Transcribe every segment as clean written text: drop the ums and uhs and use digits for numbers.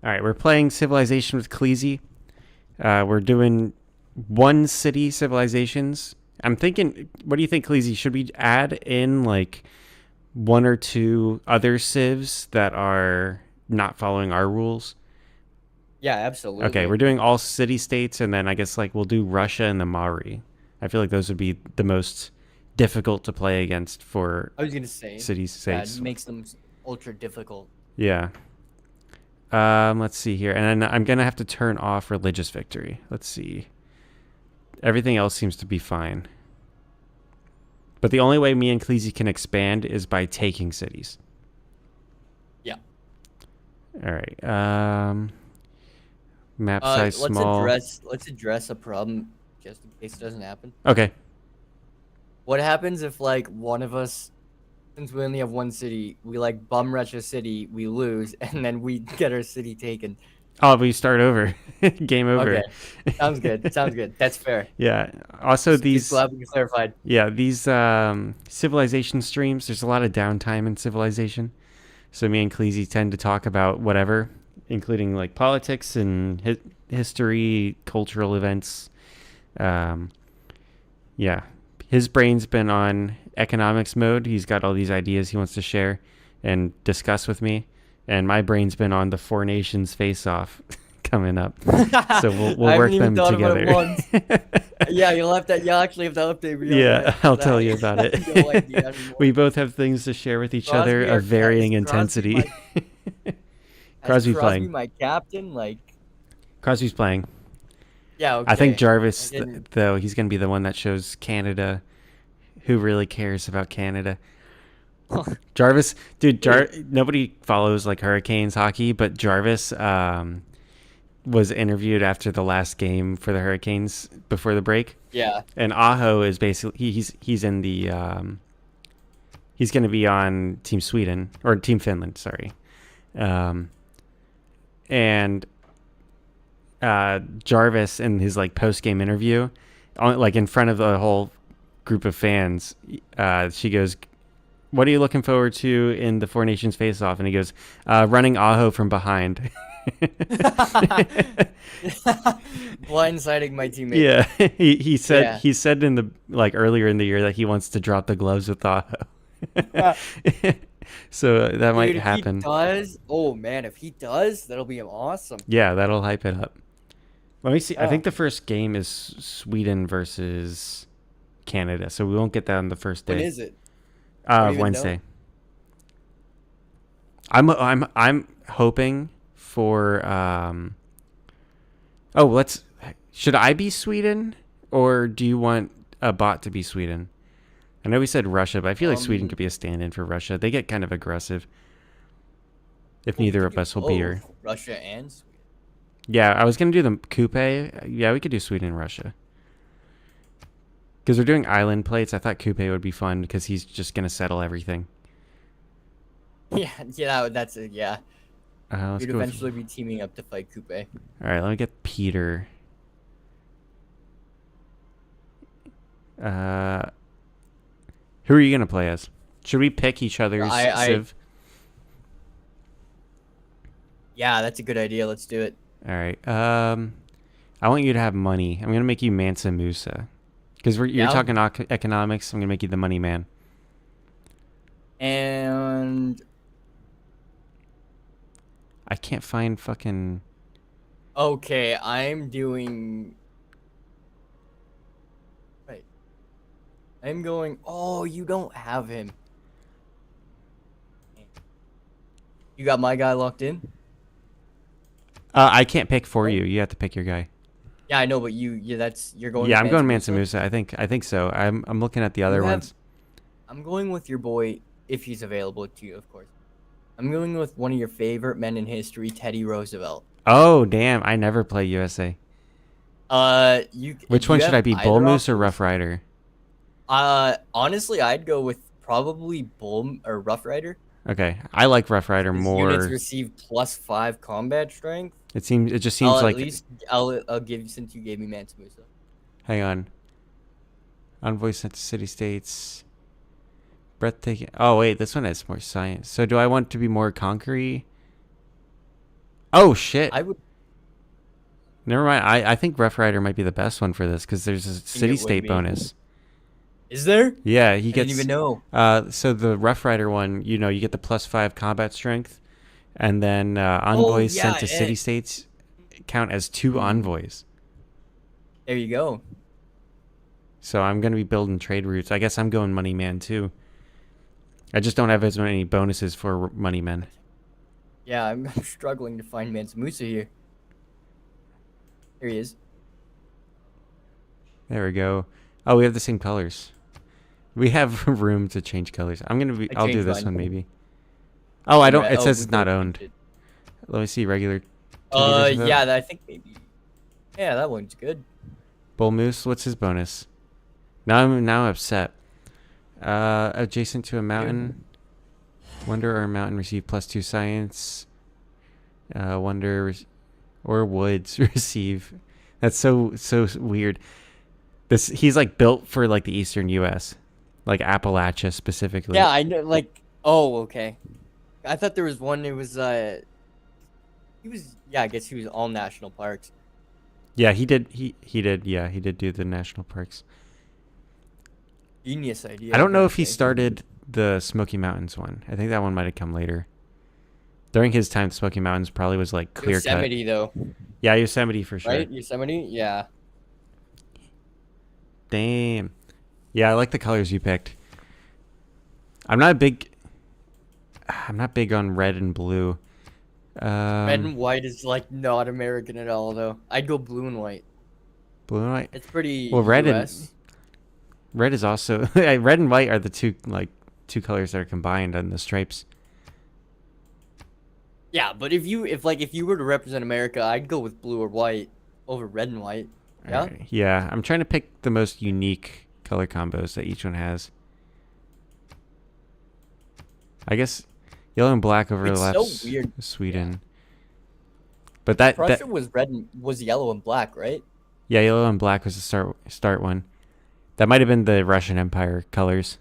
All right, we're playing Civilization with Kleezy. We're doing one city civilizations. I'm thinking, what do you think, Kleezy? Should we add in like one or two other civs that are not following our rules? Yeah, Okay, absolutely. we're doing all city states, and then I guess like we'll do Russia and the Maori. I feel like those would be the most difficult to play against for I was gonna say, city yeah, it states. makes them ultra difficult. Yeah. Let's see here, and then I'm gonna have to turn off religious victory. Let's see. Everything else seems to be fine. But the only way me and Kleezy can expand is by taking cities. Yeah. All right. Map size Let's small. address a problem just in case it doesn't happen. Okay. What happens if like one of us, since we only have one city, we like bum rush a city, we lose, and then we get our city taken? Oh, we start over. Game Okay, over. sounds good. Sounds good. That's fair. Yeah. Also, Just these. glad we clarified. Yeah, these civilization streams. There's a lot of downtime in civilization, so me and Kleezy tend to talk about whatever, including like politics and history, cultural events. Um, Yeah. His brain's been on economics mode. He's got all these ideas he wants to share and discuss with me. And my brain's been on the Four Nations face off coming up. So we'll I haven't work even them thought about it together. once. Yeah, you'll actually have to update me on Yeah, that I'll because tell I you about have it. no idea anymore. We both have things to share with each other Crosby of or is varying Crosby intensity. has Crosby's Crosby playing. my captain? Like, Crosby's playing. yeah, I think okay. I Jarvis, didn't. though, he's going to be the one that shows Canada who really cares about Canada. Jarvis, dude, nobody follows like Hurricanes hockey, but Jarvis was interviewed after the last game for the Hurricanes before the break, Yeah. and Aho is basically he's in the he's going to be on Team Sweden or Team Finland, sorry, um, and Jarvis in his like post game interview, like in front of the whole group of fans, she goes, what are you looking forward to in the Four Nations face-off? And he goes, running Aho from behind. Blindsiding my teammate. Yeah, he said Yeah. he said in the like earlier in the year that he wants to drop the gloves with Aho. So that might Dude, if he happen. does, oh man, if he does, that'll be awesome. Yeah, that'll hype it up. Let me see. I Yeah. think the first game is Sweden versus Canada, so we won't get that on the first When day. is it? You don't even know? Wednesday. I'm hoping for oh, let's should I be Sweden or do you want a bot to be Sweden? I know we said Russia, but I feel like Sweden Um, could be a stand-in for Russia. They get kind of aggressive if well, we neither could of do us will be here. both, Russia and Sweden. Yeah, I was gonna do the coupe. Yeah, we could do Sweden and Russia because we're doing island plates. I thought coupe would be fun because he's just gonna settle everything. Yeah, yeah, that's it. Yeah, Let's we'd go with. eventually be teaming up to fight Coupe. All right, let me get Peter. Uh, who are you gonna play as? Should we pick each other's I, Civ? yeah, that's a good idea. Let's do it. All right. I want you to have money. I'm gonna make you Mansa Musa because you're Yeah, talking economics. I'm gonna make you the money man. and I can't find fucking. okay, I'm doing. Wait, I'm going. Oh, you don't have him. You got my guy locked in. I can't pick for Oh, you. You have to pick your guy. yeah, I know, but you're going Yeah, with I'm going Mansa Mansa Musa. Musa. I think so. I'm looking at the You other have. ones. I'm going with your boy if he's available to you, of course. I'm going with one of your favorite men in history, Teddy Roosevelt. Oh damn! I never play USA. You Which do one you should I have be? Bull either Moose or options? Rough Rider? Honestly, I'd go with probably Bull or Rough Rider. Okay, I like Rough Rider His units more. receive +5 combat strength. It just I'll seems at like. least I'll give you since you gave me Mansa Musa. Hang on. Envoy sent to city states. Breathtaking. Oh wait, this one has more science. So do I want to be more conquery? Oh shit. I would. Never mind. I think Rough Rider might be the best one for this because there's a city What do you state mean? bonus. Is there? Yeah, he I didn't even gets. know. So the Rough Rider one, you get the +5 combat strength, and then Oh envoys yeah. sent to city states count as 2 Mm, envoys. there you go. So I'm gonna be building trade routes. I guess I'm going money man too. I just don't have as many bonuses for money men. Yeah, I'm struggling to find Mansa here. Here he is. There we go. Oh, we have the same colors. We have room to change colors. I I'll do changed this mine. one maybe. Oh, I don't. It Oh, says we it's not both owned. changed it. Let me see regular TV versus vote. Yeah, I think maybe. Yeah, that one's good. Bull Moose, what's his bonus? Now I'm upset. Adjacent to a mountain. Wonder or mountain receive +2 science. Or woods receive. That's so weird. He's like built for like the eastern U.S., like Appalachia specifically. Yeah, I know. Like, oh, okay. I thought there was one. It was he was. Yeah, I guess he was all national parks. Yeah, he did. He did. Yeah, he did do the national parks. Genius idea. I don't know gotta if he say. started the Smoky Mountains one. I think that one might have come later. During his time, Smoky Mountains probably was like clear cut. Yosemite though, Yeah, Yosemite for sure. right? Yosemite, yeah. Damn. Yeah, I like the colors you picked. I'm not big on red and blue. Red and white is like not American at all, though. I'd go blue and white. Blue and white. It's pretty Well, US. red is also red and white are the two colors that are combined on the stripes. Yeah, but if you were to represent America, I'd go with blue or white over red and white. Yeah. Alright, yeah, I'm trying to pick the most unique color combos that each one has. I guess yellow and black It's so overlaps weird. Sweden. Yeah. But that Prussia was yellow and black, right? yeah, yellow and black was the start one. That might have been the Russian Empire colors.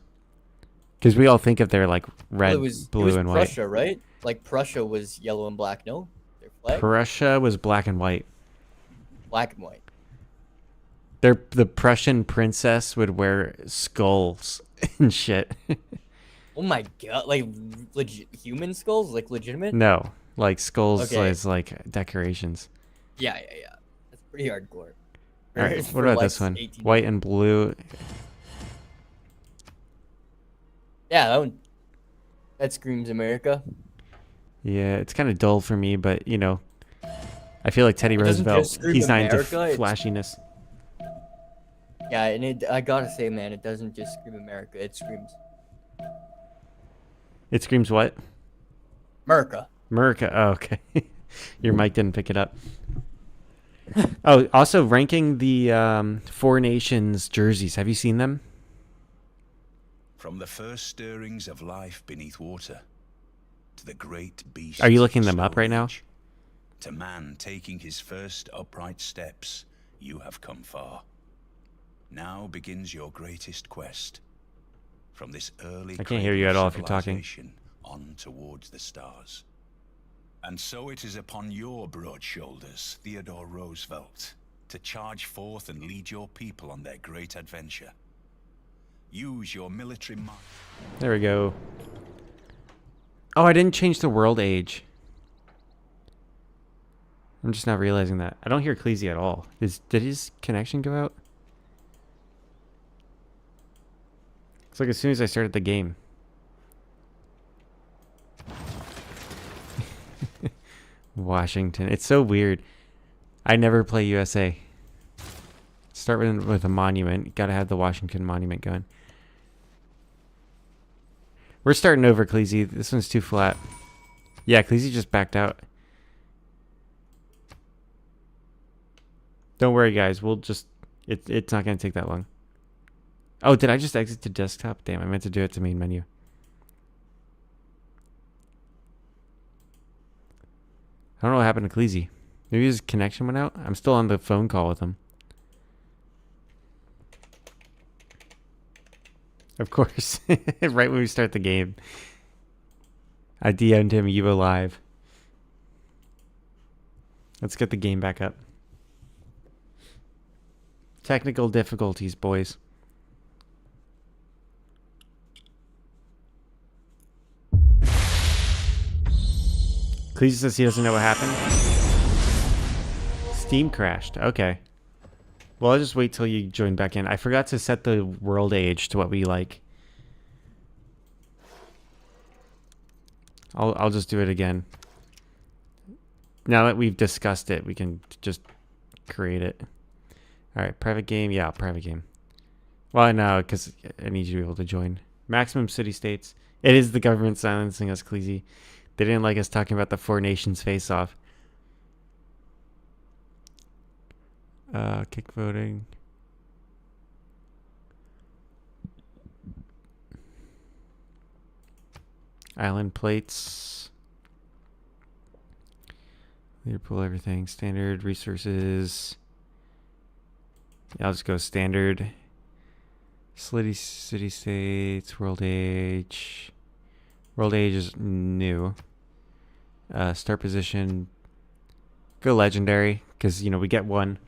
Because we all think of their like red, Well, it blue, was and white. Prussia, right? Like Prussia was yellow and black, no? Their flag? Prussia was black and white. Black and white. The Prussian princess would wear skulls and shit. Oh my god, like human skulls, like legitimate? No, like skulls Okay. as like decorations. Yeah. That's pretty hardcore. All right, For, what about like, this one? 18 White and blue. Yeah, that screams America. Yeah, it's kind of dull for me, but I feel like Teddy It doesn't Roosevelt. just scream He's not into America, it's- flashiness. Yeah, and I gotta say, man, it doesn't just scream America. It screams It screams what? America. America. Oh, okay. Your mic didn't pick it up. Oh, also ranking the Four Nations jerseys. Have you seen them? From the first stirrings of life beneath water, to the great beasts. Are you looking of them up Stone right now? Age, to man taking his first upright steps, you have come far. Now begins your greatest quest. From this early I can't hear you at all if you're talking. civilization on towards the stars. And so it is upon your broad shoulders, Theodore Roosevelt, to charge forth and lead your people on their great adventure. Use your military might. There we go. Oh, I didn't change the world age. I'm just not realizing that. I don't hear Kleezy at all. Did his connection go out? It's like as soon as I started the game. Washington. It's so weird. I never play USA. Start with a monument. Gotta have the Washington Monument going. We're starting over, Kleezy. This one's too flat. Yeah, Kleezy just backed out. Don't worry, guys. We'll just... It's not going to take that long. Oh, did I just exit to desktop? Damn, I meant to do it to main menu. I don't know what happened to Kleezy. Maybe his connection went out? I'm still on the phone call with him. Of course. Right when we start the game. I DM'd him Evo Live. Let's get the game back up. Technical difficulties, boys. Kleezy says he doesn't know what happened. Steam crashed. Okay. Well, I'll just wait till you join back in. I forgot to set the world age to what we like. I'll just do it again. Now that we've discussed it, we can just create it. All right, private game. Yeah, private game. Well, no, because I need you to be able to join. Maximum city states. It is the government silencing us, Kleezy. They didn't like us talking about the four nations face-off. Kick voting. Island plates. Liverpool, everything. Standard resources. Yeah, I'll just go standard. City states. World age. World age is new. Start position. Go legendary, because, you know, we get one.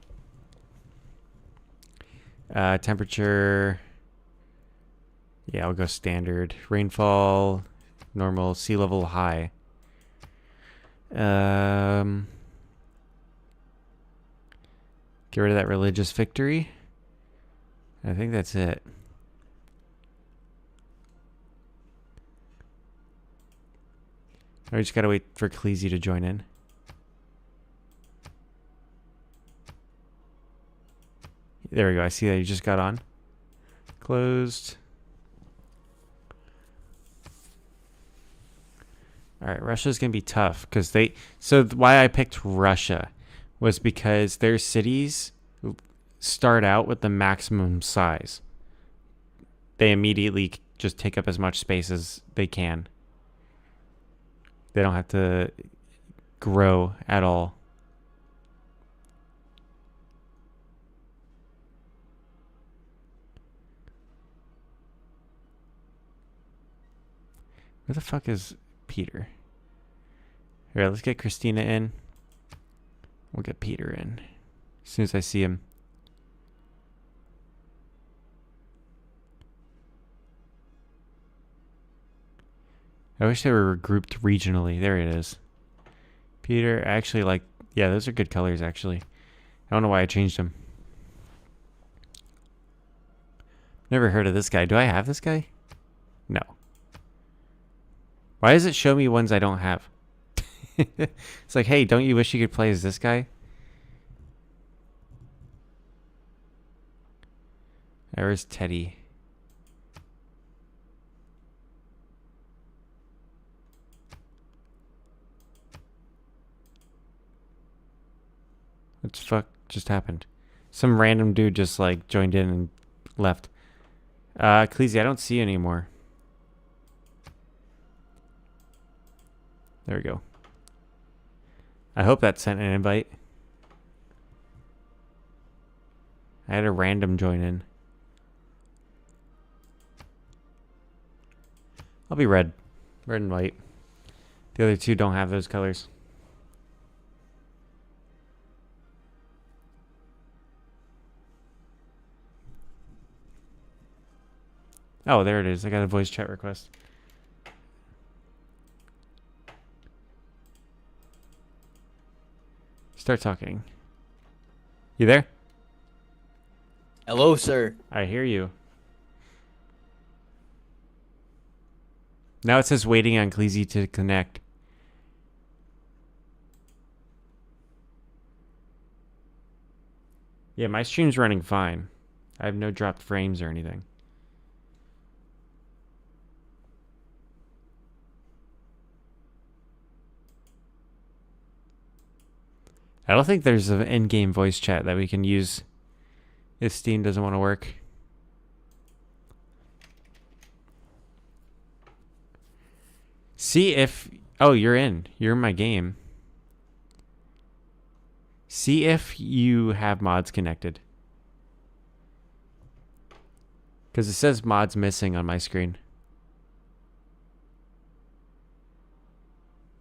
Temperature. Yeah, I'll go standard. Rainfall. Normal. Sea level high. Get rid of that religious victory. I think that's it. I just gotta wait for Kleezy to join in. There we go. I see that you just got on. Closed. All right, Russia's gonna be tough because they. So why I picked Russia was because their cities start out with the maximum size. They immediately just take up as much space as they can. They don't have to grow at all. Where the fuck is Peter? All right, let's get Christina in. We'll get Peter in as soon as I see him. I wish they were grouped regionally. There it is. Peter, actually, like, yeah, those are good colors, actually. I don't know why I changed them. Never heard of this guy. Do I have this guy? No. Why does it show me ones I don't have? It's like, hey, don't you wish you could play as this guy? Where's Teddy? What the fuck just happened? Some random dude just like joined in and left. Kleezy, I don't see you anymore. There we go. I hope that sent an invite. I had a random join in. I'll be red. Red and white. The other two don't have those colors. Oh, there it is. I got a voice chat request. Start talking. You there? Hello, sir. I hear you. Now it says waiting on Kleezy to connect. Yeah, my stream's running fine. I have no dropped frames or anything. I don't think there's an in-game voice chat that we can use if Steam doesn't want to work. See if... Oh, you're in. You're in my game. See if you have mods connected. Because it says mods missing on my screen.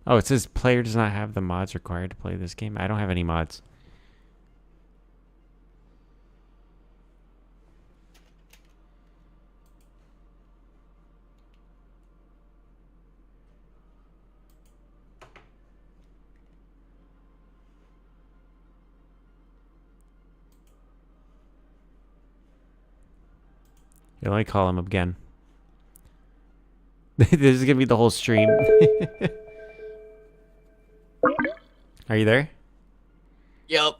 Oh, it says player does not have the mods required to play this game. I don't have any mods. Yeah, let me call him again. This is gonna be the whole stream. Are you there? Yep.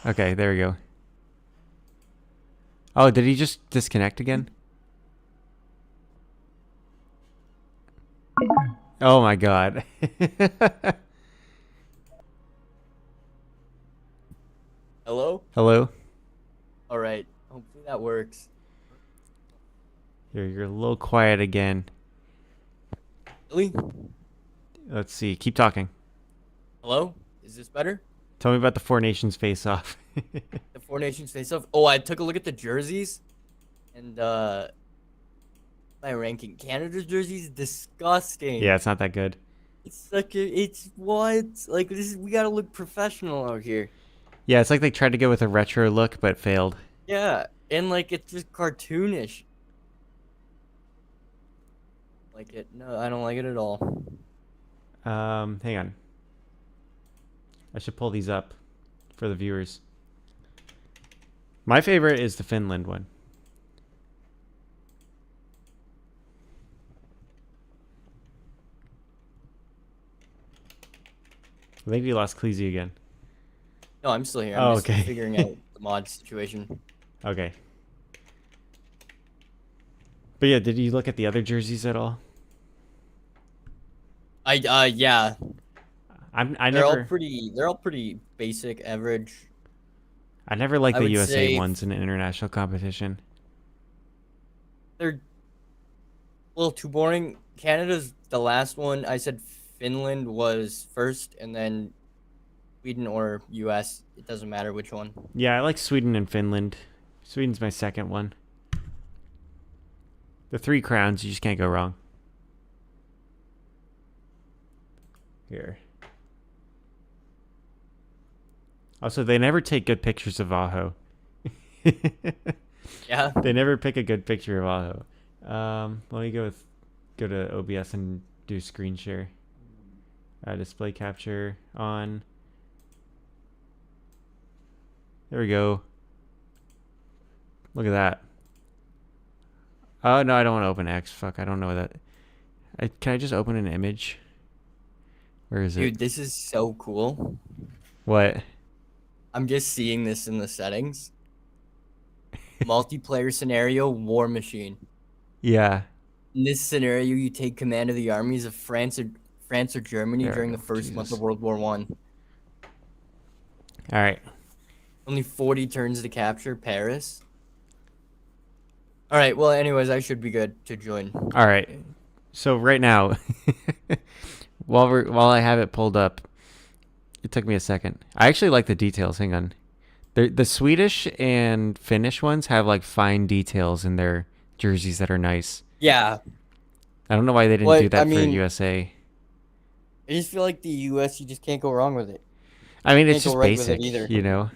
Okay, there we go. Oh, did he just disconnect again? Oh my god. Hello? Hello? All right. Hopefully that works. You're a little quiet again. Really? Let's see. Keep talking. Hello? Is this better? Tell me about the Four Nations face-off. The Four Nations face-off. Oh, I took a look at the jerseys, and my ranking. Canada's jerseys disgusting. Yeah, it's not that good. It's what? Like this is, we gotta look professional out here. Yeah, it's like they tried to go with a retro look but failed. Yeah, and like it's just cartoonish. Like it? No, I don't like it at all. Hang on. I should pull these up for the viewers. My favorite is the Finland one. I think we lost Kleezy again. No, I'm still here. Oh, I'm just okay. figuring out the mod situation. Okay. But yeah, did you look at the other jerseys at all? Yeah. They're They're all pretty basic, average. I never liked I the would USA say ones in international competition. They're a little too boring. Canada's the last one. I said Finland was first, and then Sweden or US. It doesn't matter which one. Yeah, I like Sweden and Finland. Sweden's my second one. The Three Crowns, you just can't go wrong. Here. Also, they never take good pictures of Aho. Yeah. They never pick a good picture of Aho. Let me go to OBS and do screen share. Display capture on. There we go. Look at that. Oh, no, I don't want to open X. Fuck, I don't know that. Can I just open an image? Where is it? Dude, this is so cool. What? I'm just seeing this in the settings. Multiplayer scenario, war machine. Yeah. In this scenario, you take command of the armies of France or Germany There we during the go. first month Jesus. of World War One. All right. Only 40 turns to capture Paris. All right. Well, anyways, I should be good to join. All right. So right now, while I have it pulled up, it took me a second. I actually like the details. Hang on. The Swedish and Finnish ones have like fine details in their jerseys that are nice. Yeah. I don't know why they didn't Well, do that I for mean- USA. I just feel like the US, you just can't go wrong with it. I mean, it's can't just go right with it basic, either. you know.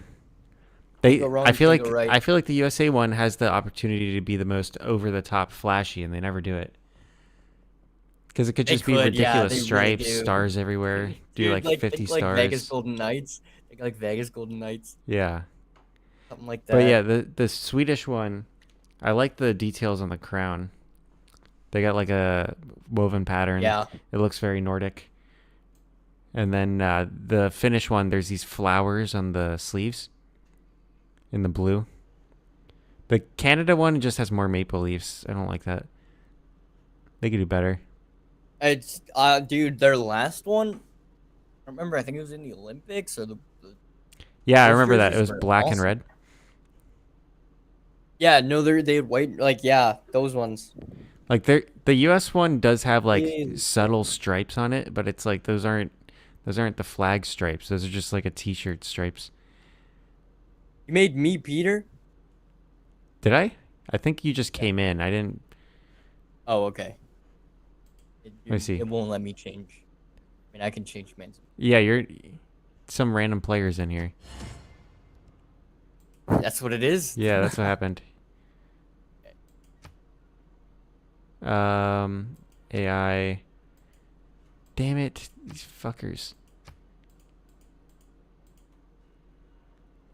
go wrong, I feel can't like go right. I feel like the USA one has the opportunity to be the most over the top flashy, and they never do it. Because it could They just be could, yeah, ridiculous they really stripes, do. stars everywhere. Do Dude, like 50 think stars. like Vegas Golden Knights. Think like Vegas Golden Knights. Yeah. Something like that. But yeah, the Swedish one, I like the details on the crown. They got like a woven pattern. Yeah. It looks very Nordic. And then the Finnish one, there's these flowers on the sleeves in the blue. The Canada one just has more maple leaves. I don't like that. They could do better. It's dude, their last one. I remember. I think it was in the Olympics or the Yeah, I Those remember that. It jerseys was were black and awesome. red. Yeah, no, they had white. Like, yeah, those ones. Like the US one does have like Yeah. subtle stripes on it, but it's like those aren't the flag stripes. Those are just like a t-shirt stripes. You made me Peter. Did I? I think you just came in. I didn't. Oh, okay. Let me see. It won't let me change. mean, I can change man's. Yeah, you're some random players in here. That's what it is. Yeah, that's what happened. AI. Damn it, these fuckers.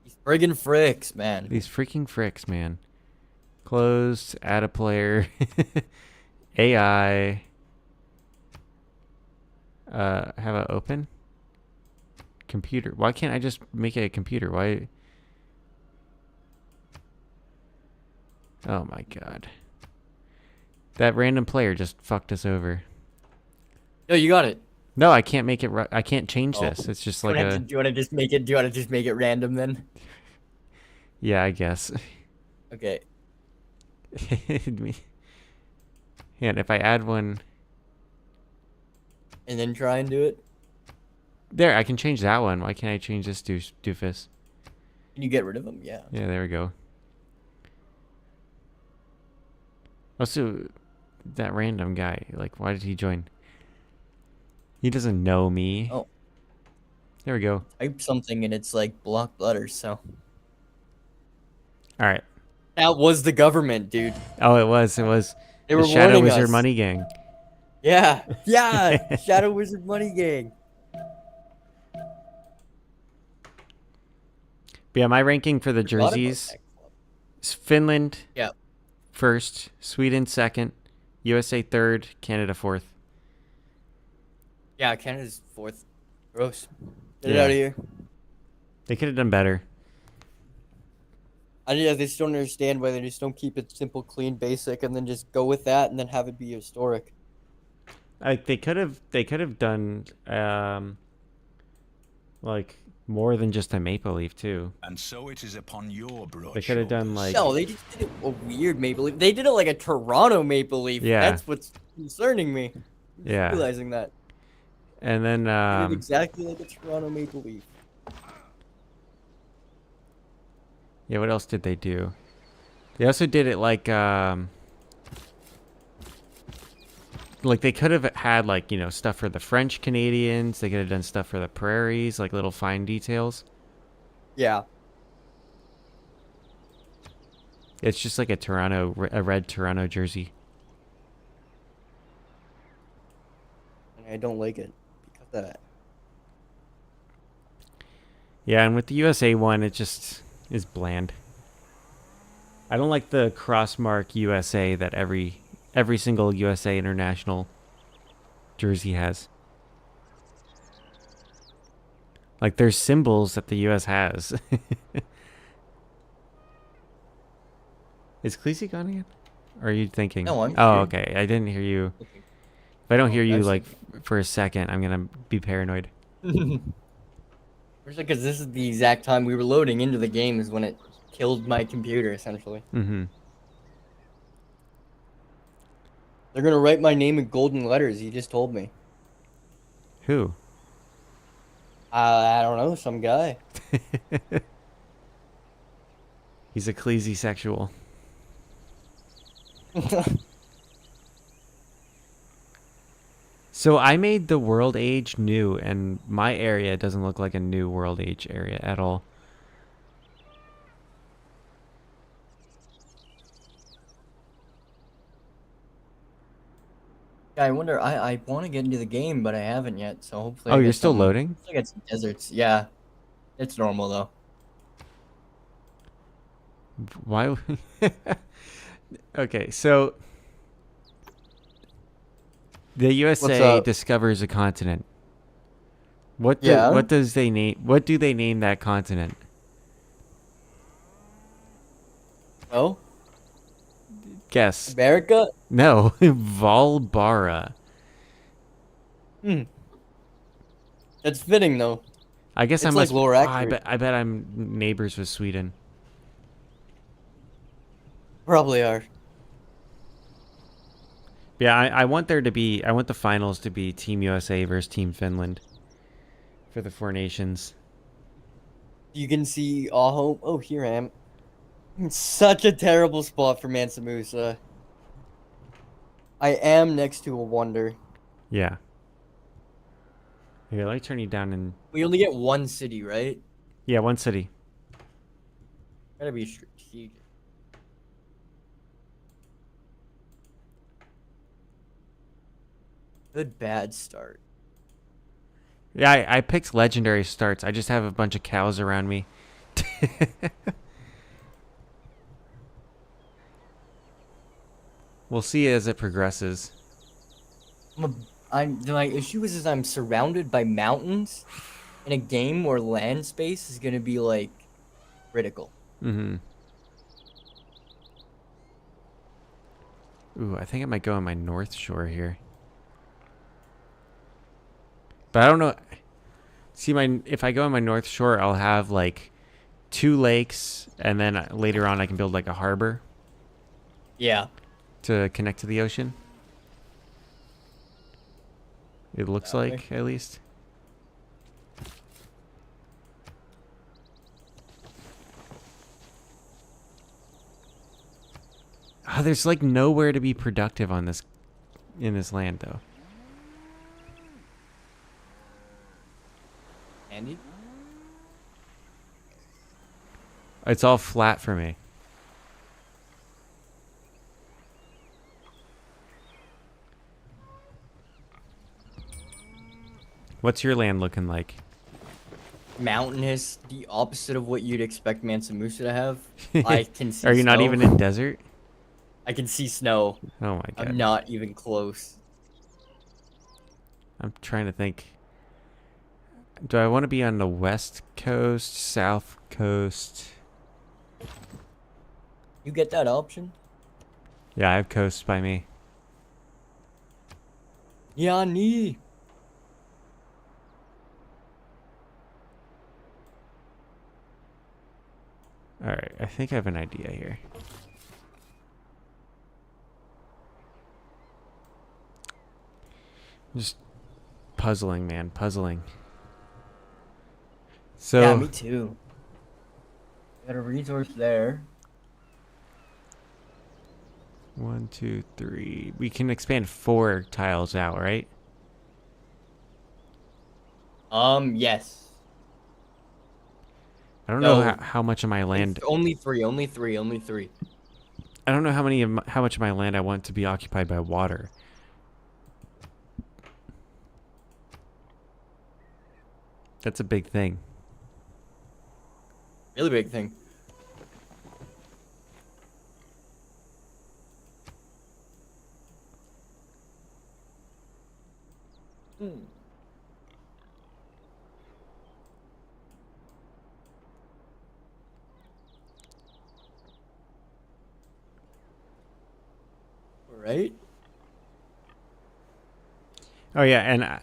These friggin' fricks, man. These freaking fricks, man. Closed, add a player. AI. Have it open? Computer. Why can't I just make it a computer? Why? Oh my god. That random player just fucked us over. Yo, you got it. No, I can't make it. I can't change Oh. this. It's just Do you like wanna- a. Do you want to just make it? Do you want to just make it random then? Yeah, I guess. Okay. And if I add one. And then try and do it. There, I can change that one. Why can't I change this doofus? Can you get rid of them? Yeah. Yeah, there we go. Also, that random guy, like, why did he join? He doesn't know me. Oh. There we go. Type something and it's like block letters. So All right. that was the government, dude. Oh, it was. It was They the were Shadow warning Wizard us. Money Gang. Yeah. Yeah. Shadow Wizard Money Gang. But yeah, my ranking for the Forgot about jerseys that club. is Finland Yeah. first, Sweden second, USA third, Canada fourth. Yeah. Canada's fourth. Gross. Get it Yeah. out of here. They could have done better. I just don't understand why they just don't keep it simple, clean, basic, and then just go with that and then have it be historic. They could have done like more than just a maple leaf too. And so it is upon your broad They could have done, shoulders. like- No, they just did it a weird maple leaf. They did it like a Toronto maple leaf. Yeah. That's what's concerning me. I'm just Yeah. realizing that. And then They did exactly like a Toronto maple leaf. yeah, what else did they do? They also did it like they could have had, like, you know, stuff for the French Canadians. They could have done stuff for the prairies, like little fine details. Yeah. It's just like a red Toronto jersey. And I don't like it because of that. Yeah, and with the USA one, it just is bland. I don't like the cross mark USA that every single USA international jersey has. Like, there's symbols that the US has. Is Kleezy gone again? Or are you thinking? No, I'm Oh, here. okay. I didn't hear you. If I don't hear you, I've like, seen- for a second, I'm gonna be paranoid. Because this is the exact time we were loading into the game is when it killed my computer, essentially. Mm-hmm. They're gonna write my name in golden letters. He just told me. Who? I don't know, some guy. He's a Kleezy sexual. So I made the world age new, and my area doesn't look like a new world age area at all. I wonder. I want to get into the game, but I haven't yet. So hopefully. Oh, I you're get still some- loading? I get some deserts. Yeah, it's normal though. Why? Okay, so the USA up? discovers a continent. Yeah. What does they name? What do they name that continent? Oh, Guess. America. No, Valbara. Hmm. That's fitting though. I guess I It's like must. lower I accurate. bet I'm neighbors with Sweden. Probably are. Yeah, I want there to be. I want the finals to be Team USA versus Team Finland for the Four Nations. You can see Aho. Oh, here I am. It's such a terrible spot for Mansa Musa. I am next to a wonder. Yeah. Here, let me turn you down and We only get one city, right? yeah, one city. Gotta be strategic. Good bad start. Yeah, I picked legendary starts. I just have a bunch of cows around me. We'll see as it progresses. My issue is I'm surrounded by mountains in a game where land space is gonna be like critical. Mm-hmm. Ooh, I think I might go on my north shore here. But I don't know. See, if I go on my north shore, I'll have like 2 lakes, and then later on I can build like a harbor Yeah. to connect to the ocean. It looks That way. like, at least. Oh, there's like nowhere to be productive on this in this land though. Andy? It's all flat for me. What's your land looking like? Mountainous, the opposite of what you'd expect Mansa Musa to have. I can see Are you not snow. even in desert? I can see snow. Oh my god. I'm not even close. I'm trying to think. Do I want to be on the west coast, south coast? You get that option? Yeah, I have coast by me. Yeah, nee. Alright, I think I have an idea here. Just puzzling, man, puzzling. So, Yeah, me too. Got a resource there. 1, 2, 3. We can expand 4 tiles out, right? Yes. I don't know No. how much of my land. It's only three. Only three. I don't know how much of my land I want to be occupied by water. That's a big thing. Really big thing. Right? Oh yeah, and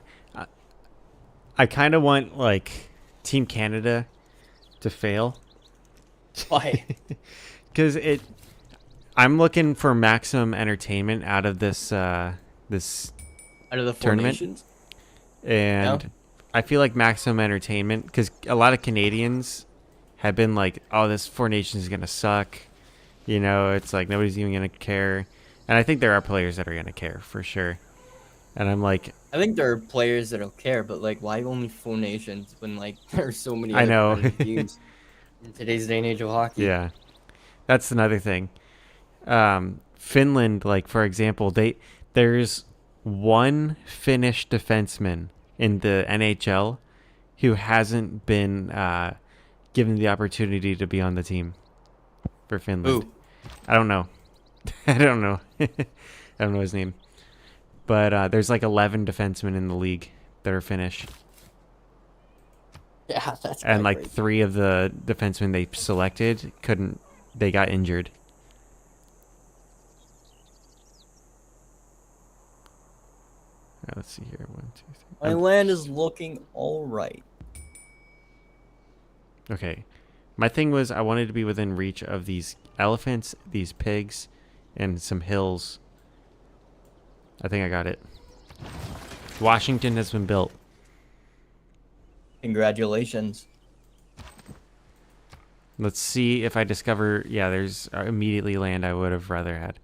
I kind of want like Team Canada to fail Why? because I'm looking for maximum entertainment out of this this Out of the four tournament. nations? And Yeah. I feel like maximum entertainment because a lot of Canadians have been like, "Oh, this Four Nations is gonna suck," you know. It's like nobody's even gonna care, and I think there are players that are gonna care for sure. And I'm like, I think there are players that'll care, but like, why only four nations when like there are so many I other know. competitive teams in today's day and age of hockey? Yeah, that's another thing. Finland, like for example, there's one Finnish defenseman in the NHL who hasn't been given the opportunity to be on the team for Finland. Ooh. I don't know. I don't know. I don't know his name. But there's like 11 defensemen in the league that are Finnish. Yeah, that's And like crazy. 3 of the defensemen they selected they got injured. Let's see here. 1, 2, 3. My land is looking all right. Okay. My thing was I wanted to be within reach of these elephants, these pigs, and some hills. I think I got it. Washington has been built. Congratulations. Let's see if I discover... Yeah, there's immediately land I would have rather had.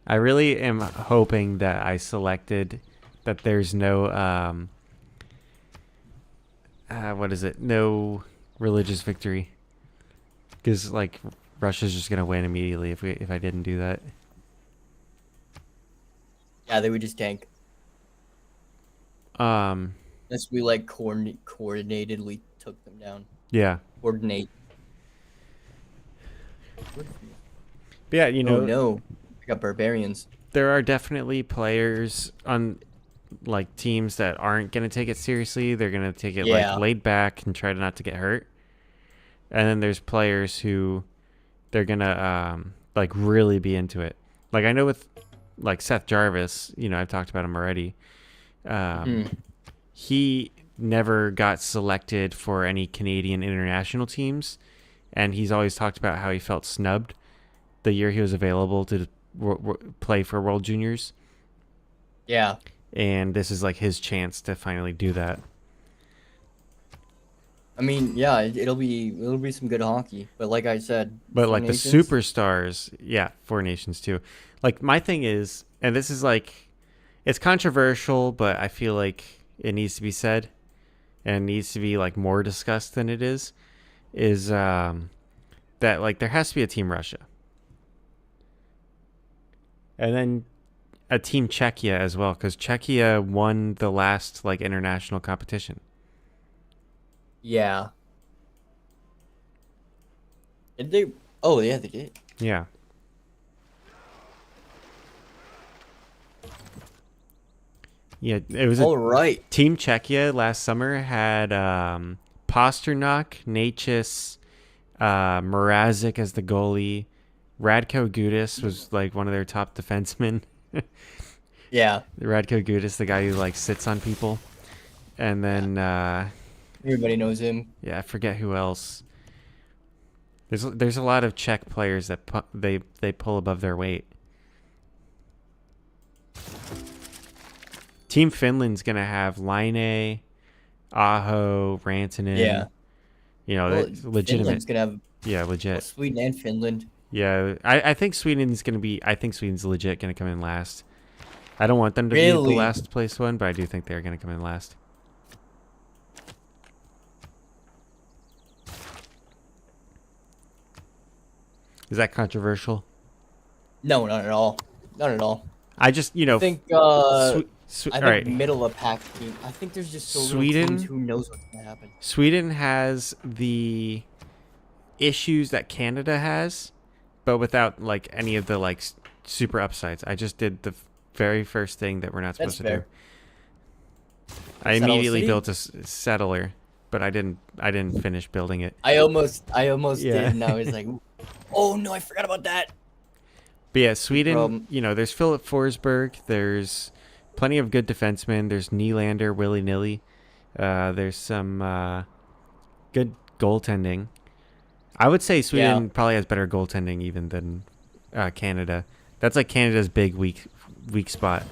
I really am hoping that I selected that there's no what is it? No religious victory, because like Russia's just gonna win immediately if I didn't do that. Yeah, they would just tank. Um, Unless we like coordinatedly took them down. yeah, Coordinate. but yeah, Oh no, I got barbarians. there are definitely players on like teams that aren't gonna take it seriously. They're gonna take it like Yeah. laid back and try to not to get hurt. And then there's players who they're gonna like really be into it. Like I know with like Seth Jarvis, I've talked about him already. Hmm. He never got selected for any Canadian international teams, and he's always talked about how he felt snubbed the year he was available to play for World Juniors. Yeah. And this is like his chance to finally do that. I mean, yeah, it'll be some good hockey. But like I said, But Four like the Nations, superstars, yeah, Four Nations too. Like my thing is, and this is like, it's controversial, but I feel like it needs to be said and needs to be like more discussed than it is that like there has to be a Team Russia. And then a Team Czechia as well, because Czechia won the last like international competition. yeah. Did they? Oh yeah, they did. Yeah. Yeah, it was a All right. Team Czechia last summer had Pasternak, Natchez, Mrazek as the goalie. Radko Gudas was like one of their top defensemen. Yeah. Radko Gudas, the guy who like sits on people. And then Everybody knows him. yeah, I forget who else. There's a lot of Czech players that they pull above their weight. Team Finland's gonna have Laine, Aho, Rantanen. Yeah. Well, Finland's legitimate. gonna have Legit. Sweden and Finland. Yeah, I think Sweden's gonna be. I think Sweden's legit gonna come in last. I don't want them to be the Really? last place one, but I do think they're gonna come in last. Is that controversial? No, not at all. Not at all. I just I think all I think right. middle of pack team. I think there's just so little Sweden? teams. Who knows what's gonna happen? Sweden has the issues that Canada has, but without like any of the like super upsides. I just did the very first thing that we're not supposed That's to fair. do. I Settle a immediately city? built a settler, but I didn't finish building it. I almost Yeah. did, and I was like, oh no, I forgot about that. But yeah, Sweden, problem. there's Philip Forsberg, there's plenty of good defensemen, there's Nylander, willy-nilly. There's some good goaltending. I would say Sweden probably has better goaltending even than Canada. That's like Canada's big weak spot.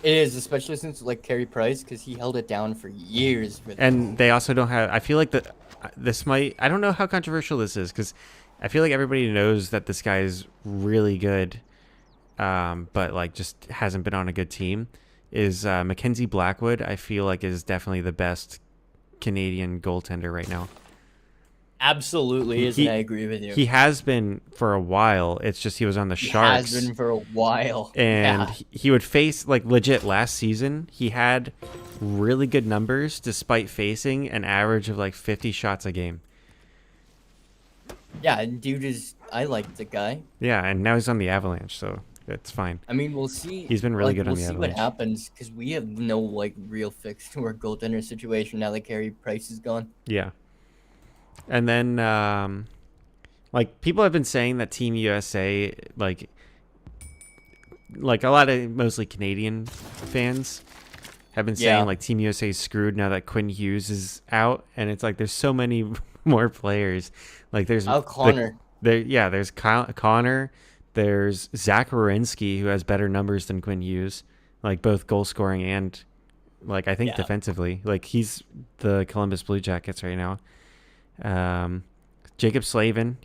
It is, especially since like Carey Price, because he held it down for years. And they also don't have. I feel like this might. I don't know how controversial this is because I feel like everybody knows that this guy is really good, but like just hasn't been on a good team. Is Mackenzie Blackwood? I feel like is definitely the best Canadian goaltender right now. Absolutely is, and I agree with you. He has been for a while. It's just he was on the Sharks. Has been for a while. And Yeah. he would face like legit last season. He had really good numbers despite facing an average of like 50 shots a game. Yeah, and dude is. I like the guy. Yeah, and now he's on the Avalanche, so it's fine. I mean, we'll see. He's been really good on We'll the see what Avalanche. happens because we have no like real fix to our goaltender situation now that Carey Price is gone. Yeah. And then like people have been saying that Team USA like a lot of mostly Canadian fans have been saying Yeah. like Team USA is screwed now that Quinn Hughes is out, and it's like there's so many more players. Like there's Connor. there's Connor, there's Zach Werenski who has better numbers than Quinn Hughes, like both goal scoring and like I think Yeah. defensively. Like he's the Columbus Blue Jackets right now. Jacob Slavin,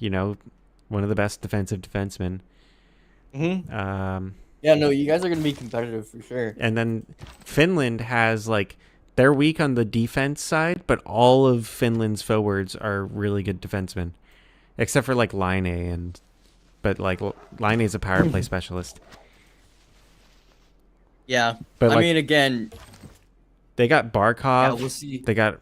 one of the best defensive defensemen. Mm-hmm. Um, Yeah, no, you guys are gonna be competitive for sure. and then Finland has like they're weak on the defense side, but all of Finland's forwards are really good defensemen, except for like Line A and but like Line A is a power play specialist. Yeah, But I like mean, again, they got yeah, Barkov, we'll see. they got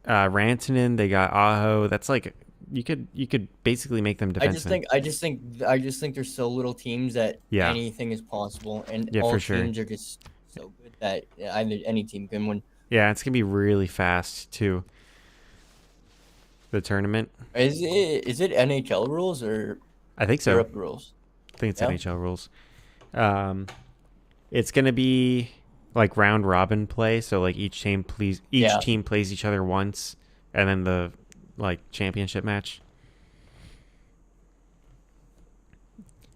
Rantanen, they got Aho. That's like you could basically make them defensemen. I just think there's so little teams that Yeah, anything is possible, and yeah, all for sure. teams are just so good that either any team can win. Yeah, it's gonna be really fast too. The tournament, Is it NHL rules or I think so. Europe rules? I think it's Yeah. NHL rules. Um, it's gonna be like round robin play, so like each Yeah. team plays each other once, and then the like championship match.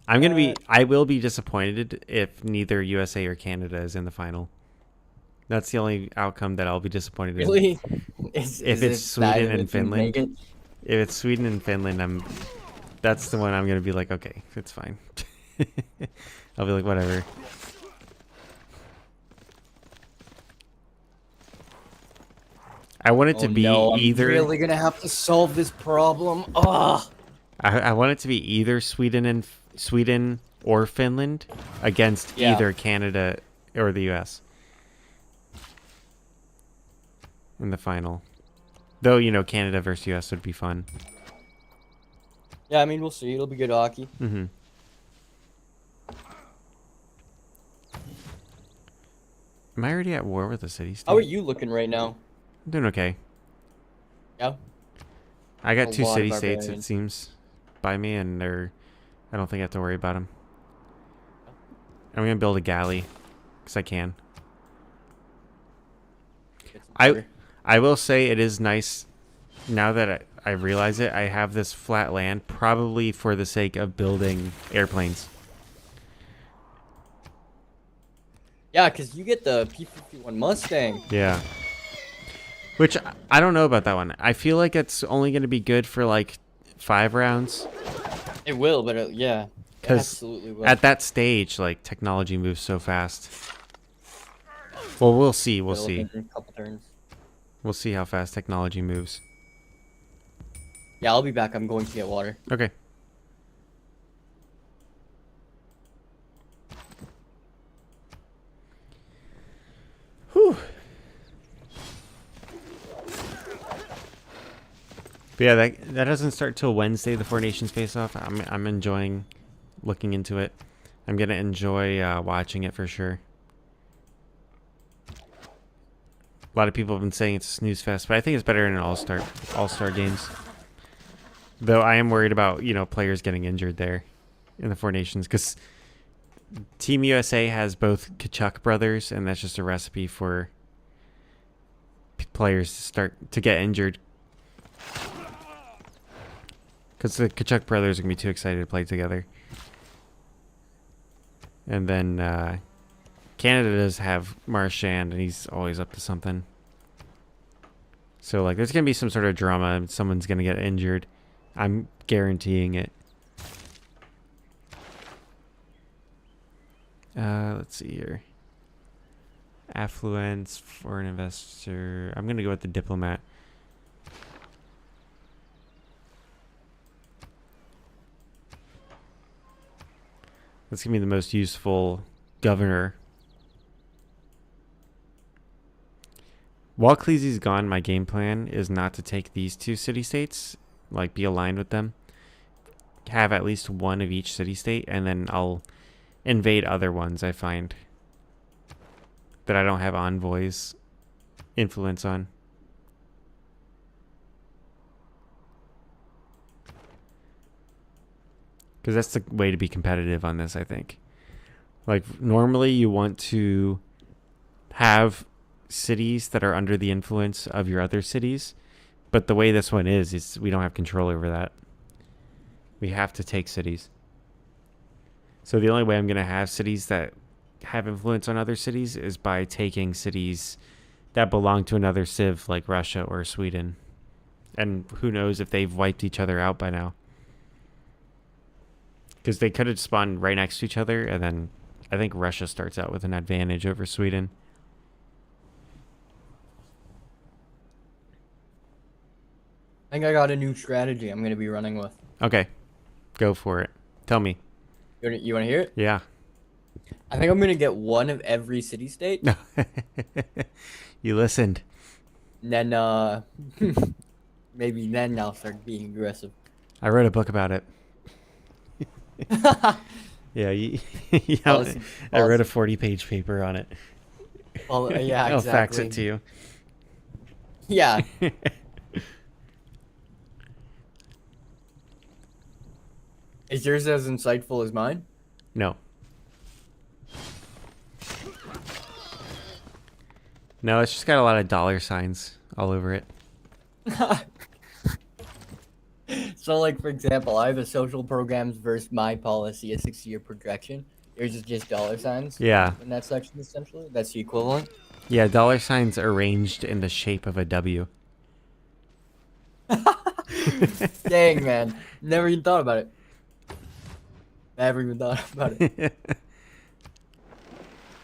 I will be disappointed if neither USA or Canada is in the final. That's the only outcome that I'll be disappointed in. Really? If Is it's it bad Sweden if and a team make Finland, it? if it's Sweden and Finland, that's the one I'm gonna be like, okay, it's fine. I'll be like, whatever. I want it to Oh be no, I'm either. really gonna have to solve this problem. Ugh. I want it to be either Sweden or Finland against Yeah. either Canada or the U.S. in the final. Though Canada versus U.S. would be fun. Yeah, I mean, we'll see. It'll be good hockey. Mm-hmm. Am I already at war with the city state? How are you looking right now? I'm doing okay. Yeah. I got A two lot of city states, it barbarians. seems, by me, and I don't think I have to worry about them. I'm gonna build a galley, because I can. Get some I water. I will say it is nice, now that I realize it, I have this flat land, probably for the sake of building airplanes. Yeah, because you get the P-51 Mustang. Yeah. Which, I don't know about that one. I feel like it's only going to be good for, like, 5 rounds. It will, but yeah. It 'Cause absolutely will. At that stage, like, technology moves so fast. Well, we'll see. We'll It'll see. take a couple turns. We'll see how fast technology moves. Yeah, I'll be back. I'm going to get water. Okay. Whew. But yeah, that doesn't start till Wednesday. The Four Nations face off. I'm enjoying looking into it. I'm gonna enjoy watching it for sure. A lot of people have been saying it's a snooze fest, but I think it's better in an all-star games. Though I am worried about players getting injured there in the Four Nations, because Team USA has both Kachuk brothers, and that's just a recipe for players to start to get injured. Because the Kachuk brothers are going to be too excited to play together. And then Canada does have Marchand, and he's always up to something. So, like, there's going to be some sort of drama, and someone's going to get injured. I'm guaranteeing it. Let's see here. Affluence, foreign investor. I'm going to go with the diplomat. That's going to be the most useful governor. While Kleezy's gone, my game plan is not to take these two city-states, like be aligned with them. Have at least one of each city-state, and then I'll invade other ones I find that I don't have envoys influence on. Because that's the way to be competitive on this, I think. Like, normally you want to have cities that are under the influence of your other cities. But the way this one is we don't have control over that. We have to take cities. So the only way I'm going to have cities that have influence on other cities is by taking cities that belong to another civ, like Russia or Sweden. And who knows if they've wiped each other out by now. Because they could have spawned right next to each other, and then I think Russia starts out with an advantage over Sweden. I think I got a new strategy I'm gonna be running with. Okay, go for it. Tell me. You wanna hear it? Yeah. I think I'm gonna get one of every city-state, You listened. and then maybe then I'll start being aggressive. I wrote a book about it. Yeah, yeah, Policy- I wrote a policy. 40-page paper on it. Well, yeah, I'll fax exactly. it to you. Yeah. Is yours as insightful as mine? No. No, it's just got a lot of dollar signs all over it. So, like, for example, I have a social programs versus my policy, a 60-year projection. Yours is just dollar signs. Yeah. In that section, essentially. That's the equivalent. Yeah, dollar signs arranged in the shape of a W. Dang, man. Never even thought about it. Never even thought about it.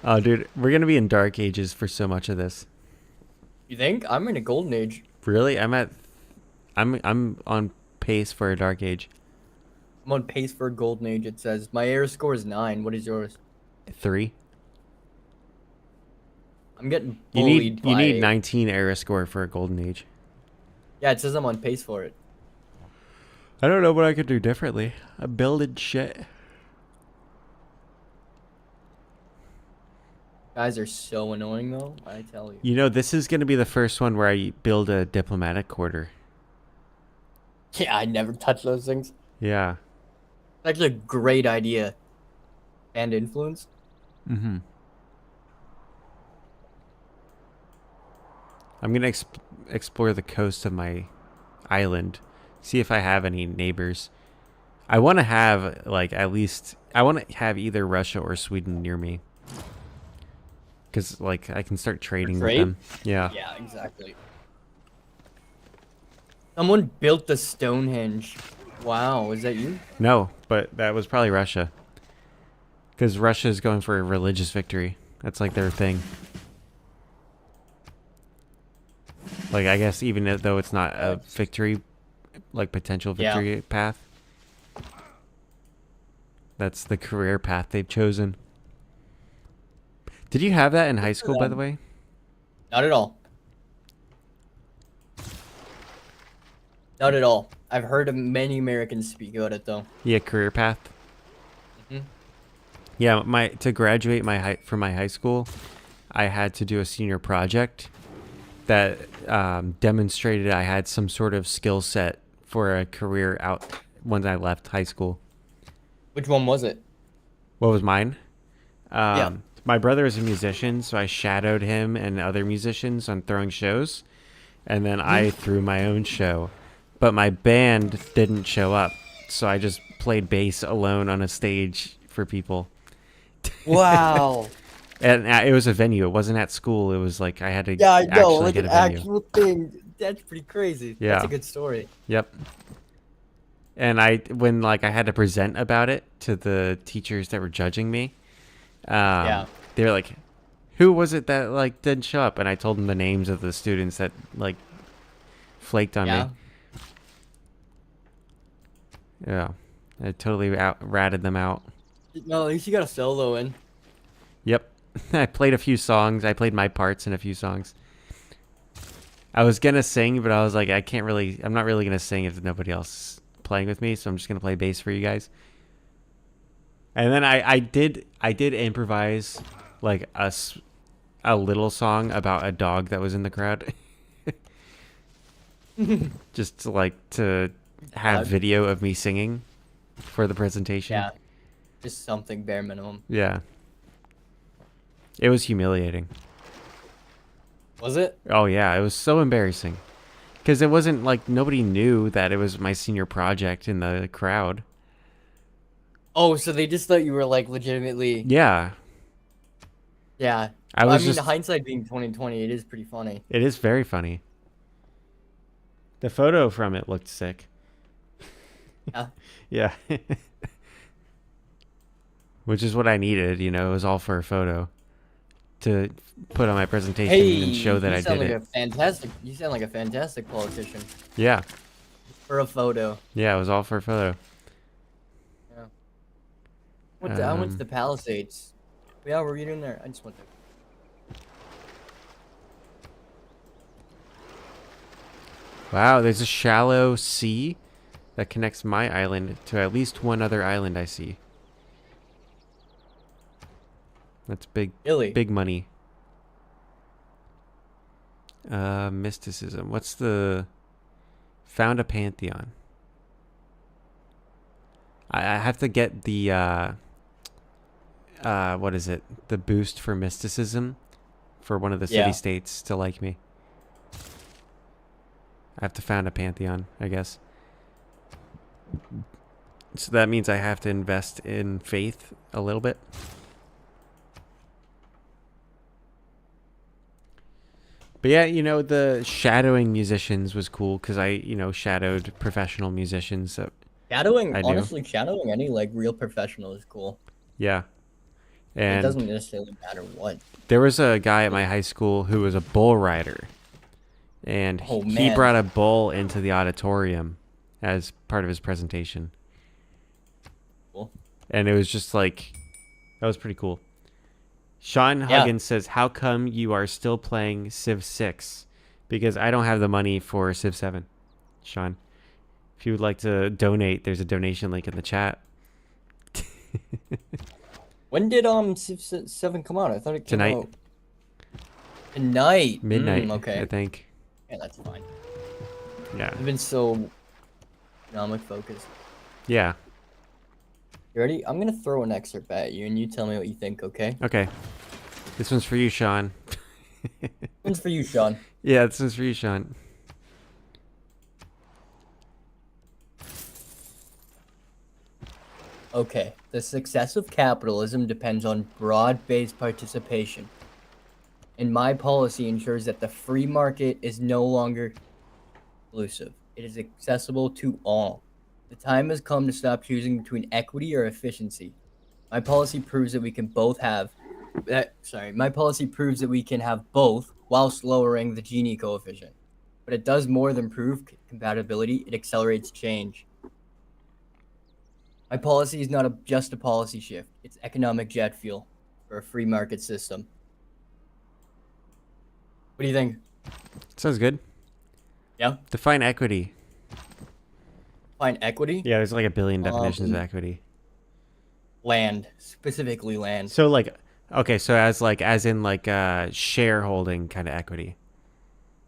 Oh, dude, we're gonna be in dark ages for so much of this. You think? I'm in a golden age. Really? I'm on pace for a dark age. I'm on pace for a golden age, it says. My air score is 9. What is yours? 3. I'm getting You bullied need 19. 19 era score for a golden age. Yeah, it says I'm on pace for it. I don't know what I could do differently. I'm building shit. Guys are so annoying, though. I tell you. You know, this is gonna be the first one where I build a diplomatic quarter. Yeah, I never touch those things. Yeah. That's a great idea. And influence. Mm-hmm. I'm gonna explore the coast of my island, see if I have any neighbors. I want to have like at least I want to have either Russia or Sweden near me, because like I can start trading with trade? them. Yeah. Yeah, exactly. Someone built the Stonehenge. Wow, is that you? No, but that was probably Russia, because Russia is going for a religious victory. That's like their thing. Like I guess even though it's not a victory, like potential Yeah. victory path. That's the career path they've chosen. Did you have that in high school, by the way? Not at all. Not at all. I've heard of many Americans speak about it, though. Yeah, career path. Mhm. Yeah, to graduate from my high school, I had to do a senior project that demonstrated I had some sort of skill set for a career out when I left high school. Which one was it? What was mine? Yeah. My brother is a musician, so I shadowed him and other musicians on throwing shows, and then I threw my own show. But my band didn't show up, so I just played bass alone on a stage for people. Wow. And it was a venue. It wasn't at school. It was like I had to Yeah, I know. actually Like get an a venue. actual thing. That's pretty crazy. Yeah. That's a good story. Yep. And when like I had to present about it to the teachers that were judging me, Yeah. they were like, "Who was it that like didn't show up?" And I told them the names of the students that like flaked on Yeah. me. Yeah, I totally ratted them out. No, at least you got a solo in. Yep. I played a few songs. I played my parts in a few songs. I was gonna sing, but I was like, I'm not really gonna sing if nobody else is playing with me, so I'm just gonna play bass for you guys. And then I did improvise like a little song about a dog that was in the crowd. Just to have video of me singing for the presentation. Yeah. Just something bare minimum. Yeah. It was humiliating. Was it? Oh yeah, it was so embarrassing. Because it wasn't like nobody knew that it was my senior project in the crowd. Oh, so they just thought you were like legitimately. Yeah. Yeah. I Well, was I mean, just hindsight being 2020, it is pretty funny. It is very funny. The photo from it looked sick. Yeah. Yeah. which is what I needed. You know, it was all for a photo to put on my presentation Hey, and show that you I sound did like it. a fantastic. You sound like a fantastic politician Yeah, for a photo. yeah, it was all for a photo. Yeah. I went to Um, the Palisades. Yeah, what were you doing there? I just went there. wow, there's a shallow sea that connects my island to at least one other island I see. That's big, Really? big money. Mysticism. What's the found a pantheon? I have to get the what is it? The boost for mysticism for one of the city Yeah. states to like me. I have to found a pantheon, I guess. So that means I have to invest in faith a little bit. But yeah, you know, the shadowing musicians was cool because I, you know, shadowed professional musicians that Shadowing, I knew. honestly, shadowing any like real professional is cool. Yeah. It And doesn't necessarily matter what. there was a guy at my high school who was a bull rider. And Oh he man. brought a bull into the auditorium as part of his presentation. Cool. And it was just like, that was pretty cool. Sean Yeah. Huggins says, how come you are still playing Civ 6? Because I don't have the money for Civ 7. Sean, if you would like to donate, there's a donation link in the chat. When did Civ 7 come out? I thought it came Tonight. out tonight. Midnight, Okay. I think. Yeah, that's fine. Yeah. I've been so economic focused. Yeah. You ready? I'm gonna throw an excerpt at you, and you tell me what you think. Okay? Okay. This one's for you, Sean. One's for you, Sean. Yeah, this one's for you, Sean. Okay. The success of capitalism depends on broad-based participation. And my policy ensures that the free market is no longer exclusive. It is accessible to all. The time has come to stop choosing between equity or efficiency. My policy proves that we can both have my policy proves that we can have both whilst lowering the Gini coefficient. But it does more than prove compatibility, it accelerates change. My policy is not just a policy shift, it's economic jet fuel for a free market system. What do you think? Sounds good. Yeah? Define equity. Find equity? Yeah, there's like a billion definitions of equity. Land, specifically land. So like, okay, so as in shareholding kind of equity.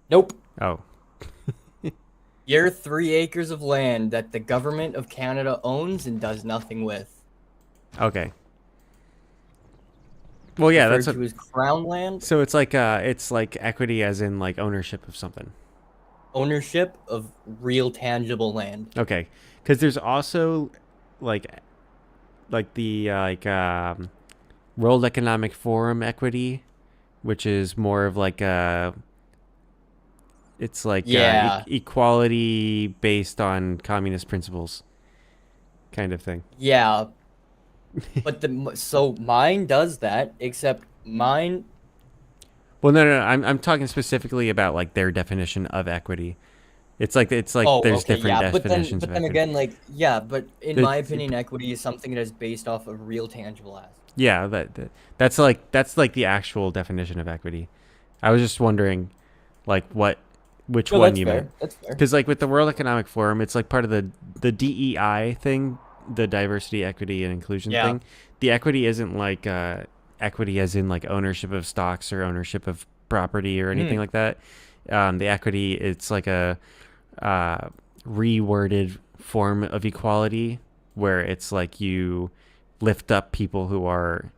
Nope. Oh, Your 3 acres of land that the government of Canada owns and does nothing with. okay. Well, yeah, that's referred to as crown land. so it's like equity as in like ownership of something. Ownership of real tangible land. Okay, because there's also like the World Economic Forum equity, which is more of like it's like Yeah. equality based on communist principles, kind of thing. Yeah. But so mine does that, except mine. Well, no. I'm talking specifically about like their definition of equity. It's like Oh, there's okay, different yeah. definitions But of then equity. again, like, yeah. But in The- my opinion, equity is something that is based off of real tangible assets. Yeah, that's like the actual definition of equity. I was just wondering, like which No, one that's you fair. meant. That's fair. Because like with the World Economic Forum, it's like part of the DEI thing, the diversity, equity, and inclusion Yeah. thing. The equity isn't like equity as in like ownership of stocks or ownership of property or anything like that. The equity, it's like a reworded form of equality where it's like you lift up people who are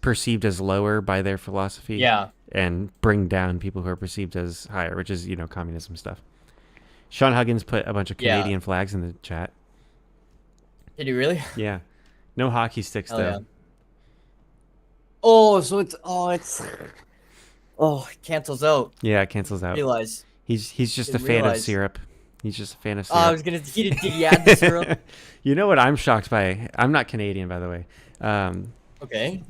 perceived as lower by their philosophy. Yeah. And bring down people who are perceived as higher, which is, communism stuff. Sean Huggins put a bunch of Yeah. Canadian flags in the chat. Did you really? Yeah. No hockey sticks, Hell though. yeah. Oh, so it cancels out. Yeah, it cancels out. Realize. He's just a Didn't fan of realize. syrup. He's just a fan of I syrup. was gonna. Did he add the syrup? You know what I'm shocked by? I'm not Canadian, by the way. Okay.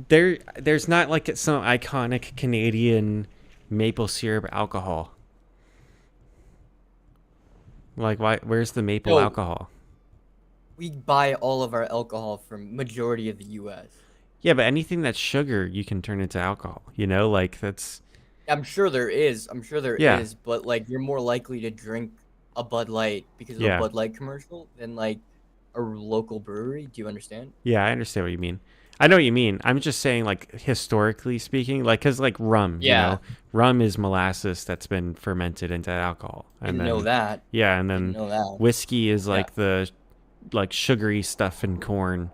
There's not like some iconic Canadian maple syrup alcohol. Like, why? Where's the maple No, alcohol? we buy all of our alcohol from majority of the U.S. Yeah, but anything that's sugar, you can turn into alcohol. You know, like that's I'm sure there is. yeah, But like, you're more likely to drink a Bud Light because of a yeah, Bud Light commercial than like a local brewery. Do you understand? yeah. I understand what you mean. I know what you mean. I'm just saying, like historically speaking, like because like rum, Yeah. rum is molasses that's been fermented into alcohol, and Didn't know then that. yeah, and Didn't then know that. whiskey is Yeah. like the like sugary stuff in corn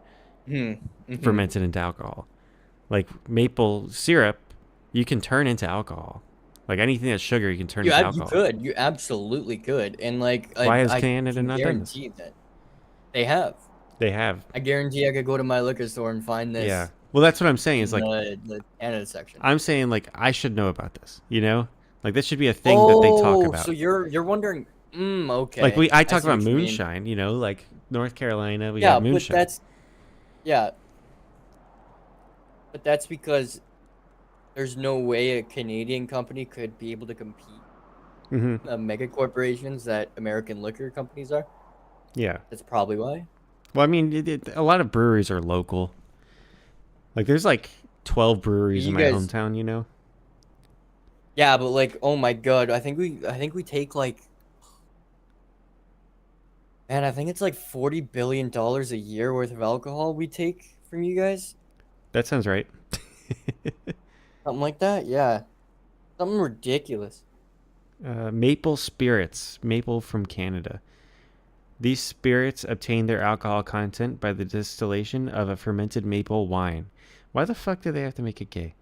Hmm. Mm-hmm. fermented into alcohol. Like maple syrup, you can turn into alcohol. Like anything that's sugar, you can turn into You alcohol. could. You absolutely could. And like, Why has I Canada can not done this? guarantee that they have. They have. I guarantee I could go to my liquor store and find Yeah. this Well, that's what I'm saying. Is in like the Canada section. I'm saying like I should know about this. Like this should be a thing that they talk Oh, so about. you're wondering? Like Okay. I I talk see about what you mean. moonshine. Like North Carolina, we got Yeah, but moonshine. yeah, but that's because there's no way a Canadian company could be able to compete Hmm. with the mega corporations that American liquor companies are. Yeah. That's probably why. Well, I mean, a lot of breweries are local. Like there's like 12 breweries in You my guys, hometown. yeah, but like, oh my God, I think we take like, man, I think it's like $40 billion a year worth of alcohol we take from you guys. That sounds right. Something like that, yeah. Something ridiculous. Maple spirits, maple from Canada. These spirits obtain their alcohol content by the distillation of a fermented maple wine. Why the fuck do they have to make it gay?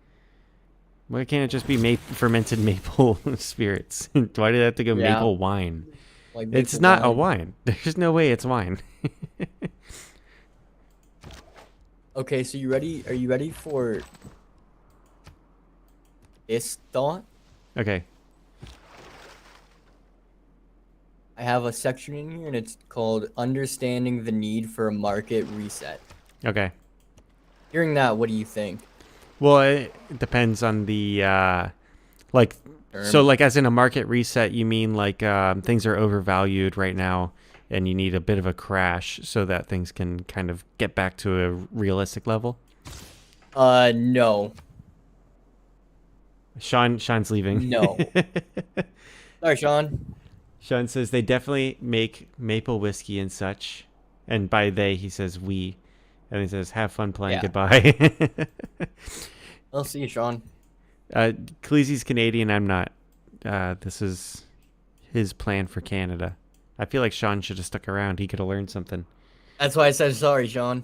Why can't it just be fermented maple spirits? Why do they have to go Yeah, maple wine? like It's maple not a wine. wine. There's no way it's wine. Okay, so you ready? Are you ready for this thought? Okay. I have a section in here and it's called Understanding the Need for a Market Reset. Okay. Hearing that, what do you think? Well, it depends on the like. So, Term? like, as in a market reset, you mean like things are overvalued right now, and you need a bit of a crash so that things can kind of get back to a realistic level. No. Sean's leaving. No. Sorry, Sean. Sean says they definitely make maple whiskey and such, and by they he says we, and he says have fun playing. Yeah. Goodbye. I'll see you, Sean. Kleezy's Canadian. I'm not. This is his plan for Canada. I feel like Sean should have stuck around. He could have learned something. That's why I said sorry, Sean.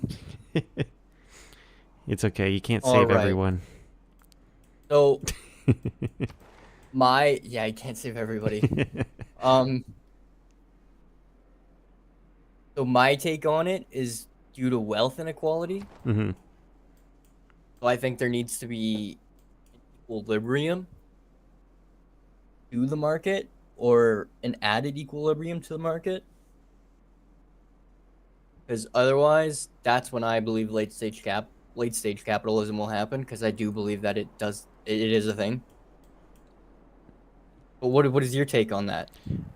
It's okay. You can't All save right. everyone. So, yeah, I can't save everybody. Um, so my take on it is due to wealth inequality. Hmm. So I think there needs to be equilibrium to the market or an added equilibrium to the market. Because otherwise, that's when I believe late stage capitalism will happen. Because I do believe that it is a thing. But what is your take on that?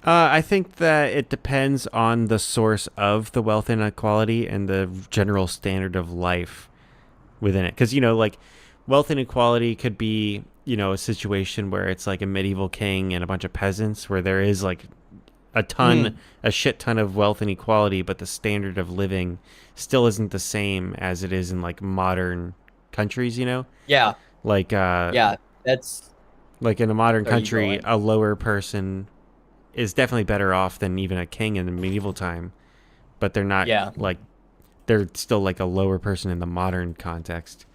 I think that it depends on the source of the wealth inequality and the general standard of life within it. Because, like wealth inequality could be, a situation where it's like a medieval king and a bunch of peasants where there is like a shit ton of wealth inequality, but the standard of living still isn't the same as it is in like modern countries, Yeah, Like, yeah, that's like in a modern There you country, go. a lower person is definitely better off than even a king in the medieval time, but they're not yeah. like they're still like a lower person in the modern context.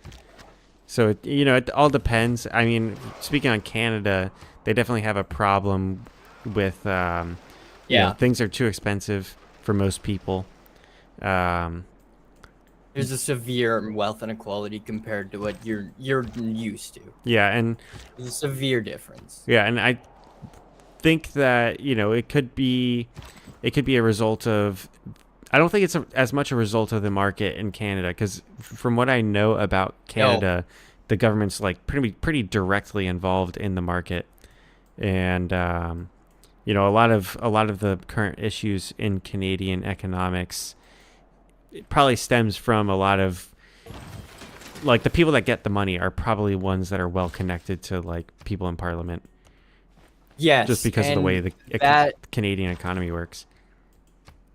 So it all depends. I mean, speaking on Canada, they definitely have a problem with Yeah. things are too expensive for most people. There's a severe wealth inequality compared to what you're used to. Yeah, and There's a severe difference. yeah, and think that, it could be a result of. I don't think it's as much a result of the market in Canada, because from what I know about Canada, the government's like pretty directly involved in the market, and a lot of the current issues in Canadian economics, it probably stems from a lot of, like, the people that get the money are probably ones that are well connected to, like, people in Parliament, Yes, just because of the way the that Canadian economy works.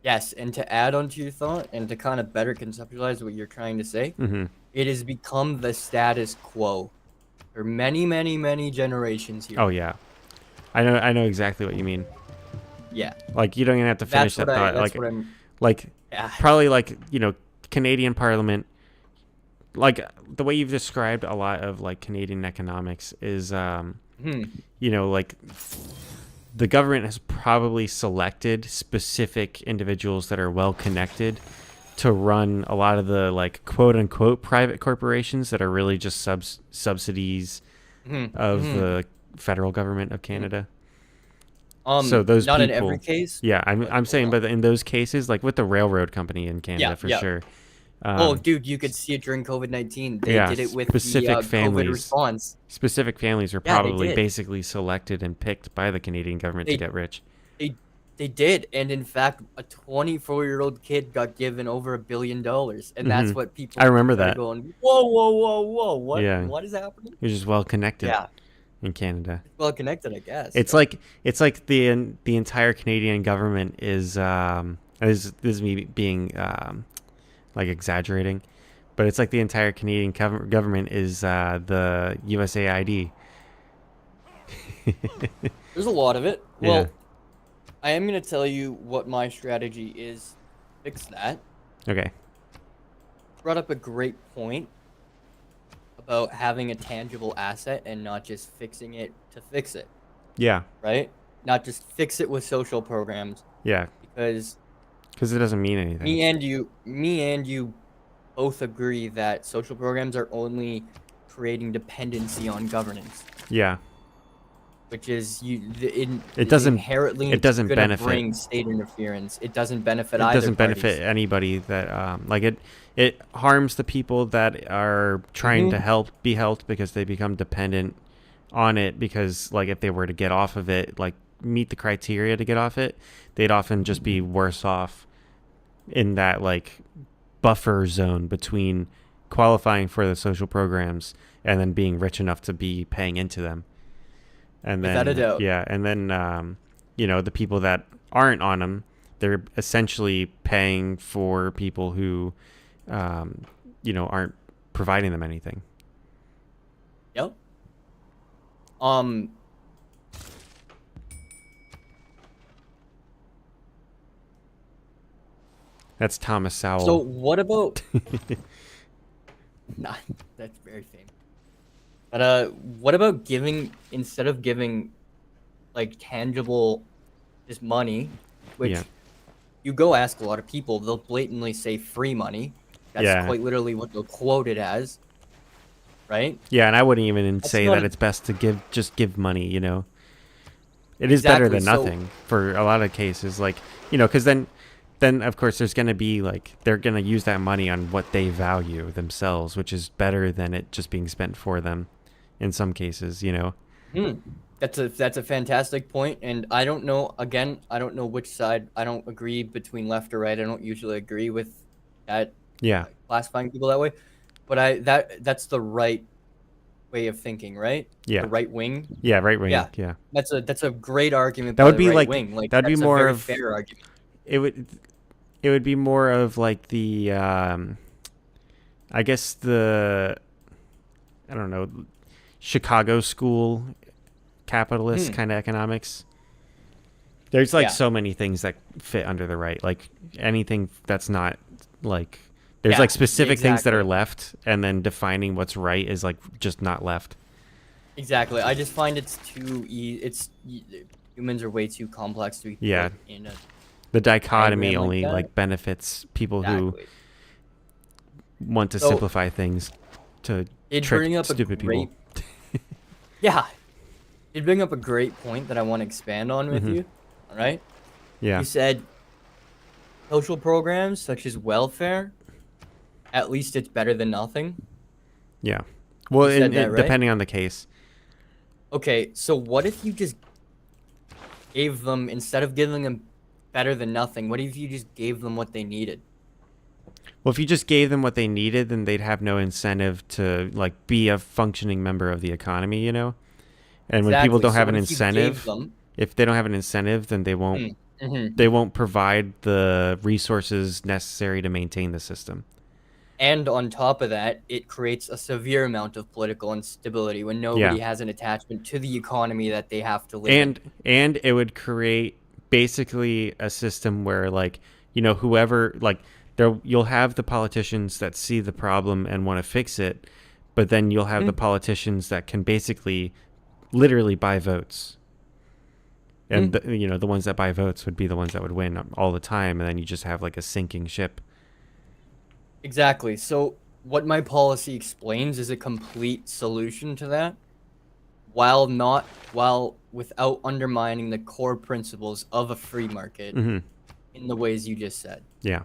yes, and to add on to your thought and to kind of better conceptualize what you're trying to say, Mm-hmm. it has become the status quo for many, many, many generations here. Oh yeah, I know exactly what you mean. Yeah, Like, you don't even have to finish that thought. that's what I'm. Like Yeah. probably, like, Canadian Parliament, like the way you've described a lot of, like, Canadian economics is, like, the government has probably selected specific individuals that are well connected to run a lot of the, like, quote unquote private corporations that are really just subsidies of the federal government of Canada. So those not people, in every case. yeah, I'm saying, but in those cases, like with the railroad company in Canada, for sure. Oh, dude, you could see it during COVID-19. They Yeah, did it with specific the families. COVID response. Specific families were Yeah, they probably did. basically selected and picked by the Canadian government to get rich. They did, and in fact, a 24-year-old kid got given over $1 billion, and that's what people. I remember started that. Going, whoa, whoa, whoa, whoa! What? Yeah. What is happening? You're just well connected. Yeah, In Canada. well connected, I guess. It's like the entire Canadian government is this is me being like exaggerating, but it's like the entire Canadian government is the USAID. There's a lot of it. Yeah. Well, I am gonna tell you what my strategy is to fix that. Okay. Brought up a great point about having a tangible asset and not just fixing it to fix it, Yeah. right? Not just fix it with social programs, Yeah. because Because it doesn't mean anything. me and you both agree that social programs are only creating dependency on governance, Yeah. which is It doesn't inherently it doesn't gonna benefit. bring state interference. It doesn't benefit It either doesn't benefit parties. anybody that like it harms the people that are trying to be helped, because they become dependent on it, because, like, if they were to get off of it, like, meet the criteria to get off it, they'd often just be worse off in that, like, buffer zone between qualifying for the social programs and then being rich enough to be paying into them. And then Without a doubt. yeah, and then the people that aren't on them, they're essentially paying for people who aren't providing them anything. Yep. That's Thomas Sowell. So what about? Nah, that's very famous. But what about instead of giving, like, tangible, just money, which you go ask a lot of people, they'll blatantly say free money. That's quite literally what they'll quote it as, right? Yeah, and I wouldn't even say that it's best to give money. It is better than nothing for a lot of cases, like, because then of course there's going to be, like, they're going to use that money on what they value themselves, which is better than it just being spent for them in some cases. That's a fantastic point, and I don't know, again, I don't know which side. I don't agree between left or right. I don't usually agree with that, classifying people that way, but that's the right way of thinking, right? Yeah. The right wing. Yeah, right wing. Yeah. Yeah. That's a great argument. That by would the be right like wing. Like, that'd be that's a more very of fair argument. It would be more of, like, the I guess I don't know, Chicago school capitalist kind of economics. There's, like, so many things that fit under the right, like anything that's not, like, there's like specific things that are left, and then defining what's right is, like, just not left. Exactly. I just find it's too humans are way too complex to be put in a the dichotomy diagram only like benefits people who want to simplify things to trick bring up stupid people. Yeah. You bring up a great point that I want to expand on with Mm-hmm. you. All right. Yeah. You said social programs such as welfare, at least it's better than nothing. Yeah. Well, You said that, right? depending on the case. Okay, so what if you just gave them, instead of giving them better than nothing, what if you just gave them what they needed? Well, if you just gave them what they needed, then they'd have no incentive to like be a functioning member of the economy, you know? And when people Exactly. don't So have what an if you gave incentive, them? if they don't have an incentive, then Mm-hmm. they won't provide the resources necessary to maintain the system. And on top of that, it creates a severe amount of political instability when Yeah. nobody has an attachment to the economy that they have to live in. And it would create basically a system where like, you know, whoever like there you'll have the politicians that see the problem and want to fix it, but then you'll have the Mhm. politicians that can basically literally buy votes. And Mhm. you know, the ones that buy votes would be the ones that would win all the time, and then you just have like a sinking ship. Exactly. So what my policy explains is a complete solution to that, while without undermining the core principles of a free market Mm-hmm. in the ways you just said. Yeah.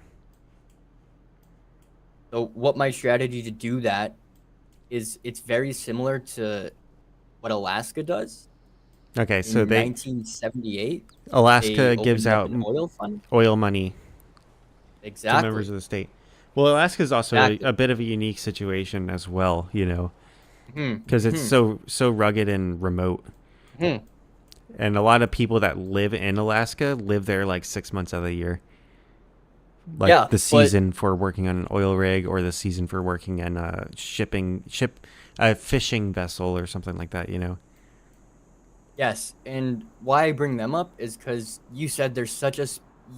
So what my strategy to do that is, it's very similar to what Alaska does. Okay, so In they 1978, they Alaska gives opened up out an oil fund. oil money to members Exactly. of the state. Well, Alaska is also Exactly. a bit of a unique situation as well, you know, because it's Mm-hmm. so rugged and remote, Hmm. and a lot of people that live in Alaska live there like 6 months out of the year, like Yeah, the but season for working on an oil rig or the season for working in a fishing vessel or something like that, you know. yes, and why I bring them up is because you said there's such a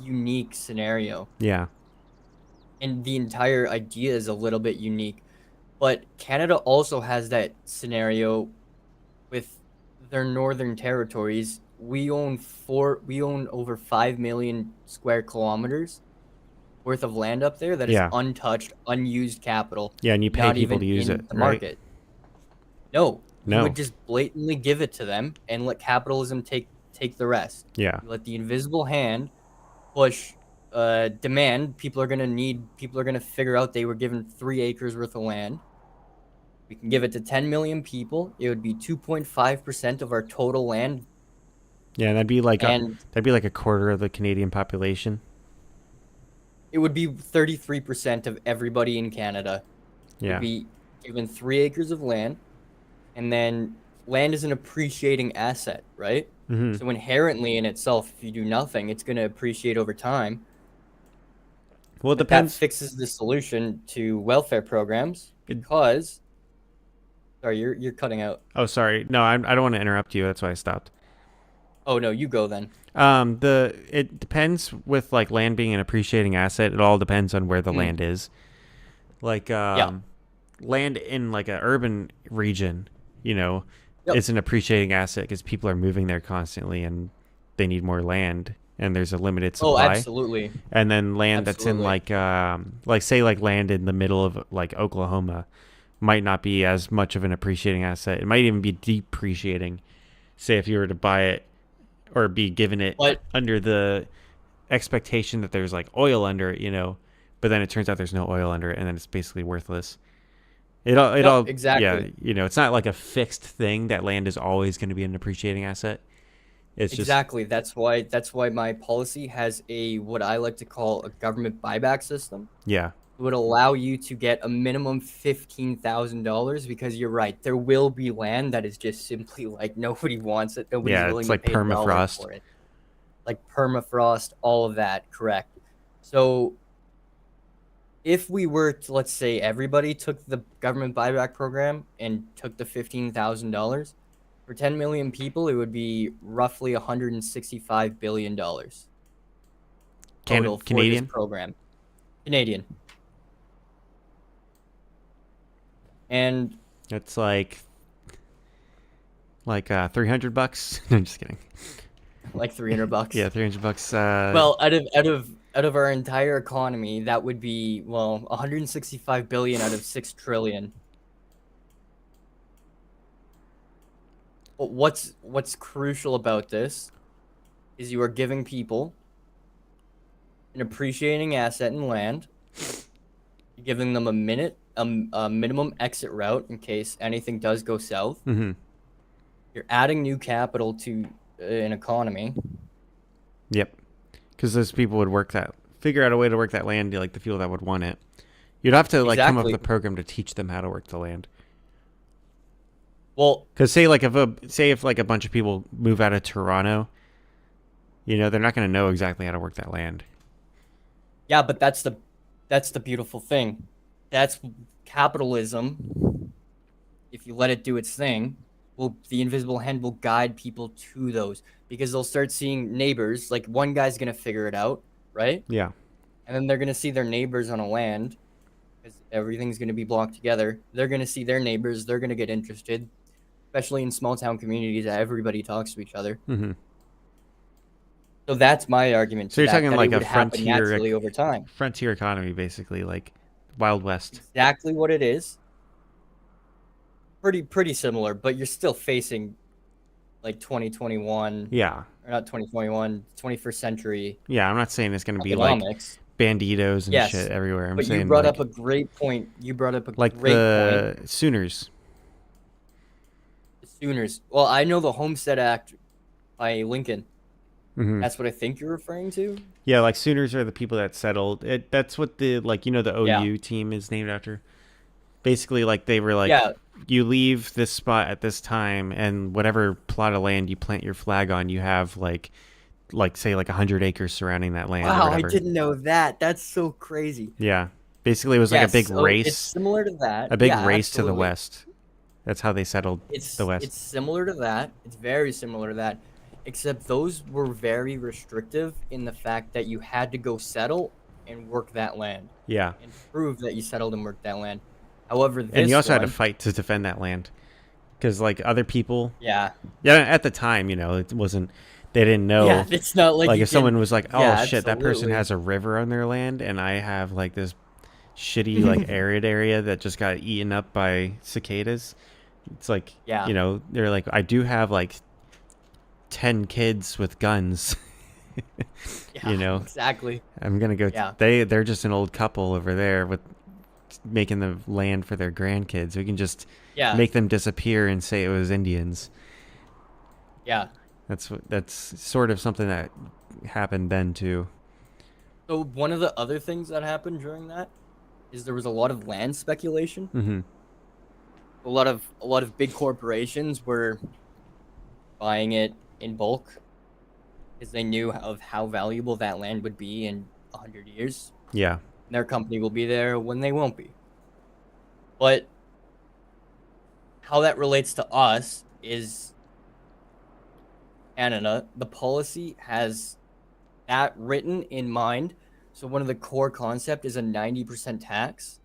unique scenario, Yeah. and the entire idea is a little bit unique. But Canada also has that scenario with their northern territories. We own over 5 million square kilometers worth of land up there that is Yeah. untouched, unused capital, Yeah, and you pay not people to even use it, in the right? market. No, you would No. just blatantly give it to them and let capitalism take the rest. Yeah. You let the invisible hand push demand. People are gonna figure out they were given 3 acres worth of land. We can give it to 10 million people. It would be 2.5% of our total land. Yeah, And that'd be like a quarter of the Canadian population. it would be 33% of everybody in Canada would Yeah. be given 3 acres of land. And then land is an appreciating asset, right? Mm-hmm. So inherently in itself, if you do nothing, it's going to appreciate over time. Well, it But that depends. fixes the solution to welfare programs It, because, sorry, you're cutting out. oh, sorry. No, I don't want to interrupt you. That's why I stopped. Oh no, you go then. It depends with like land being an appreciating asset. It all depends on where the Hmm. land is. Like Yeah. land in like a urban region, you know, Yep. it's an appreciating asset because people are moving there constantly and they need more land and there's a limited Oh, supply. absolutely. And then land that's in Absolutely. like say like land in the middle of like Oklahoma might not be as much of an appreciating asset. It might even be depreciating. Say if you were to buy it or be given it But under the expectation that there's like oil under it, you know, but then it turns out there's no oil under it and then it's basically worthless. It yep, all, yeah, exactly. you know, it's not like a fixed thing that land is always going to be an appreciating asset. It's just, Exactly. That's why my policy has a, what I like to call, a government buyback system. yeah, It would allow you to get a minimum $15,000, because you're right. There will be land that is just simply like nobody wants it. Nobody's yeah, it's willing to like pay a dollar permafrost. for it. Like permafrost, all of that, correct. So if we were to, let's say everybody took the government buyback program and took the $15,000 for 10 million people, it would be roughly $165 billion total for this Canadian. program. Canadian. And It's like $300. No, I'm just kidding. like $300. Yeah, $300. Well, out of our entire economy, that would be, well, 165 billion out of 6 trillion. But what's crucial about this is you are giving people an appreciating asset in land. You're giving them a minimum exit route in case anything does go south. Mm-hmm. You're adding new capital to an economy. Yep. Because those people would figure out a way to work that land, like the people that would want it. You'd have to like come up with a program to teach them how to work the land. Well, because say if like a bunch of people move out of Toronto, they're not going to know exactly how to work that land. Yeah, but that's the beautiful thing. That's capitalism. If you let it do its thing, the invisible hand will guide people to those, because they'll start seeing neighbors. Like, one guy's gonna figure it out, right? Yeah. And then they're gonna see their neighbors on a land, because everything's gonna be blocked together. They're gonna see their neighbors. They're gonna get interested, especially in small town communities that everybody talks to each other. Mm-hmm. So that's my argument. So you're talking like a frontier over time. Frontier economy, basically, like Wild West. Exactly what it is. Pretty similar, but you're still facing like 2021. Yeah. Or not 2021, 21st century. Yeah, I'm not saying it's going to be like banditos and shit everywhere. I'm saying you brought up a great point. Like the Sooners. The Sooners. Well, I know the Homestead Act by Lincoln. Mm-hmm. That's what I think you're referring to. Yeah, like Sooners are the people that settled. That's what the OU team is named after. Basically, like they were like, you leave this spot at this time, and whatever plot of land you plant your flag on, you have like say 100 acres surrounding that land. Wow, or whatever. I didn't know that. That's so crazy. Yeah, basically it was like a big race. It's similar to that. A big race to the west. That's how they settled the west. It's similar to that. It's very similar to that, except those were very restrictive in the fact that you had to go settle and work that land. Yeah, and prove that you settled and worked that land. However, and you also had to fight to defend that land, because like other people. Yeah. At the time, it wasn't. They didn't know. Yeah, it's not like if someone was like, "Oh shit, absolutely. That person has a river on their land, and I have like this shitty like arid area that just got eaten up by cicadas." It's like, they're like, "I do have like 10 kids with guns." Exactly. I'm gonna go. Yeah. They're just an old couple over there with making the land for their grandkids. We can just make them disappear and say it was Indians. Yeah. That's sort of something that happened then too. So one of the other things that happened during that is there was a lot of land speculation. Mm-hmm. A lot of big corporations were buying it in bulk because they knew of how valuable that land would be in 100 years. Yeah. Their company will be there when they won't be. But how that relates to us is Canada, the policy has that written in mind. So one of the core concept is a 90% tax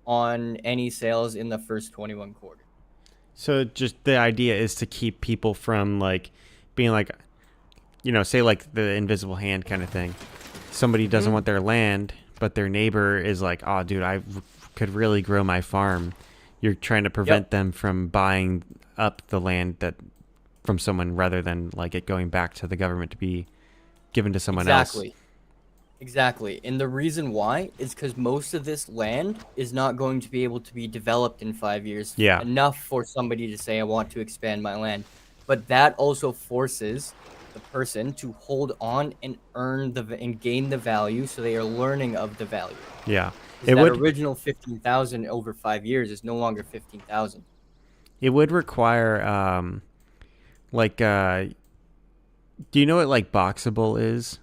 on any sales in the first 21 quarters. So just the idea is to keep people from like being like, say like the invisible hand kind of thing. Somebody doesn't want their land, but their neighbor is like, "Oh, dude, I could really grow my farm." You're trying to prevent them from buying up the land from someone, rather than like it going back to the government to be given to someone else. Exactly. And the reason why is because most of this land is not going to be able to be developed in 5 years. Yeah. Enough for somebody to say, "I want to expand my land." But that also forces the person to hold on and and gain the value, so they are learning of the value. Yeah. Original 15,000 over 5 years is no longer 15,000. It would require do you know what like boxable is?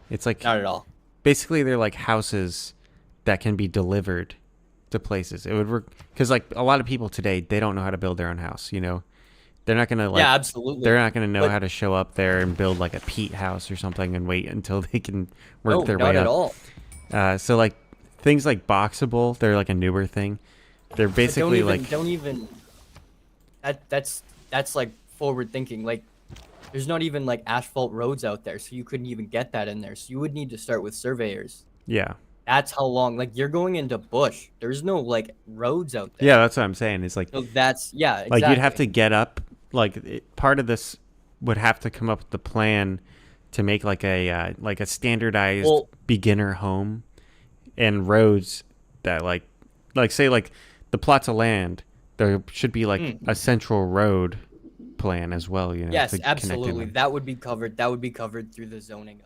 It's like not at all. Basically they're like houses that can be delivered to places. It would because like a lot of people today, they don't know how to build their own house, They're not going to like, absolutely. They're not going to know how to show up there and build like a peat house or something and wait until they can work their way up. Not at all. So like things like boxable, they're like a newer thing. They're basically that's like forward thinking. Like there's not even like asphalt roads out there, so you couldn't even get that in there. So you would need to start with surveyors. Yeah. That's how long, like you're going into bush. There's no like roads out there. Yeah, that's what I'm saying. It's like, so that's, exactly. Like you'd have to get up part of this would have to come up with the plan to make like a standardized Well, beginner home and roads that like say like the plots of land. There should be like a central road plan as well, you know, yes, to connect absolutely. them. That would be covered. That would be covered through the zoning,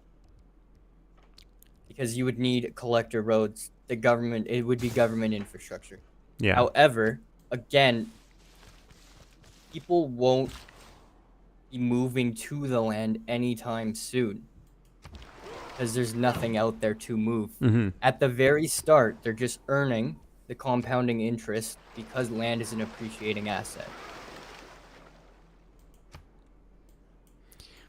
because you would need collector roads. The government, it would be government infrastructure. Yeah. However, again, people won't be moving to the land anytime soon because there's nothing out there to move. Mm-hmm. At the very start, they're just earning the compounding interest because land is an appreciating asset.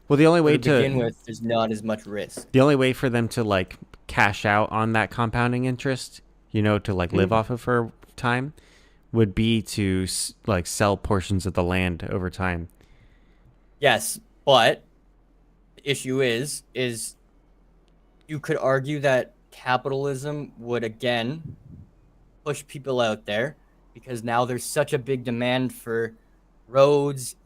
Well, the only way To begin with, there's not as much risk. the only way for them to like cash out on that compounding interest, you know, to like live off of for a time, would be to like sell portions of the land over time. Yes, but the issue is you could argue that capitalism would again push people out there because now there's such a big demand for roads.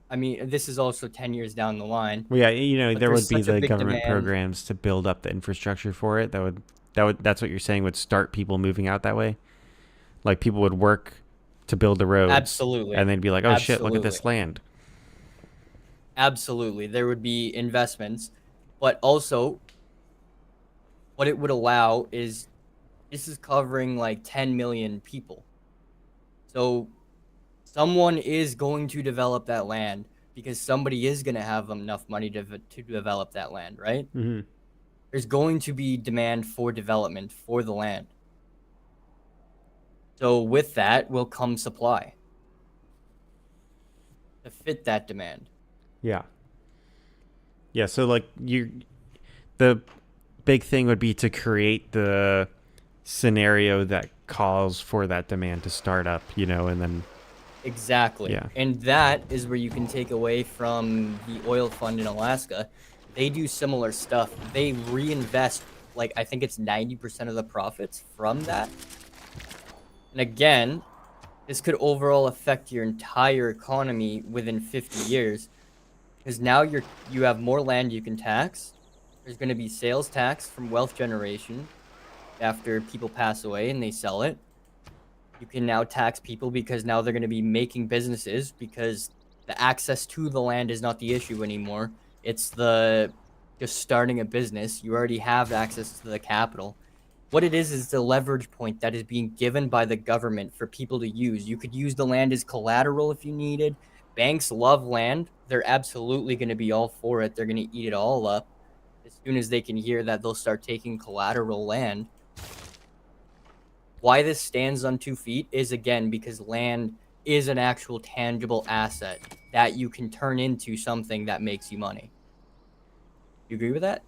I mean, this is also 10 years down the line. Well, yeah, you know, But there there's would be such a the big government demand. programs to build up the infrastructure for it. That's what you're saying would start people moving out that way. Like people would work to build the roads. Absolutely. And they'd be like, oh shit, look at this Absolutely. land. Absolutely. There would be investments, but also what it would allow is this is covering like 10 million people. So someone is going to develop that land because somebody is going to have enough money to develop that land, right? Mm-hmm. There's going to be demand for development for the land. So with that will come supply to fit that demand. Yeah. Yeah, so like the big thing would be to create the scenario that calls for that demand to start up, you know, and then Exactly. Yeah. And that is where you can take away from the oil fund in Alaska. They do similar stuff. They reinvest, like, I think it's 90% of the profits from that. And again, this could overall affect your entire economy within 50 years because now you have more land you can tax. There's going to be sales tax from wealth generation after people pass away and they sell it. You can now tax people because now they're going to be making businesses because the access to the land is not the issue anymore. It's the just starting a business. You already have access to the capital. What it is the leverage point that is being given by the government for people to use. You could use the land as collateral if you needed. Banks love land. They're absolutely going to be all for it. They're going to eat it all up. As soon as they can hear that, they'll start taking collateral land. Why this stands on 2 feet is, again, because land is an actual tangible asset that you can turn into something that makes you money. You agree with that?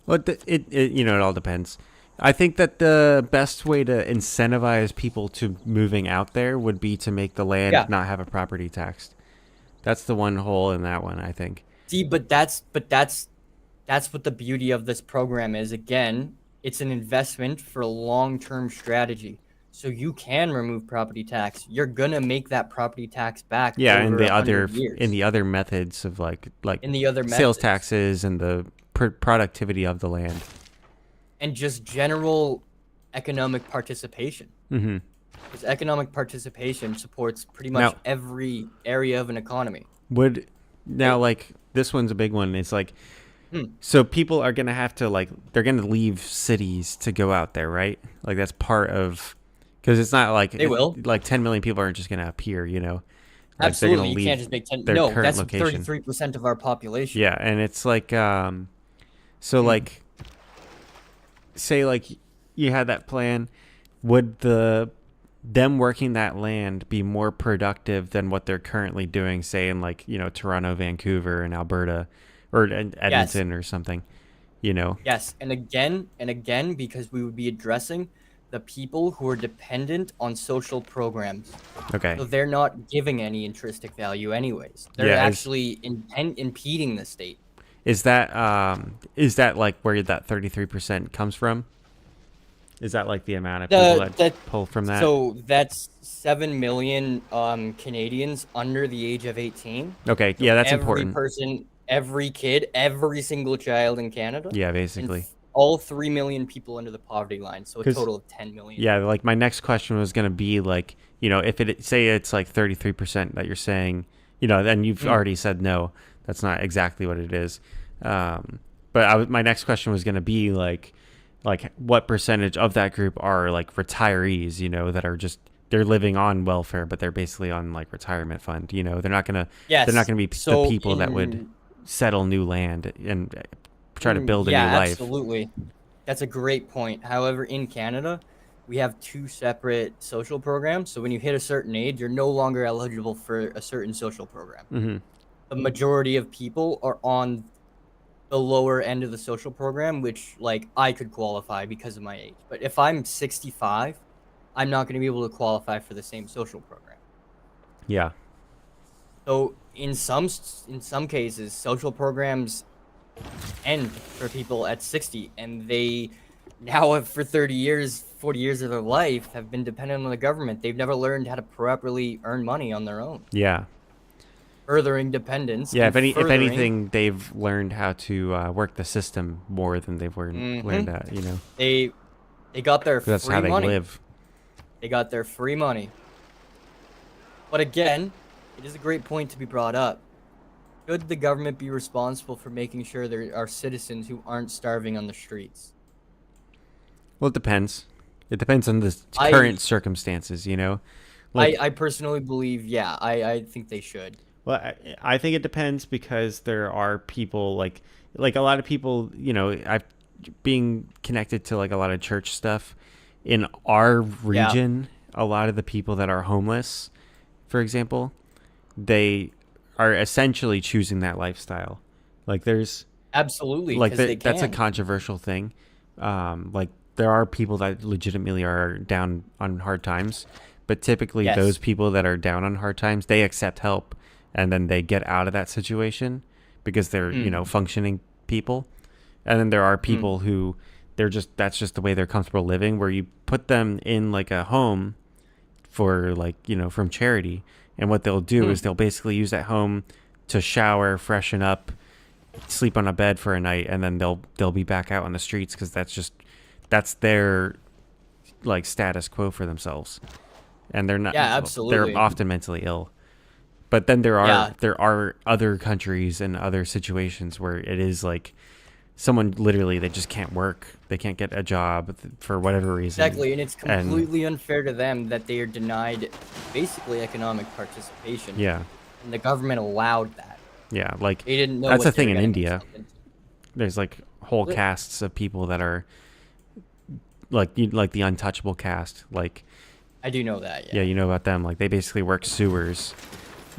well, it you know, it all depends. I think that the best way to incentivize people to moving out there would be to make the land Yeah. not have a property tax. That's the one hole in that one, I think. See, but that's what the beauty of this program is. Again, it's an investment for a long-term strategy. So you can remove property tax. You're gonna make that property tax back. Yeah, over and the 100 other years. in the other methods of like In the other sales methods. taxes and the productivity of the land. And just general economic participation. Mm-hmm. Because economic participation supports pretty much Now- every area of an economy. Would now like this one's a big one. It's like Hmm. so people are gonna have to like they're gonna leave cities to go out there, right? Like that's part of because it's not like They will. like 10 million people aren't just gonna appear, you know. Like, they're Absolutely, gonna you leave can't just make 10. their No, current that's location. 33% of our population. Yeah, and it's like so like say like you had that plan, would them working that land be more productive than what they're currently doing, say in like, you know, Toronto, Vancouver, and Alberta, or in Edmonton or something, you know? Yes, and again, because we would be addressing the people who are dependent on social programs. Okay. So they're not giving any intrinsic value anyways. They're Yeah, actually impeding the state. Is that like where that 33% comes from? Is that like the amount of people that pull from that? So that's 7 million Canadians under the age of 18. Okay, So yeah, that's every important. person, every kid, every single child in Canada, Yeah, and basically. all 3 million people under the poverty line. So a 'Cause total of 10 million. yeah, like my next question was gonna be like, you know, if it say it's like 33% that you're saying, you know, then you've already said no. That's not exactly what it is. But my next question was gonna be like what percentage of that group are like retirees, you know, that are just they're living on welfare, but they're basically on like retirement fund. You know, they're not Yes. gonna be the So people that would settle new land and try to build a yeah, new life. absolutely. That's a great point. However, in Canada, we have two separate social programs. So when you hit a certain age, you're no longer eligible for a certain social program. Mm-hmm. The majority of people are on the lower end of the social program, which like I could qualify because of my age. But if I'm 65, I'm not going to be able to qualify for the same social program. Yeah. So in some cases, social programs end for people at 60, and they now have for 30 years, 40 years of their life have been dependent on the government. They've never learned how to properly earn money on their own, Yeah. furthering dependence. Yeah, And if furthering, anything, they've learned how to work the system more than they've learned that. You know, they got their 'cause that's free how they money. live. They got their free money. But again, it is a great point to be brought up. Should the government be responsible for making sure there are citizens who aren't starving on the streets? Well, it depends. It depends on the I- current circumstances. You know, I personally believe, yeah, I think they should. well, I think it depends because there are people like a lot of people. You know, I've being connected to like a lot of church stuff in our region. A lot of the people that are homeless, for example, they are essentially choosing that lifestyle. Like there's Absolutely, like because they can. that's a controversial thing. Like there are people that legitimately are down on hard times, but typically Yes. those people that are down on hard times, they accept help and then they get out of that situation because they're, you know, functioning people. And then there are people who that's just the way they're comfortable living, where you put them in like a home for like, you know, from charity. And what they'll do is they'll basically use that home to shower, freshen up, sleep on a bed for a night, and then they'll be back out on the streets because that's their like status quo for themselves. And they're not. Yeah, absolutely. They're often mentally ill. But then there Yeah. are other countries and other situations where it is like someone literally they just can't work. They can't get a job for whatever reason. Exactly, and it's completely unfair to them that they are denied basically economic participation. Yeah. And the government allowed that. Yeah, like They didn't know that's what the thing they were in getting India. themselves into. There's like whole Lit- castes of people that are like the untouchable caste. Like I do know that, yeah, yeah. you know about them. Like they basically work sewers,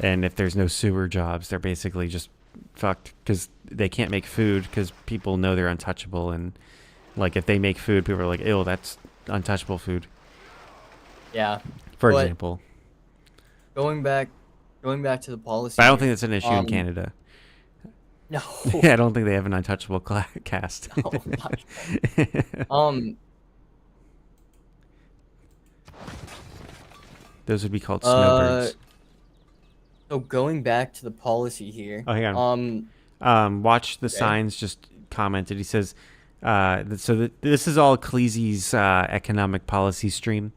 and if there's no sewer jobs, they're basically just fucked because they can't make food because people know they're untouchable. And like if they make food, people are like, "Ew, that's untouchable food." Yeah. For But example, going back to the policy. but I don't think here, that's an issue in Canada. No. Yeah, I don't think they have an untouchable caste. Oh my. Those would be called snowbirds. So going back to the policy here. Oh, hang on. Watch the signs just commented. He says, this is all Kleezy's economic policy stream.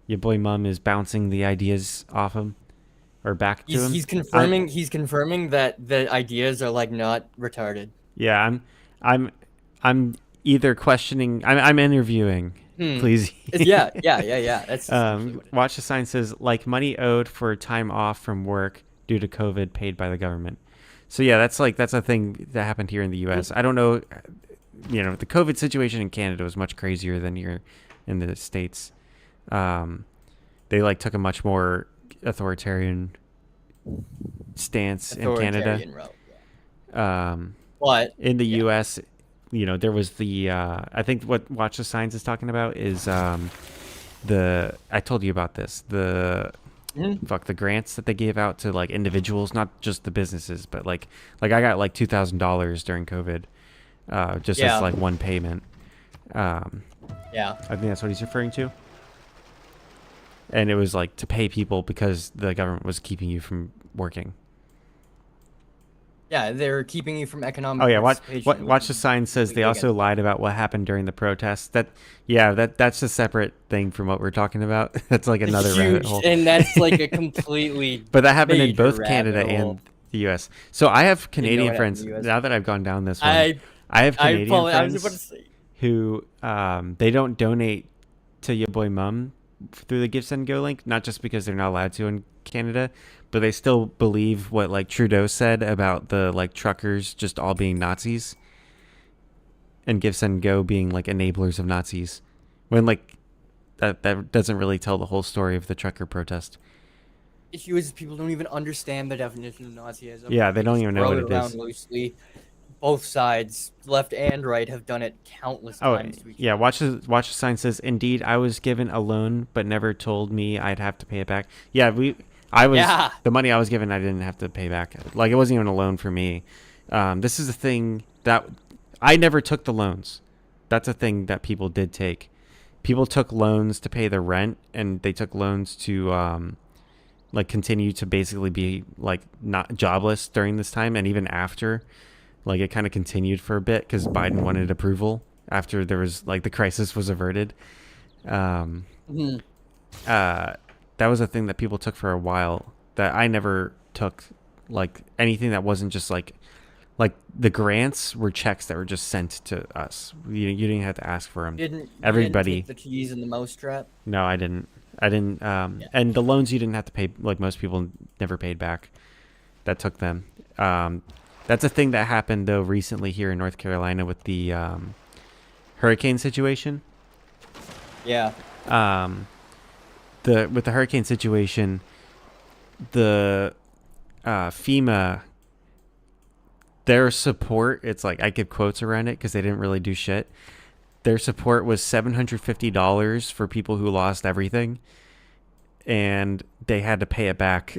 Your boy Mum is bouncing the ideas off him or back to him. He's confirming that the ideas are like not retarded. Yeah, I'm either questioning. I'm interviewing Kleezy. Yeah. That's essentially what it is. Watch the sign says like money owed for time off from work due to COVID paid by the government. So yeah, that's a thing that happened here in the U.S. I don't know, you know, the COVID situation in Canada was much crazier than here in the States. They like took a much more authoritarian stance in Canada. Route, yeah. But in the U.S., you know, there was the I think what Watch the Signs is talking about is I told you about this, the grants that they gave out to like individuals, not just the businesses, but like I got like $2,000 during COVID, just as like one payment. Yeah. I think that's what he's referring to. And it was like to pay people because the government was keeping you from working. Yeah, they're keeping you from economic Oh yeah, participation. which watch the is sign says they completely also against- lied about what happened during the protests. That's a separate thing from what we're talking about. That's like another rabbit huge, hole. and that's like a completely But that happened in major both Canada rabbit hole. and the U.S. So I have Didn't know Canadian it happened friends. in the US. Now that I've gone down this one, I I have Canadian probably I was about to friends say. who they don't donate to your boy mum through the Give Send Go link, not just because they're not allowed to in Canada, but they still believe what like Trudeau said about the like truckers just all being Nazis and Give Send Go being like enablers of Nazis, when like that doesn't really tell the whole story of the trucker protest. Issue is people don't even understand the definition of Nazism. Yeah, they don't just even know throw what it it around is. loosely. Both sides, left and right, have done it countless Oh times to each yeah, other. watch the sign says, "Indeed, I was given a loan, but never told me I'd have to pay it back." Yeah, I was Yeah. the money I was given, I didn't have to pay back. Like it wasn't even a loan for me. This is a thing that I never took the loans. That's a thing that people did take. People took loans to pay the rent, and they took loans to like continue to basically be like not jobless during this time, and even after. Like it kind of continued for a bit because Biden wanted approval after there was like the crisis was averted. Um, Mhm. that was a thing that people took for a while that I never took. Like anything that wasn't just like the grants were checks that were just sent to us. You didn't have to ask for them. You Everybody. didn't take the keys in the mousetrap. No, I didn't. I didn't. Yeah. And the loans you didn't have to pay. Like most people never paid back. That took them. That's a thing that happened though recently here in North Carolina with the hurricane situation. Yeah. With the hurricane situation, the FEMA, their support, it's like I give quotes around it because they didn't really do shit. Their support was $750 for people who lost everything, and they had to pay it back.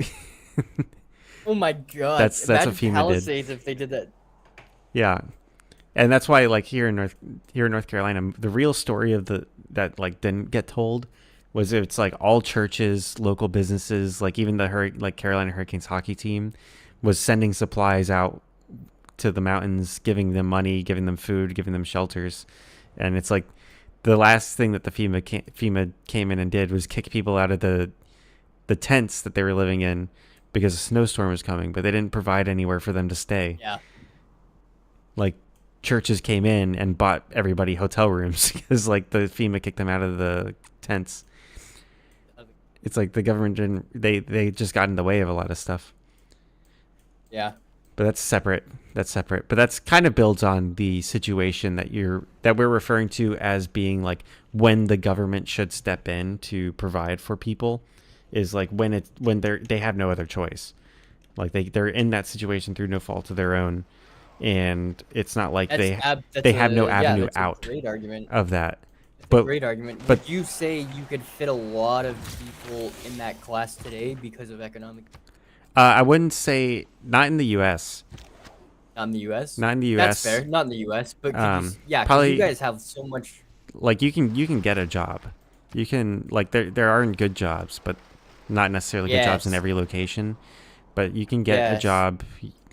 Oh my god. That's what Imagine FEMA did. Palisades if they did that. Yeah, and that's why like here in North Carolina, the real story of that like didn't get told was it's like all churches, local businesses, like even the like Carolina Hurricanes hockey team was sending supplies out to the mountains, giving them money, giving them food, giving them shelters, and it's like the last thing that the FEMA came in and did was kick people out of the tents that they were living in because a snowstorm was coming, but they didn't provide anywhere for them to stay. Yeah. Like churches came in and bought everybody hotel rooms because like the FEMA kicked them out of the tents. It's like the government didn't. They just got in the way of a lot of stuff. Yeah. But that's separate. That's separate. But that's kind of builds on the situation that we're referring to as being like when the government should step in to provide for people, is like when they have no other choice. Like they're in that situation through no fault of their own, and it's not like they have no avenue that's out a great argument. of that. But great argument. but- Would you say you could fit a lot of people in that class today because of economic? I wouldn't say not in the U.S. Not in the U.S. Not in the U.S. That's fair. Not in the U.S. But could you, 'cause probably- you guys have so much. Like you can get a job. You can like there aren't good jobs, but not necessarily good jobs in Yes. every location. But you can get a Yes. job.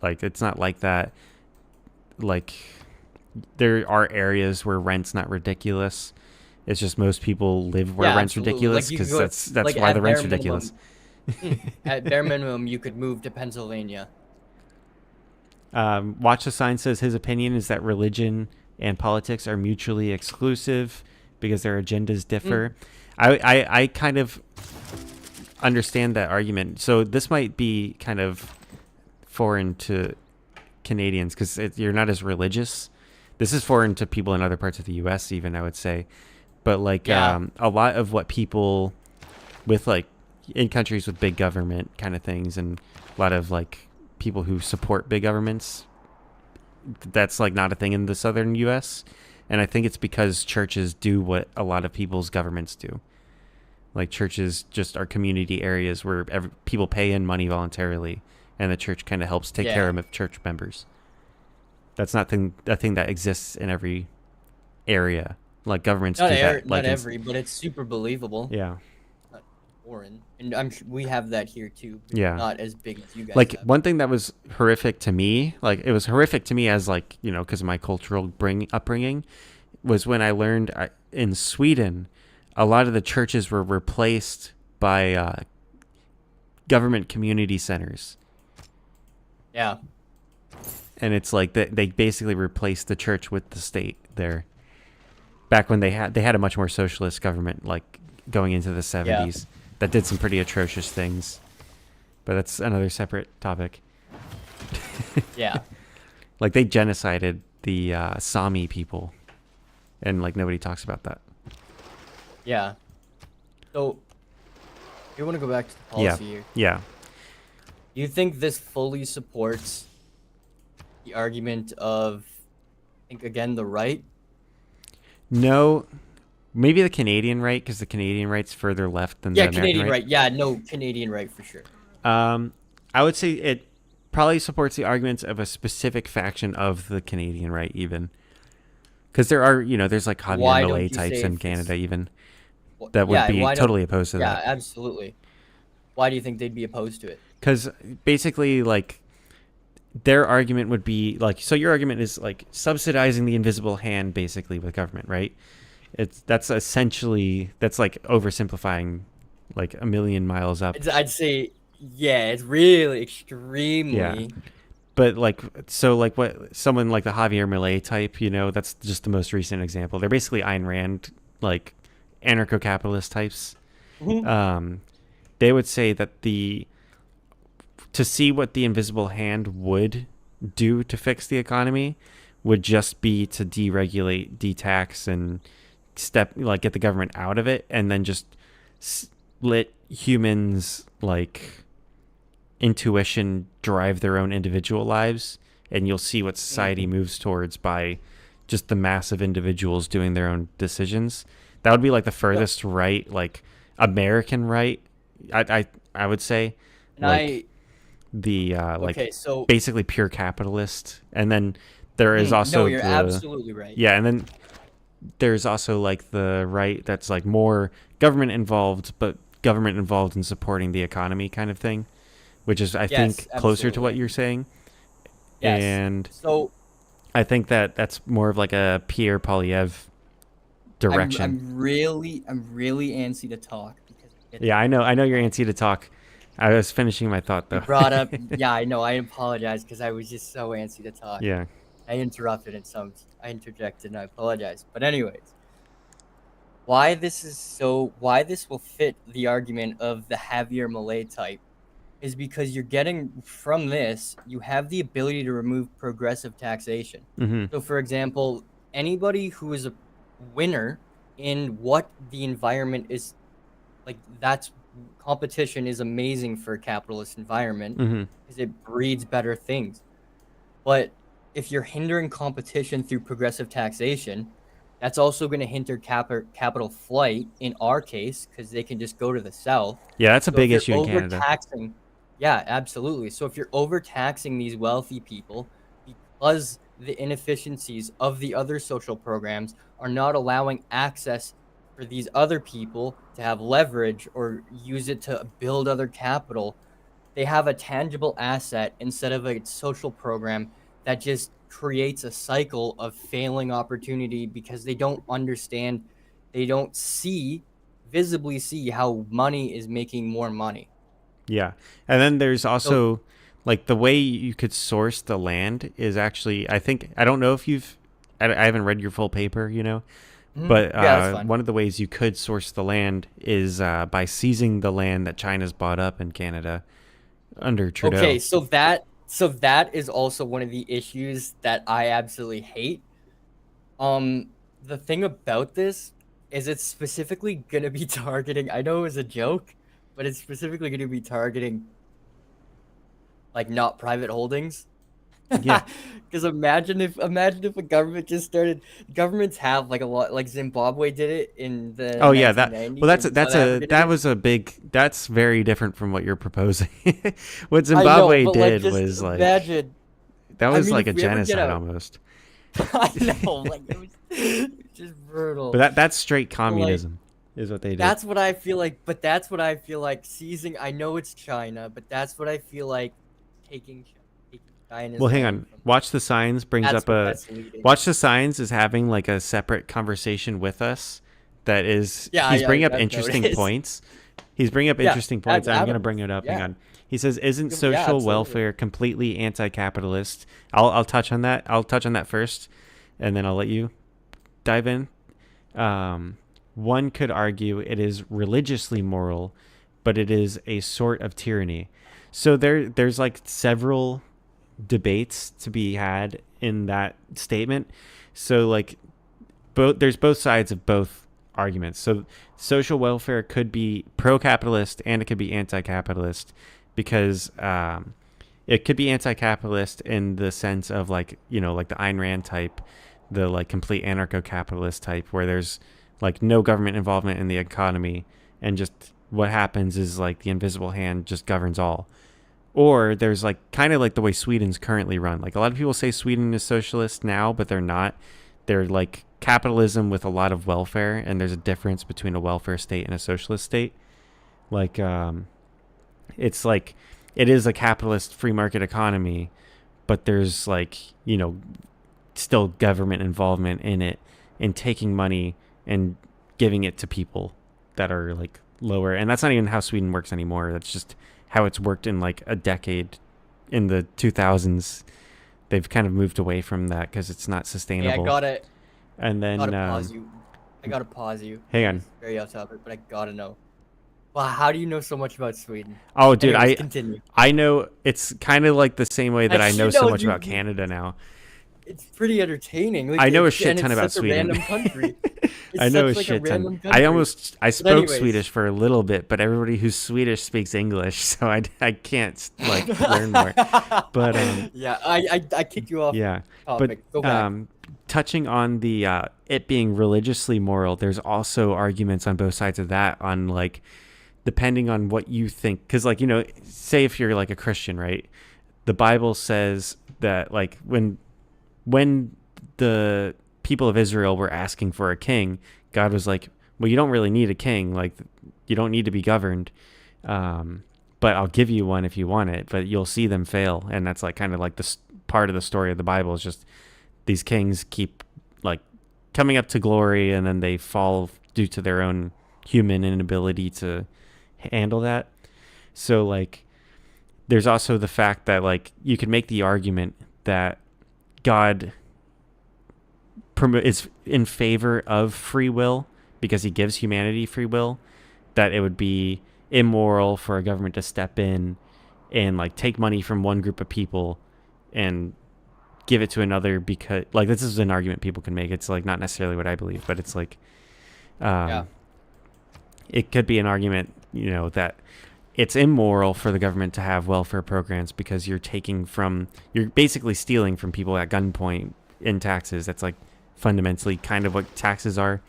Like it's not like that. Like there are areas where rent's not ridiculous. It's just most people live where Yeah, rent's absolutely. ridiculous Like, you could because go- that's like, why at the rent's bare ridiculous. At bare minimum, you could move to Pennsylvania. Watch the Sign says his opinion is that religion and politics are mutually exclusive because their agendas differ. I kind of understand that argument. So this might be kind of foreign to Canadians because you're not as religious. This is foreign to people in other parts of the U.S. even, I would say. But like Yeah. a lot of what people with like in countries with big government kind of things, and a lot of like people who support big governments, that's like not a thing in the southern U.S. And I think it's because churches do what a lot of people's governments do. Like churches just are community areas where people pay in money voluntarily, and the church kind of helps take care of church members. That's not a thing that exists in every area Like governments do that. Not every, but it's super believable. Yeah. Not foreign, and I'm sure we have that here too. But Yeah. not as big as you guys Like have. one thing that was horrific to me, like it was horrific to me as like, you know, because of my cultural upbringing, was when I learned in Sweden, a lot of the churches were replaced by government community centers. Yeah. And it's like they basically replaced the church with the state there. Back when they had a much more socialist government, like going into the 70s, that did some pretty atrocious things. But that's another separate topic. Yeah. Like they genocided the Sami people, and like nobody talks about that. Yeah. So, you want to go back to the policy here? Yeah. Do you think this fully supports the argument of, I think again, the right? No, maybe the Canadian right, because the Canadian right's further left than the American Canadian right. right. Yeah, no, Canadian right for sure. I would say it probably supports the arguments of a specific faction of the Canadian right, even. Because there are, you know, there's like Why Javier don't Milei you types say in if Canada, it's- even, that would be why don't- totally opposed to Yeah, that. absolutely. Why do you think they'd be opposed to it? Because basically, like, their argument would be like, so your argument is like subsidizing the invisible hand, basically, with government, right? That's essentially, that's like oversimplifying, like a million miles up. I'd say, yeah, it's really extremely. Yeah. But like, so like what someone like the Javier Milei type, you know, that's just the most recent example. They're basically Ayn Rand, like anarcho-capitalist types. Mhm. They would say that to see what the invisible hand would do to fix the economy would just be to deregulate, detax, and get the government out of it, and then just let humans like intuition drive their own individual lives, and you'll see what society moves towards by just the mass of individuals doing their own decisions. That would be like the furthest right, like American right, I would say. And like the okay, so basically pure capitalist, and then there is also no, you're absolutely right. yeah, and then there's also like the right that's like more government involved, but government involved in supporting the economy kind of thing, which is I think closer to what absolutely. you're saying. Yes. And So I think that's more of like a Pierre Polyev direction. I'm really antsy to talk because Yeah, I know you're antsy to talk. I was finishing my thought though. you brought up. Yeah, I know. I apologize because I was just so antsy to talk. Yeah. I interrupted and I interjected and I apologize. But anyways, why this will fit the argument of the Javier Milei type is because you're getting from this, you have the ability to remove progressive taxation. Mm-hmm. So for example, anybody who is a winner in what the environment is like, that's competition is amazing for a capitalist environment because it breeds better things. But if you're hindering competition through progressive taxation, that's also going to hinder capital flight in our case because they can just go to the south. Yeah, that's a So big if you're issue in Canada. Yeah, absolutely. So if you're overtaxing these wealthy people because the inefficiencies of the other social programs are not allowing access for these other people to have leverage or use it to build other capital, they have a tangible asset instead of a social program that just creates a cycle of failing opportunity because they don't understand, they don't visibly see how money is making more money. Yeah. And then there's also like the way you could source the land is actually, I don't know if I haven't read your full paper, you know, but that's fine. one of the ways you could source the land is by seizing the land that China's bought up in Canada under Trudeau. Okay, so that is also one of the issues that I absolutely hate. The thing about this is it's specifically going to be targeting, I know it was a joke, but it's specifically going to be targeting like not private holdings. Yeah. Because imagine if a government just started. Governments have like a lot, like Zimbabwe did it in the. Oh yeah, 1990s, that's very different from what you're proposing. What Zimbabwe did was like imagine. that was like a if we ever get genocide almost. I know, like it was just brutal. But that's straight But, like, communism, is what they did. that's what I feel like. But that's what I feel like seizing. I know it's China, but that's what I feel like taking China's Well, hang land on. from. Watch the Signs brings That's up what a. that's leading. Watch the Signs is having like a separate conversation with us. That is, Yeah, he's yeah, bringing up I've interesting noticed. points. He's bringing up Yeah, interesting points. I'm going to Adam, bring it up. Hang yeah, on. He says, "Isn't yeah, social absolutely. welfare completely anti-capitalist?" I'll touch on that. I'll touch on that first, and then I'll let you dive in. One could argue it is religiously moral, but it is a sort of tyranny. So there's like several debates to be had in that statement. So like there's both sides of both arguments. So social welfare could be pro-capitalist and it could be anti-capitalist because it could be anti-capitalist in the sense of like, you know, like the Ayn Rand type, the like complete anarcho-capitalist type where there's like no government involvement in the economy and just what happens is like the invisible hand just governs all. Or there's like kind of like the way Sweden's currently run. Like a lot of people say Sweden is socialist now, but they're not. They're like capitalism with a lot of welfare, and there's a difference between a welfare state and a socialist state. Like it's like it is a capitalist free market economy, but there's like, you know, still government involvement in it and taking money and giving it to people that are like lower. And that's not even how Sweden works anymore. That's just how it's worked in like a decade in the 2000s. They've kind of moved away from that because it's not Hey, sustainable. And then gotta pause you. I gotta pause you. hang on. It's very off topic, but I gotta know. Well, how do you know so much about Sweden? Oh, dude, Anyways, continue. I know it's kind of like the same way that I know so much you- about Canada now. It's pretty entertaining. Like, I know a it's- shit and ton it's about such Sweden. A random country. It's I know a such, like, shit random ton. country. I spoke anyways. Swedish for a little bit, but everybody who's Swedish speaks English, so I can't like learn more. But yeah, I kicked you off. yeah, Topic. Go but back. touching on the it being religiously moral, there's also arguments on both sides of that on like depending on what you think, because like, you know, say if you're like a Christian, right? The Bible says that like when the people of Israel were asking for a king, God was like, well, you don't really need a king. Like, you don't need to be governed. But I'll give you one if you want it, but you'll see them fail. And that's like kind of like this part of the story of the Bible is just these kings keep like coming up to glory and then they fall due to their own human inability to handle that. So like, there's also the fact that like you could make the argument that God is in favor of free will because he gives humanity free will, that it would be immoral for a government to step in and like take money from one group of people and give it to another, because like this is an argument people can make. It's like not necessarily what I believe, but it's like it could be an argument, you know, that it's immoral for the government to have welfare programs because you're basically stealing from people at gunpoint in taxes. That's like fundamentally kind of what taxes are.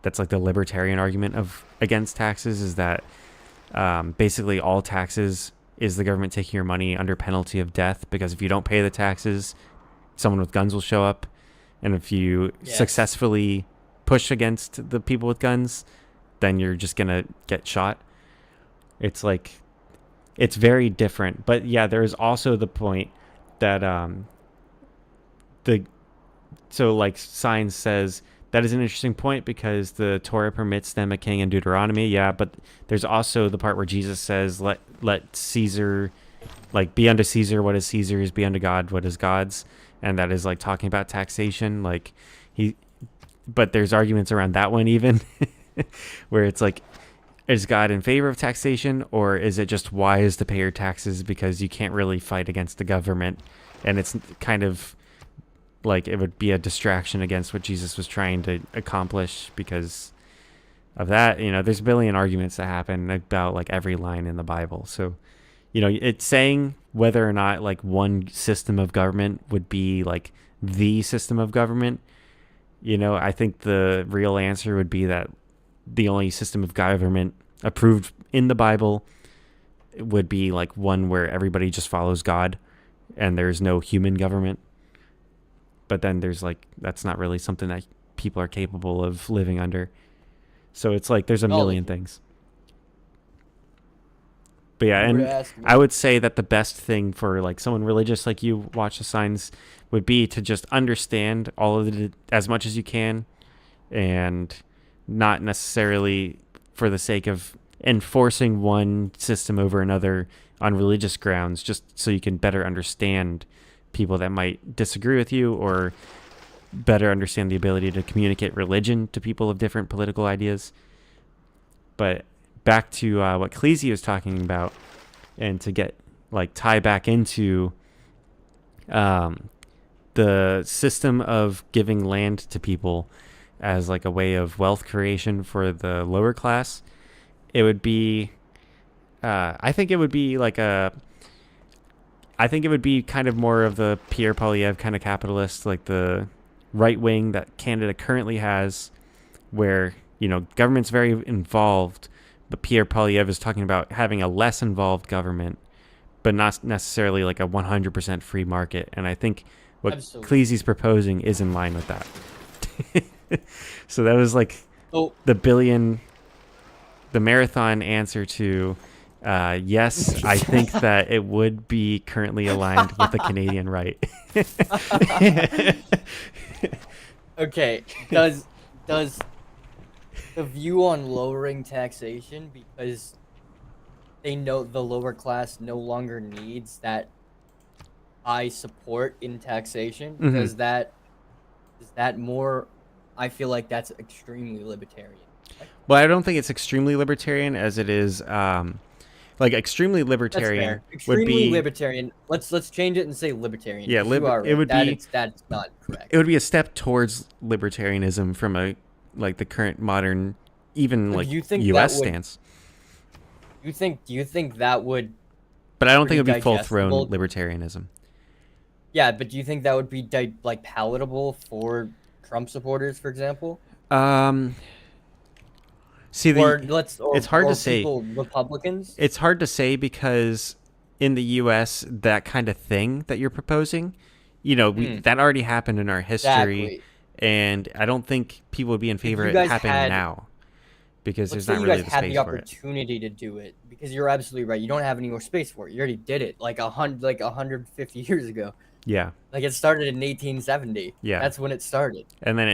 That's like the libertarian argument of against taxes, is that basically all taxes is the government taking your money under penalty of death, because if you don't pay the taxes, someone with guns will show up, and if you successfully push against the people with guns, then you're just gonna get shot. It's like, it's very different. But yeah, there is also the point that so like Signs says that is an interesting point because the Torah permits them a king in Deuteronomy. Yeah, but there's also the part where Jesus says, let Caesar, like, be unto Caesar what is Caesar's, be unto God what is God's. And that is like talking about taxation. Like but there's arguments around that one even where it's like, is God in favor of taxation, or is it just wise to pay your taxes because you can't really fight against the government? And it's kind of like it would be a distraction against what Jesus was trying to accomplish because of that. You know, there's a billion arguments that happen about like every line in the Bible. So, you know, it's saying whether or not like one system of government would be like the system of government. You know, I think the real answer would be that the only system of government approved in the Bible would be like one where everybody just follows God and there's no human government. But then there's like, that's not really something that people are capable of living under. So it's like there's a million things. But yeah, and I would say that the best thing for like someone religious like you, watch the signs, would be to just understand all of it as much as you can, and not necessarily for the sake of enforcing one system over another on religious grounds, just so you can better understand people that might disagree with you, or better understand the ability to communicate religion to people of different political ideas. But back to what Kleezy was talking about, and to get like tie back into the system of giving land to people as like a way of wealth creation for the lower class, it would be I think it would be kind of more of the Pierre Poilievre kind of capitalist, like the right wing that Canada currently has, where, you know, government's very involved, but Pierre Poilievre is talking about having a less involved government, but not necessarily like a 100% free market. And I think what Kleezy's proposing is in line with that. So that was like the marathon answer to yes, I think that it would be currently aligned with the Canadian right. Okay, does the view on lowering taxation, because they know the lower class no longer needs that high support in taxation, does that more, I feel like that's extremely libertarian. Well, I don't think it's extremely libertarian as it is like extremely libertarian. Extremely libertarian. Let's change it and say libertarian. Yeah, it would be that's not correct. It would be a step towards libertarianism from a like the current modern, even like U.S. stance. Do you think that would? But I don't think it would be full-thrown libertarianism. Yeah, but do you think that would be like palatable for Trump supporters, for example? See, it's hard to say. Republicans. It's hard to say because in the U.S., that kind of thing that you're proposing, you know, that already happened in our history. Exactly. And I don't think people would be in favor of it happening now, because there's not really the space for it. You guys had the opportunity to do it, because you're absolutely right. You don't have any more space for it. You already did it like 150 years ago. Yeah. Like it started in 1870. Yeah. That's when it started. And then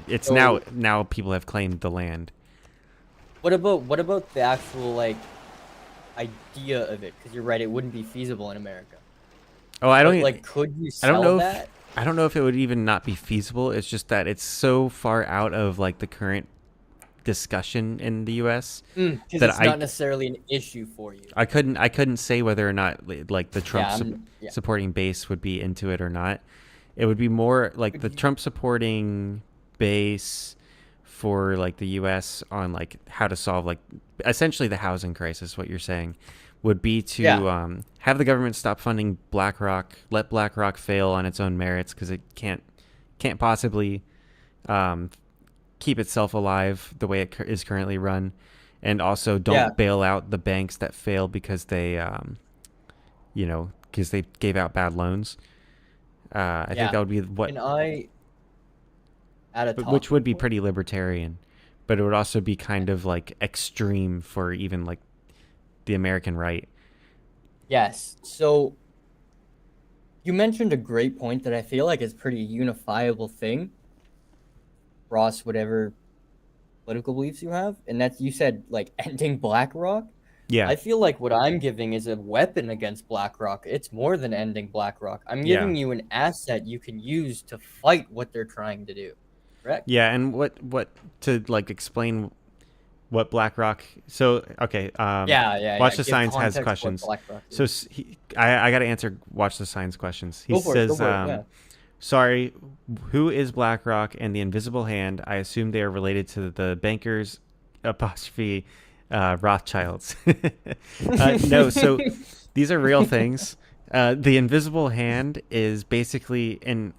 it's now people have claimed the land. What about the actual like idea of it? Because you're right, it wouldn't be feasible in America. Oh, I don't like. Could you sell that? I don't know if it would even not be feasible. It's just that it's so far out of like the current discussion in the U.S. Because it's not necessarily an issue for you. I couldn't say whether or not like the Trump supporting base would be into it or not. It would be more like the Trump supporting base for like the U.S. on like how to solve like essentially the housing crisis. What you're saying would be to have the government stop funding BlackRock, let BlackRock fail on its own merits because it can't possibly keep itself alive the way it is currently run, and also don't bail out the banks that fail because they, because they gave out bad loans. I think that would be what. Which would be pretty libertarian, but it would also be kind of like extreme for even like the American right. Yes. So you mentioned a great point that I feel like is pretty unifiable thing across whatever political beliefs you have, and that's, you said like ending BlackRock. Yeah. I feel like what I'm giving is a weapon against BlackRock. It's more than ending BlackRock. I'm giving you an asset you can use to fight what they're trying to do. Correct? Yeah, and what to like explain what BlackRock. So okay, Watch the Signs has questions. So I got to answer Watch the Signs questions. He says, "Sorry, who is BlackRock and the Invisible Hand? I assume they are related to the bankers apostrophe Rothschilds." No, so these are real things. The Invisible Hand is basically in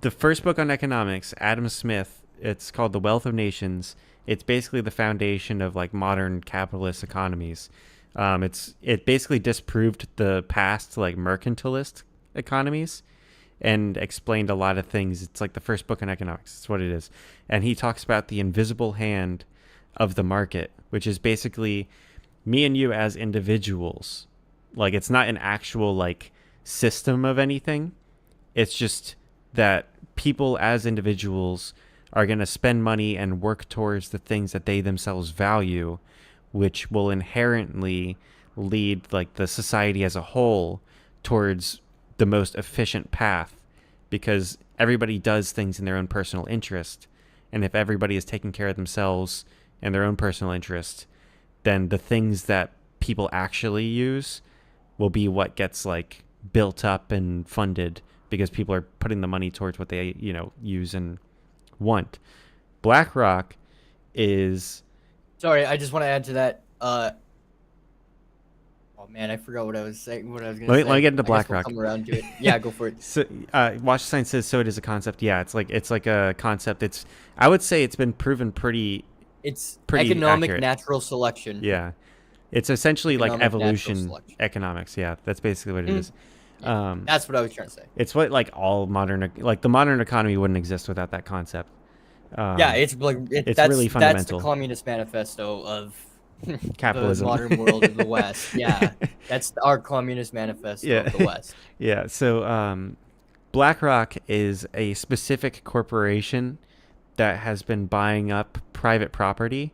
the first book on economics, Adam Smith. It's called The Wealth of Nations. It's basically the foundation of like modern capitalist economies. It basically disproved the past like mercantilist economies, and explained a lot of things. It's like the first book on economics. It's what it is. And he talks about the invisible hand of the market, which is basically me and you as individuals. Like, it's not an actual like system of anything. It's just that people as individuals are going to spend money and work towards the things that they themselves value, which will inherently lead like the society as a whole towards the most efficient path, because everybody does things in their own personal interest. And if everybody is taking care of themselves and their own personal interest, then the things that people actually use will be what gets like built up and funded, because people are putting the money towards what they, use and want. BlackRock is... Sorry, I just want to add to that. Oh man, I forgot what I was saying. What I was going to say. Let me get into I guess we'll BlackRock. come around to it. Yeah, go for it. So, Watch the Sign says, so it is a concept. Yeah, it's like a concept. I would say it's been proven pretty economic accurate. Natural selection. Yeah. It's essentially like Economic natural evolution selection. economics. Yeah, that's basically what it is. Yeah, that's what I was trying to say. It's what like all modern, like the modern economy wouldn't exist without that concept. Yeah, it's like it's that's, really That's fundamental. the Communist Manifesto of Capitalism. the modern world of the West. Yeah, that's our Communist Manifesto of the West. Yeah. So BlackRock is a specific corporation that has been buying up private property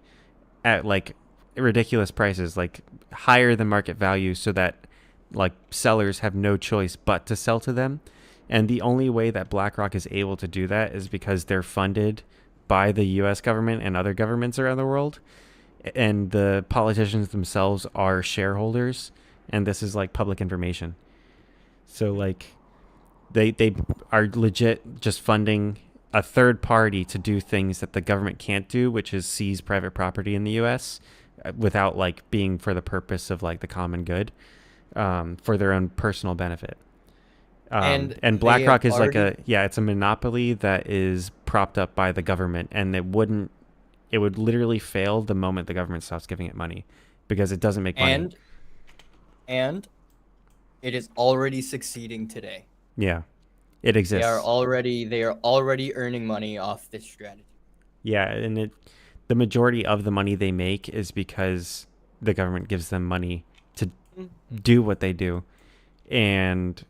at like ridiculous prices, like higher than market value, so that like sellers have no choice but to sell to them. And the only way that BlackRock is able to do that is because they're funded by the US government and other governments around the world. And the politicians themselves are shareholders, and this is like public information. So like they are legit just funding a third party to do things that the government can't do, which is seize private property in the US without like being for the purpose of like the common good, for their own personal benefit. And BlackRock is like it's a monopoly that is propped up by the government, and it would literally fail the moment the government stops giving it money, because it doesn't make money. And it is already succeeding today. Yeah, it exists. They are already earning money off this strategy. Yeah, and the majority of the money they make is because the government gives them money to do what they do. And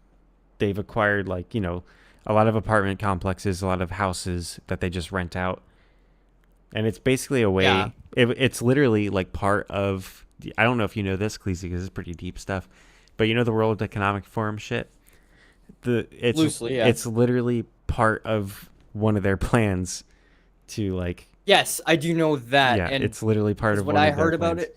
they've acquired like, a lot of apartment complexes, a lot of houses that they just rent out. And it's basically a way, it's literally like part of, I don't know if you know this, Kleezy, because it's pretty deep stuff, but the World Economic Forum shit? Loosely, yeah. It's literally part of one of their plans to like... Yes, I do know that. Yeah, and it's literally part of one of their plans.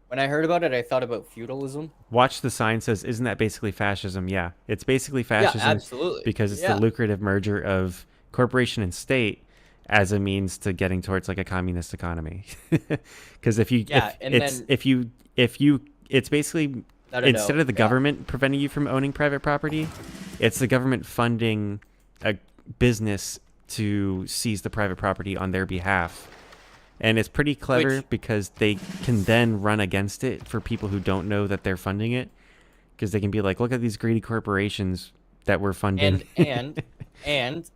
When I heard about it, I thought about feudalism. Watch the Sign says, isn't that basically fascism? Yeah, it's basically fascism. Yeah, absolutely. Because it's the lucrative merger of corporation and state as a means to getting towards like a communist economy. Because it's basically, instead of the government preventing you from owning private property, it's the government funding a business to seize the private property on their behalf. And it's pretty clever because they can then run against it for people who don't know that they're funding it, because they can be like, look at these greedy corporations that we're funding. And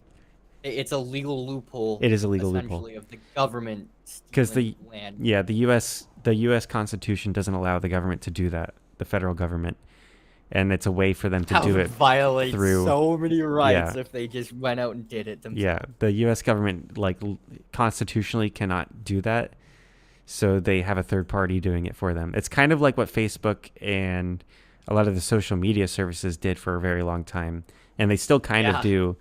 it's a legal loophole. It is a legal loophole of the government, because land. Yeah, the U.S. Constitution doesn't allow the government to do that, the federal government, and it's a way for them to do it. Violate through so many rights if they just went out and did it themselves. Yeah, the U.S. government like constitutionally cannot do that, so they have a third party doing it for them. It's kind of like what Facebook and a lot of the social media services did for a very long time, and they still kind of do.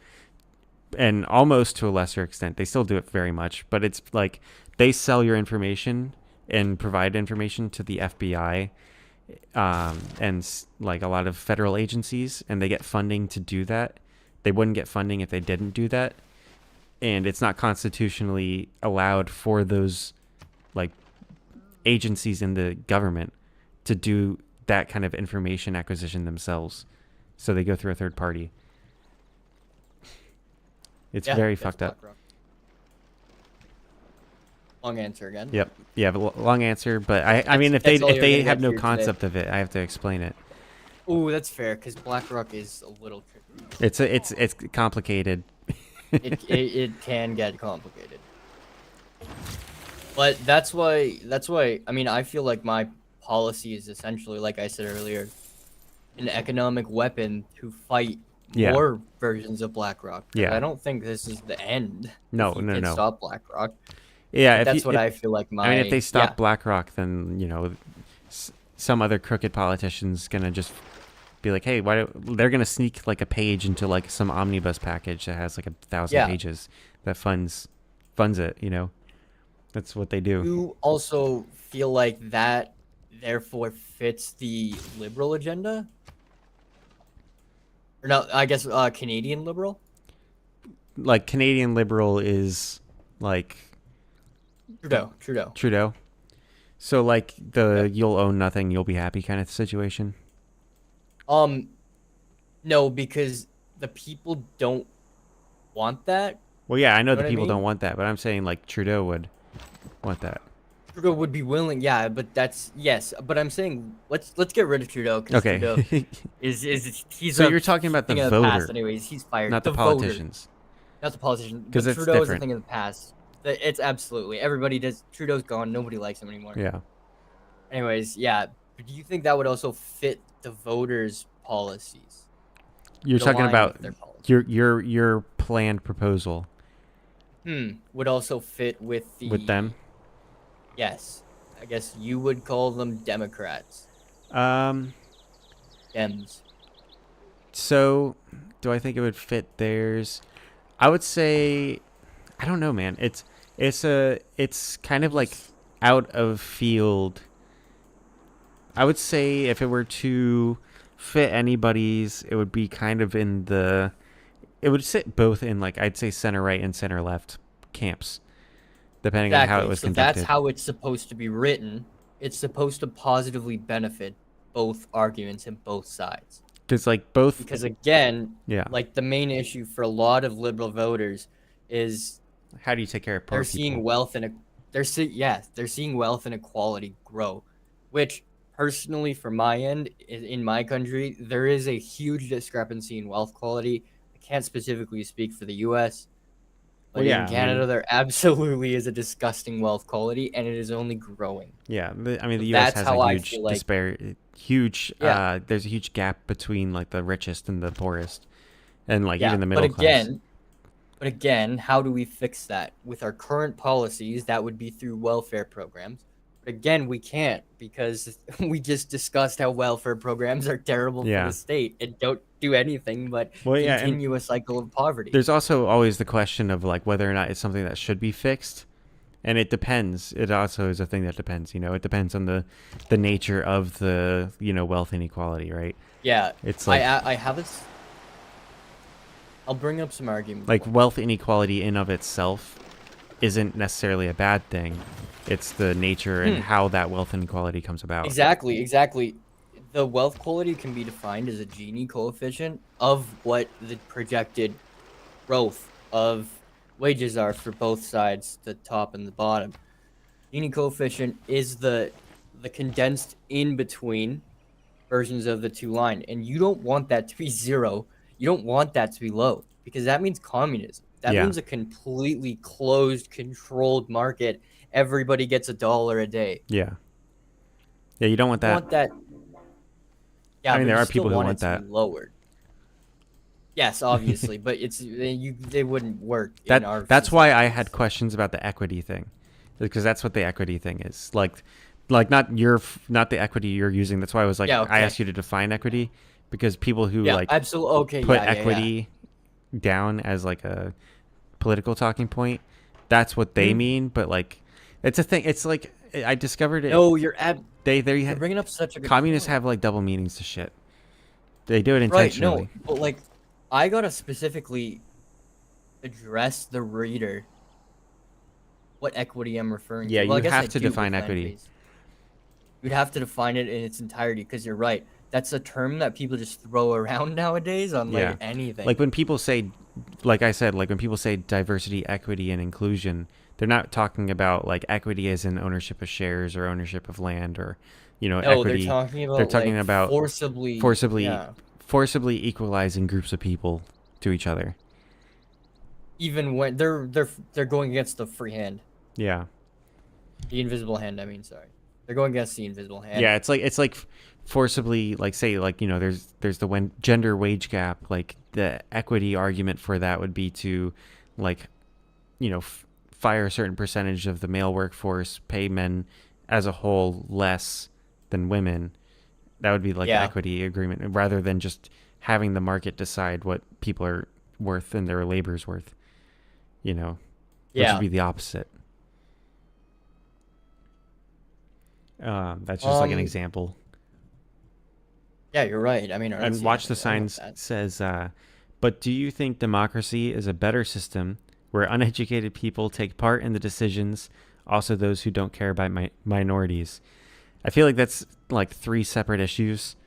And almost to a lesser extent, they still do it very much, but it's like they sell your information and provide information to the FBI, and like a lot of federal agencies, and they get funding to do that. They wouldn't get funding if they didn't do that, and it's not constitutionally allowed for those like agencies in the government to do that kind of information acquisition themselves, so they go through a third party. It's very fucked up. Long answer again. Yep. Yeah, but long answer. But I mean, if they have no concept of it, I have to explain it. Ooh, that's fair, because BlackRock is a little tricky. It's complicated. It can get complicated. But that's why I mean I feel like my policy is essentially, like I said earlier, an economic weapon to fight Yeah. more versions of BlackRock. Yeah. I don't think this is the end. No, if you no, can no. stop BlackRock. Yeah, But if that's you, what if, I feel like my. I mean, if they stop yeah. BlackRock, then some other crooked politician's gonna just be like, hey, they're gonna sneak like a page into like some omnibus package that has like 1,000 Yeah. pages that funds it. That's what they do. You also feel like that therefore fits the liberal agenda? Or no, I guess Canadian liberal? Like Canadian liberal is like Trudeau. So like you'll own nothing, you'll be happy kind of situation. No, because the people don't want that. Well, yeah, I know You know the what I people mean? don't want that, but I'm saying like Trudeau would want that. Trudeau would be willing, yeah, but that's yes. But I'm saying let's get rid of Trudeau because Trudeau Okay. is he's So a you're talking about the thing of voter, past anyways. He's fired. not the voter, politicians. not the politician. 'Cause But it's Trudeau is a different. thing of the past. It's absolutely everybody does. Trudeau's gone. Nobody likes him anymore. Yeah. Anyways, yeah. But do you think that would also fit the voters' policies? You're Would talking align about with their policies? your planned proposal Would also fit with the with them. Yes, I guess you would call them Democrats. Um. Dems. So, do I think it would fit theirs? I would say, I don't know, man. It's kind of like out of field. I would say if it were to fit anybody's, it would be kind of it would sit both in like I'd say center right and center left camps, depending on how it was so conducted. that's how it's supposed to be written. It's supposed to positively benefit both arguments and both sides. Because like both. Because again, Yeah. like the main issue for a lot of liberal voters is How do you take care of poor they're people? seeing wealth and they're seeing wealth and equality grow, which personally, from my end, in my country, there is a huge discrepancy in wealth quality. I can't specifically speak for the U.S., but Well, yeah, in Canada, there absolutely is a disgusting wealth quality, and it is only growing. Yeah, I mean the So U.S. that's has how a I huge feel like- huge. Yeah. There's a huge gap between like the richest and the poorest, and like even the middle but class. again, how do we fix that with our current policies? That would be through welfare programs. But again, we can't because we just discussed how welfare programs are terrible Yeah. for the state and don't do anything but Well, yeah, and continue a cycle of poverty. there's also always the question of like whether or not it's something that should be fixed, and it depends. It also is a thing that depends. It depends on the nature of the wealth inequality, right? Yeah, It's like I have I'll bring up some arguments. like wealth inequality in of itself isn't necessarily a bad thing. It's the nature and how that wealth inequality comes about. Exactly. The wealth quality can be defined as a Gini coefficient of what the projected growth of wages are for both sides, the top and the bottom. Gini coefficient is the condensed in between versions of the two line, and you don't want that to be zero. You don't want that to be low because that means communism. That Yeah. means a completely closed, controlled market. Everybody gets $1 a day. Yeah, you don't want You that. want that. Yeah, I mean, but there you are still people who want want it to that. be lowered. Yes, obviously, but they wouldn't work in our. That's why I had societies. questions about the equity thing, because that's what the equity thing is. Like not the equity you're using. That's why I was like, Yeah, okay. I asked you to define equity, because people who Yeah, like absolutely. Okay, put yeah, yeah, equity down as like a political talking point, that's what they mean. But like, it's a thing. It's like I discovered it. No, You're bringing up such a good communists point. have like double meanings to shit. They do it Right, intentionally. no, but like, I gotta specifically address the reader what equity I'm referring Yeah, to. Well, I you guess have I to do define with equity. land-based. You'd have to define it in its entirety because you're right. That's a term that people just throw around nowadays on like Yeah. anything. Like when people say, like I said, like when people say diversity, equity, and inclusion, they're not talking about like equity as in ownership of shares or ownership of land or, no, equity. they're talking about they're talking like, about forcibly forcibly yeah. forcibly equalizing groups of people to each other. Even when they're going against the free hand, Yeah. the invisible hand. I mean, sorry, they're going against the invisible hand. Yeah, it's like forcibly, like, say, like, there's the gender wage gap. Like, the equity argument for that would be to, like, fire a certain percentage of the male workforce, pay men as a whole less than women. That would be like Yeah. equity agreement, rather than just having the market decide what people are worth and their labor's worth. Which Yeah. would be the opposite. That's just like an example. Yeah, you're right. I mean, I don't And see Watch the anything wrong with Signs that. says, but do you think democracy is a better system where uneducated people take part in the decisions, also those who don't care about minorities? I feel like that's like three separate issues.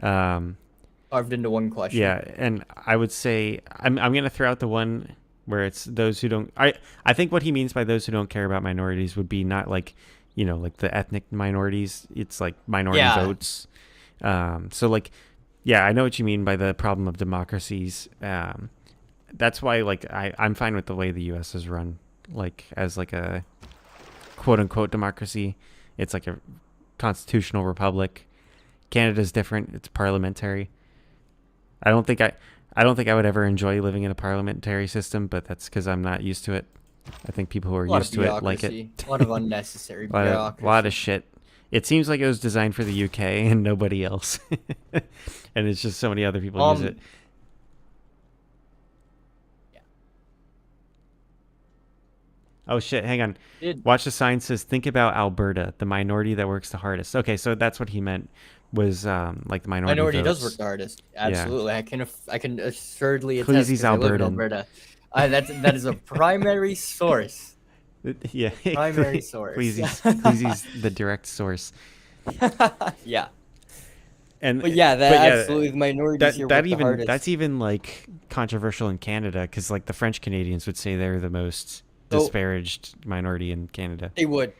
Carved into one question. Yeah, and I would say I'm going to throw out the one where it's those who don't. I think what he means by those who don't care about minorities would be not like, like the ethnic minorities. It's like minority votes. So like, yeah, I know what you mean by the problem of democracies. That's why, like, I'm fine with the way the U.S. is run, like, as like a quote unquote democracy. It's like a constitutional republic. Canada's different. It's parliamentary. I don't think I would ever enjoy living in a parliamentary system, but that's because I'm not used to it. I think people who are used to it like it. A lot of unnecessary bureaucracy. A lot of shit. It seems like it was designed for the UK and nobody else. And it's just so many other people use it. Yeah. Oh shit, hang on. Watch the Sign says, think about Alberta, the minority that works the hardest. Okay, so that's what he meant, was like the minority votes. Does work the hardest. Absolutely. Yeah. I can assuredly attest, Kleezy's I live in Albertan. Alberta. That is a primary source. Yeah. Primary source. Kleezy's the direct source. Yeah. But Absolutely, the minorities here work the hardest. That's even like controversial in Canada, because like the French Canadians would say they're the most disparaged minority in Canada. They would.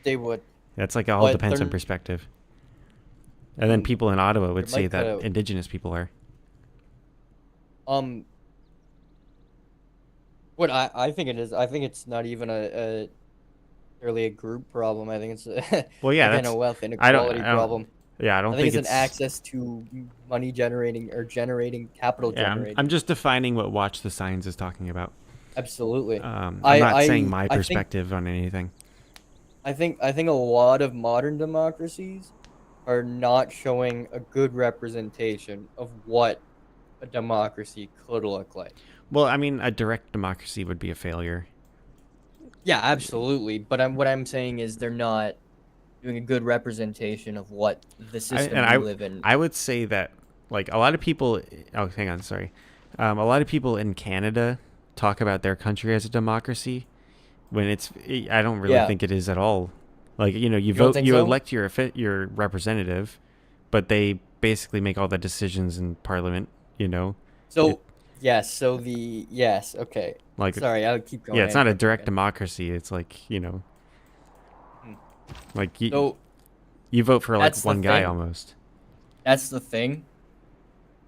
That's like, it all depends on perspective. And then people in Ottawa would say that Indigenous people are. What I think it is, I think it's not even really a group problem. I think it's a wealth inequality problem. Yeah, I think it's an access to money generating capital generating. I'm just defining what Watch the Signs is talking about. Absolutely. I'm not saying my perspective on anything. I think a lot of modern democracies are not showing a good representation of what a democracy could look like. Well, I mean, a direct democracy would be a failure. Yeah, absolutely. But what I'm saying is they're not doing a good representation of what the system we live in. I would say that, like, a lot of people. Oh, hang on, sorry. A lot of people in Canada talk about their country as a democracy, when I don't really think it is at all. Like, you vote, you elect your representative, but they basically make all the decisions in Parliament. So yes, okay. Like, sorry, I'll keep going. Yeah, it's not a direct democracy. It's like, like you vote for like one guy almost. That's the thing.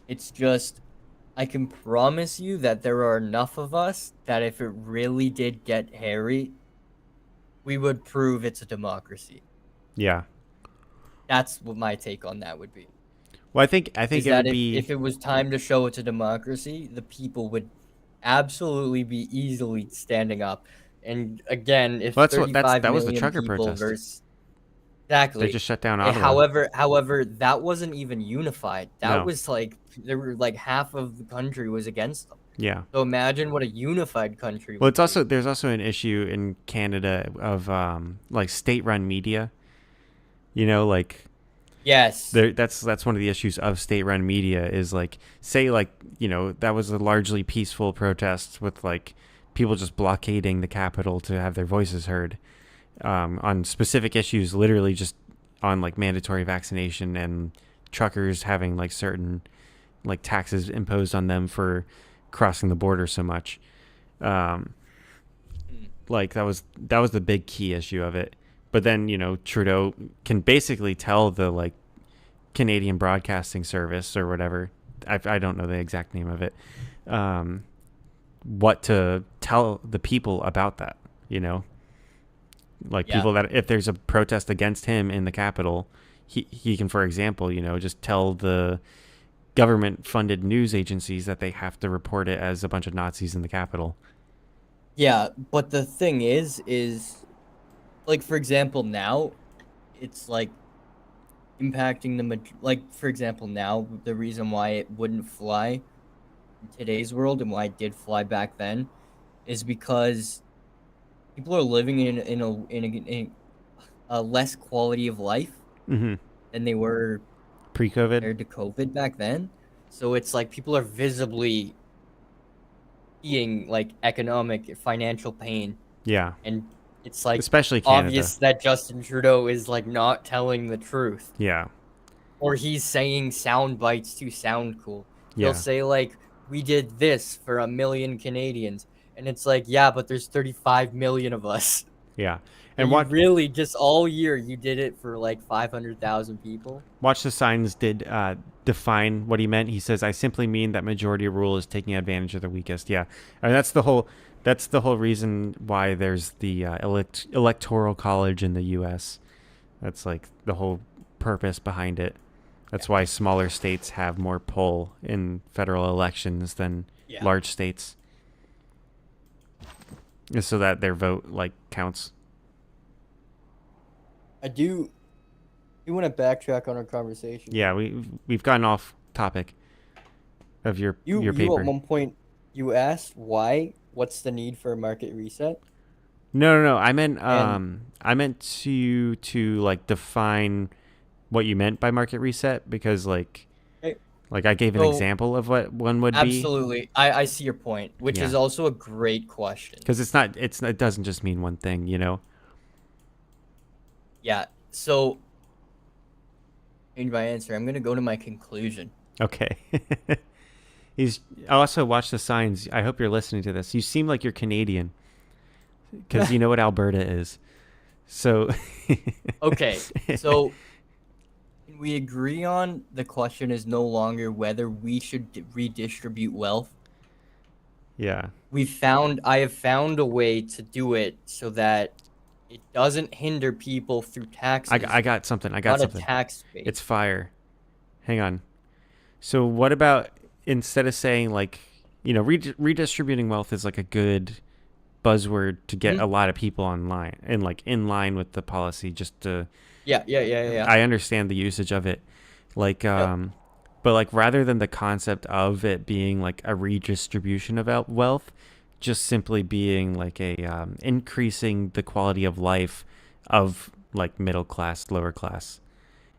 It's just, I can promise you that there are enough of us that if it really did get hairy, we would prove it's a democracy. Yeah. That's what my take on that would be. Well, I think it would be, if it was time to show it's a democracy, the people would absolutely be easily standing up. And again, if that was the trucker protest. Exactly. They just shut down Ottawa. However, that wasn't even unified. That was like, there were like half of the country was against them. Yeah. So imagine what a unified country. Well, there's also an issue in Canada of like state-run media. Like. Yes. That's one of the issues of state-run media is, like, say, like, that was a largely peaceful protest with, like, people just blockading the Capitol to have their voices heard on specific issues, literally just on, like, mandatory vaccination and truckers having, like, certain, like, taxes imposed on them for crossing the border so much. Like, that was the big key issue of it. But then, Trudeau can basically tell the, like, Canadian Broadcasting Service or whatever, I don't know the exact name of it. What to tell the people about that, you know? Like Yeah. people that if there's a protest against him in the Capitol, he can, for example, just tell the government funded news agencies that they have to report it as a bunch of Nazis in the Capitol. Yeah, but the thing is like for example now, it's like impacting like for example now the reason why it wouldn't fly in today's world and why it did fly back then is because people are living in a less quality of life Mm-hmm. than they were Pre-COVID. compared to COVID back then. So it's like people are visibly seeing like economic financial pain, Yeah. and it's like Especially Canada. obvious that Justin Trudeau is like not telling the truth, Yeah. or he's saying sound bites to sound cool. He'll Yeah. say like, "We did this for 1 million Canadians," and it's like, yeah, but there's 35 million of us. Yeah. So And you what really just all year you did it for like 500,000 people. Watch the Signs did define what he meant. He says, "I simply mean that majority rule is taking advantage of the weakest." Yeah, I mean that's the whole reason why there's the electoral college in the U.S. That's like the whole purpose behind it. That's why smaller states have more pull in federal elections than Yeah. large states, just so that their vote like counts. I do. You want to backtrack on our conversation? Yeah, we've gotten off topic of your You paper. at one point you asked why. What's the need for a market reset? No. I And meant to like define what you meant by market reset because okay, I gave an so example of what one would be. absolutely, I see your point, which Yeah. is also a great question. Because it doesn't just mean one thing, you know. Yeah. So, change my answer. I'm gonna go to my conclusion. Okay. I also watch the Signs. I hope you're listening to this. You seem like you're Canadian because you know what Alberta is. So. Okay. So, can we agree on the question is no longer whether we should redistribute wealth? Yeah. I have found a way to do it so that it doesn't hinder people through taxes. I got something. I got Not something. a tax base. It's fire. Hang on. So what about instead of saying redistributing wealth is like a good buzzword to get a lot of people online and like in line with the policy just to Yeah. I understand the usage of it but like rather than the concept of it being like a redistribution of wealth just simply being like a increasing the quality of life of like middle class lower class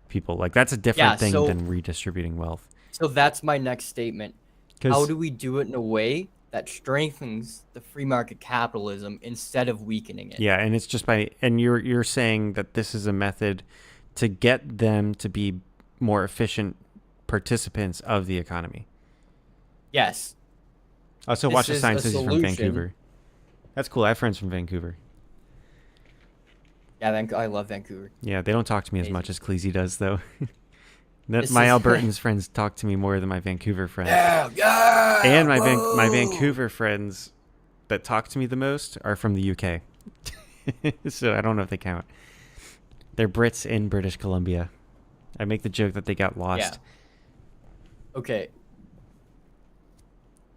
people, like that's a different thing than redistributing wealth. So that's my next statement. How do we do it in a way that strengthens the free market capitalism instead of weakening it? Yeah, and it's just and you're saying that this is a method to get them to be more efficient participants of the economy. Yes. Also, watch the Sign says he's from Vancouver. That's cool. I have friends from Vancouver. Yeah, I love Vancouver. Yeah, they don't talk to me as much as Kleezy does, though. My Albertans friends talk to me more than my Vancouver friends. Yeah, and my Vancouver friends that talk to me the most are from the UK. So I don't know if they count. They're Brits in British Columbia. I make the joke that they got lost. Yeah. Okay.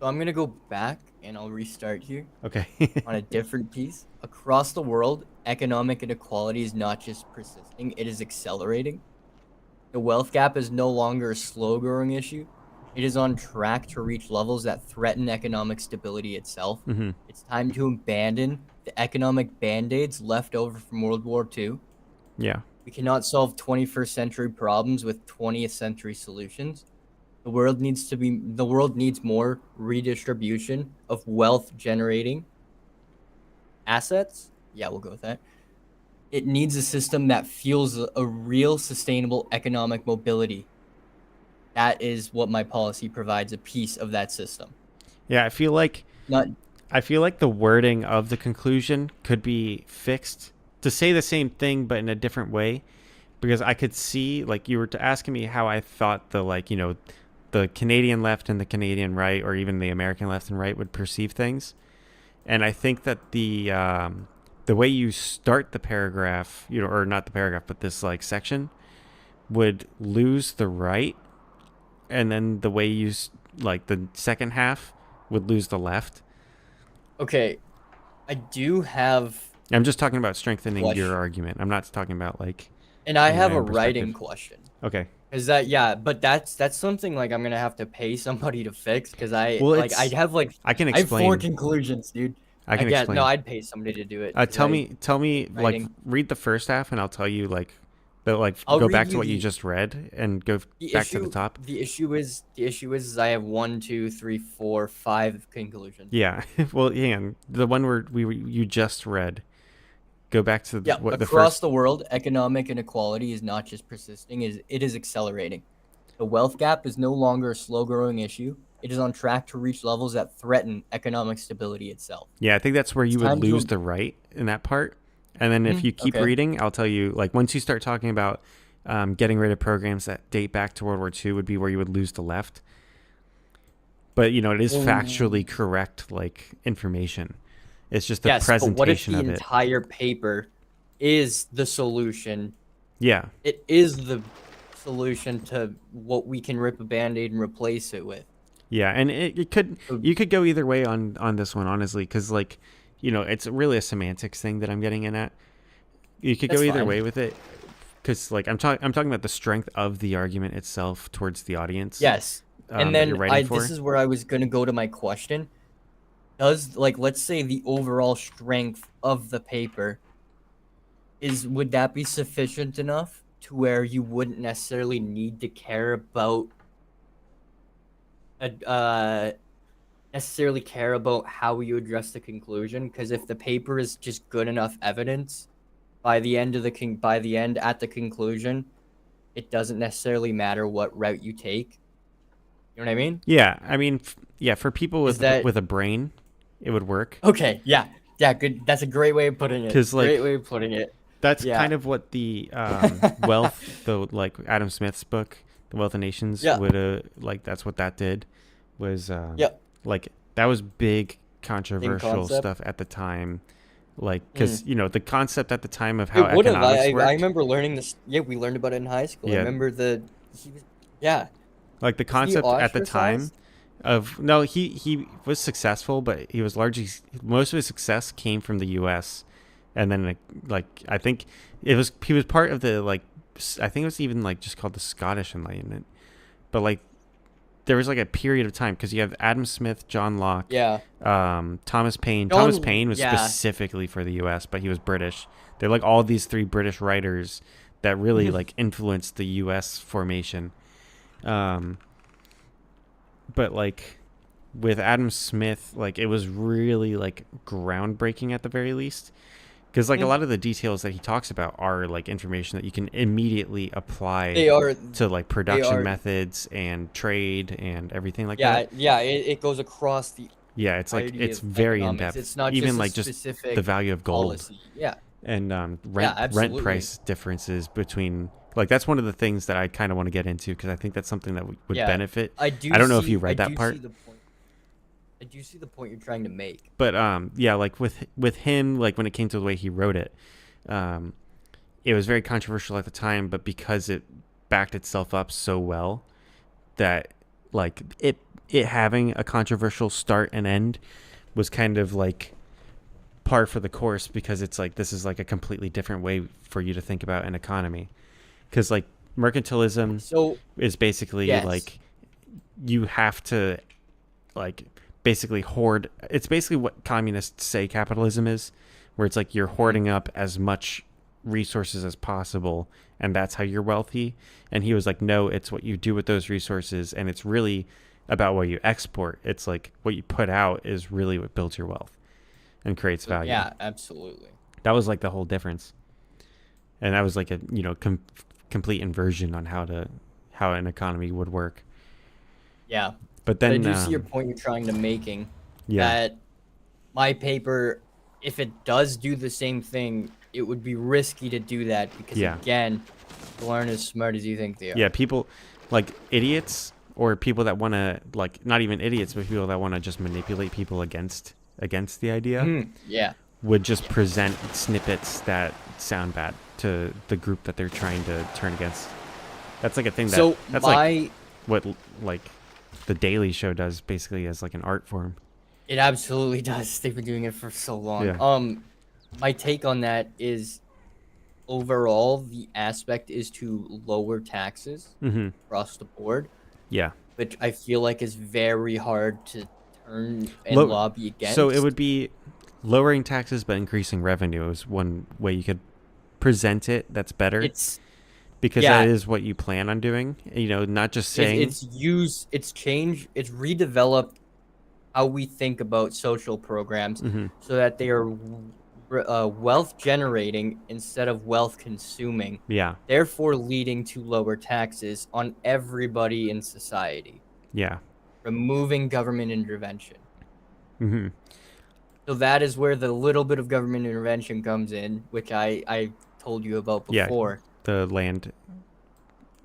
So I'm going to go back and I'll restart here. Okay. On a different piece. Across the world, economic inequality is not just persisting, it is accelerating. The wealth gap is no longer a slow-growing issue. It is on track to reach levels that threaten economic stability itself. Mm-hmm. It's time to abandon the economic band-aids left over from World War II. Yeah. We cannot solve 21st century problems with 20th century solutions. The world needs more redistribution of wealth generating assets. Yeah, we'll go with that. It needs a system that fuels a real sustainable economic mobility. That is what my policy provides, a piece of that system. Yeah, I feel like the wording of the conclusion could be fixed to say the same thing but in a different way, because I could see, like, you were asking me how I thought the the Canadian left and the Canadian right, or even the American left and right, would perceive things. And I think that the way you start the paragraph, or not the paragraph, but this like section, would lose the right, and then the way you like the second half would lose the left. Okay, I do have, I'm just talking about strengthening your Question. argument. I'm not talking about like and I have my a own perspective. writing question. Okay. Is that, yeah, but that's something like I'm gonna have to pay somebody to fix, because Well, I have like I can I have 4 explain. conclusions, dude. I can No, explain. I'd pay somebody to do it. 'Cause Tell me, like, writing. read the first half, and I'll tell you, like, I'll go read back to you what you the just read and go the back to issue. the top. The issue is I have 1, 2, 3, 4, 5 conclusions. Yeah. Well, hang on. The one where you just read. Go back to Yeah, what the across first. the world, economic inequality is not just persisting; it is accelerating. The wealth gap is no longer a slow-growing issue. It is on track to reach levels that threaten economic stability itself. Yeah, I think that's where It's you would time lose to. the right in that part. And then if you keep Okay. reading, I'll tell you, like, once you start talking about getting rid of programs that date back to World War II would be where you would lose the left. But, it is factually correct, like, information. It's just the Yes, but what if presentation the of it. entire paper is the solution? Yeah. It is the solution to what we can rip a band-aid and replace it with. Yeah, and So you could go either way on this one, honestly, because, like, it's really a semantics thing that I'm getting in at. You could go that's either fine. way with it, because, like, I'm talking about the strength of the argument itself towards the audience. Yes. And That you're then writing for. this is where I was gonna go to my question. Does, like, let's say the overall strength of the paper would that be sufficient enough to where you wouldn't necessarily need to care about how you address the conclusion? Because if the paper is just good enough evidence by the end at the conclusion, it doesn't necessarily matter what route you take. You know what I mean? Yeah, I mean, yeah, for people Is that with a brain, it would work. okay? Yeah, good. That's a great way of putting it. 'Cause, like, great way of putting it. That's Yeah. kind of what the wealth, like Adam Smith's book, The Wealth of Nations, Yeah. would like. That's what that did, was Yeah. like that was big controversial concept. stuff at the time, like because the concept at the time of how It would have. economics worked. I remember learning this. Yeah, we learned about it in high school. I Yeah. remember he was. Yeah. Like the Was he concept at the time ostracized? of no, he was successful, but he was largely most of his success came from the U.S. And then like I think he was part of the I think it was even like just called the Scottish Enlightenment, but like there was like a period of time because you have Adam Smith, John Locke, Yeah. Thomas Paine. John- Thomas Paine was yeah. specifically for the U.S., but he was British. They're like all these 3 British writers that really like influenced the U.S. formation. But like with Adam Smith, like it was really like groundbreaking at the very least, because like a lot of the details that he talks about are like information that you can immediately apply They are. to like production are- methods and trade and everything like Yeah. that. Yeah. It goes across the. Yeah, it's like entirety it's of very in economics. depth. It's not even just a like just specific the value of gold policy. Yeah. and rent absolutely. price differences between. Like that's one of the things that I kind of want to get into because I think that's something that would Yeah. benefit. I do. I don't know if see- you read I that do part. See the point. I do see the point you're trying to make. But yeah, like with him, like when it came to the way he wrote it, it was very controversial at the time. But because it backed itself up so well, that like it having a controversial start and end was kind of like par for the course because it's like this is like a completely different way for you to think about an economy. Because like mercantilism So is basically Yes. like you have to like basically hoard. It's basically what communists say capitalism is, where it's like you're hoarding up as much resources as possible and that's how you're wealthy. And he was like, no, it's what you do with those resources, and it's really about what you export. It's like what you put out is really what builds your wealth and creates value. yeah, absolutely. That was like the whole difference. And that was like a complete inversion on how an economy would work. Yeah. But But I then do see your point you're trying to making. yeah. That my paper, if it does do the same thing, it would be risky to do that because Yeah. again, people aren't as smart as you think they are. Yeah, people like idiots or people that want to, like, not even idiots, but people that want to just manipulate people against the idea, Yeah. would just present snippets that sound bad to the group that they're trying to turn against. That's like a thing that's like what like the Daily Show does basically as like an art form. It absolutely does. They've been doing it for so long. Yeah. My take on that is overall the aspect is to lower taxes across the board, Yeah. which I feel like is very hard to turn and lobby against. So it would be lowering taxes but increasing revenue is one way you could present it. That's better. Because that is what you plan on doing. You know, not just saying it's redevelop how we think about social programs so that they are wealth generating instead of wealth consuming. Yeah. Therefore leading to lower taxes on everybody in society. Yeah. Removing government intervention. Mm-hmm. So that is where the little bit of government intervention comes in, which I told you about before. Yeah, the land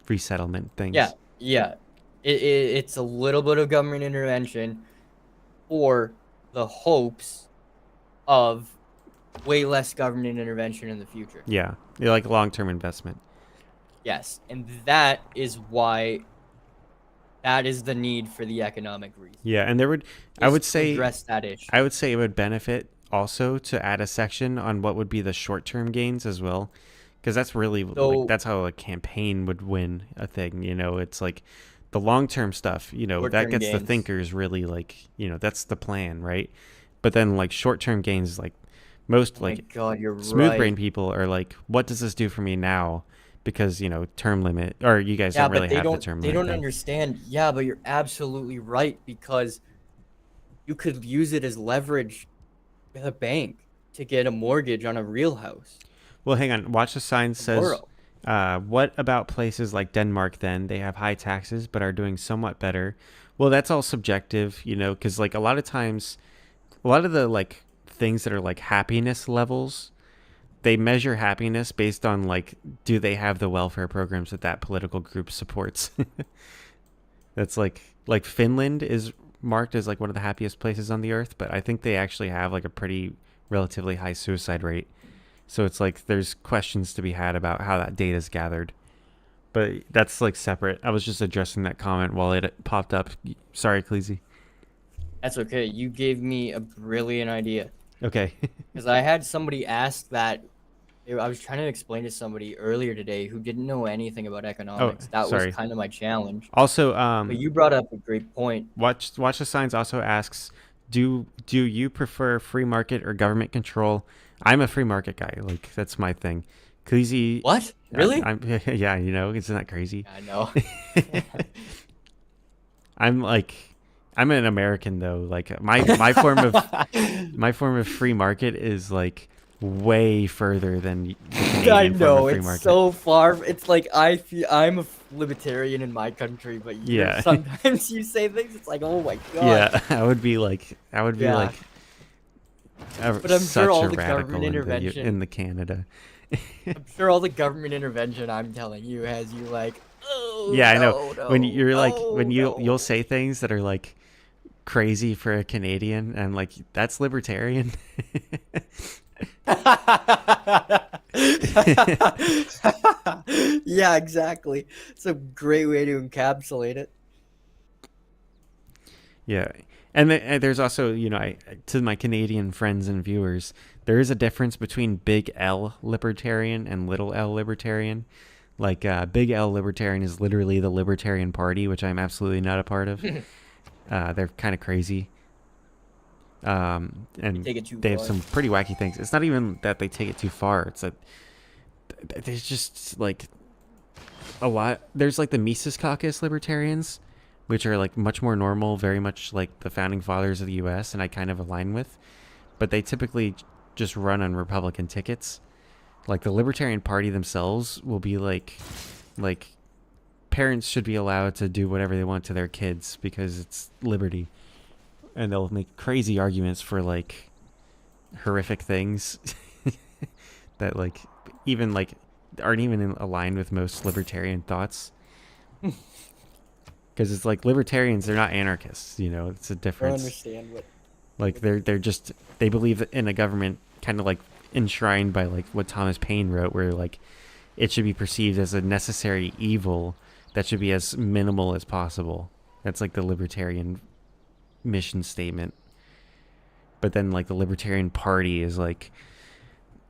resettlement things. Yeah. It's a little bit of government intervention for the hopes of way less government intervention in the future. Yeah, like long-term investment. Yes, and that is why that is the need for the economic reason. Yeah, and I would say address that issue. I would say it would benefit also to add a section on what would be the short-term gains as well, because that's really like, that's how a campaign would win a thing. You know, it's like the long-term stuff. You know, that gets the thinkers really like, you know, that's the plan, right? But then like short-term gains, like most smooth brain people are like, what does this do for me now? Because, you know, term limit, or you guys don't really have the term limit. They don't understand. Yeah, but you're absolutely right, because you could use it as leverage with a bank to get a mortgage on a real house. Well, hang on. Watch the sign says, what about places like Denmark then? They have high taxes but are doing somewhat better. Well, that's all subjective, you know, because like a lot of times, a lot of the like things that are like happiness levels, they measure happiness based on like, do they have the welfare programs that political group supports? That's like Finland is marked as like one of the happiest places on the earth, but I think they actually have like a pretty relatively high suicide rate. So it's like there's questions to be had about how that data is gathered. But that's like separate. I was just addressing that comment while it popped up. Sorry, Kleezy. That's okay. You gave me a brilliant idea. Okay. Because I had somebody ask that. I was trying to explain to somebody earlier today who didn't know anything about economics. That was kind of my challenge. Also, but you brought up a great point. Watch the Signs also asks, do you prefer free market or government control? I'm a free market guy. Like, that's my thing. Kleezy. What? Really? Yeah, you know, isn't that crazy? I know. I'm an American though. Like my form of free market is like way further than the Canadian form of free market. It's so far. It's like I'm a libertarian in my country, but sometimes you say things. It's like, oh my god. Yeah, I would be like. But I'm sure all the government intervention in the Canada. I'm sure all the government intervention I'm telling you has you like, oh yeah, I know. When you're like, when you'll say things that are like crazy for a Canadian, and I'm like, that's libertarian. Yeah, exactly. It's a great way to encapsulate it. Yeah. And there's also, you know, to my Canadian friends and viewers, there is a difference between big L libertarian and little L libertarian. Like, big L libertarian is literally the Libertarian Party, which I'm absolutely not a part of. They're kind of crazy. And they have some pretty wacky things. It's not even that they take it too far. It's that there's just like a lot. There's like the Mises Caucus libertarians, which are like much more normal, very much like the founding fathers of the U.S., and I kind of align with. But they typically just run on Republican tickets. Like the Libertarian Party themselves will be like parents should be allowed to do whatever they want to their kids because it's liberty. And they'll make crazy arguments for like horrific things that like even like aren't even aligned with most libertarian thoughts. Because it's like libertarians, they're not anarchists. It's a I don't difference. understand what. Like they're just they believe in a government kind of like enshrined by like what Thomas Paine wrote, where like it should be perceived as a necessary evil that should be as minimal as possible. That's like the libertarian mission statement. But then like the Libertarian Party is like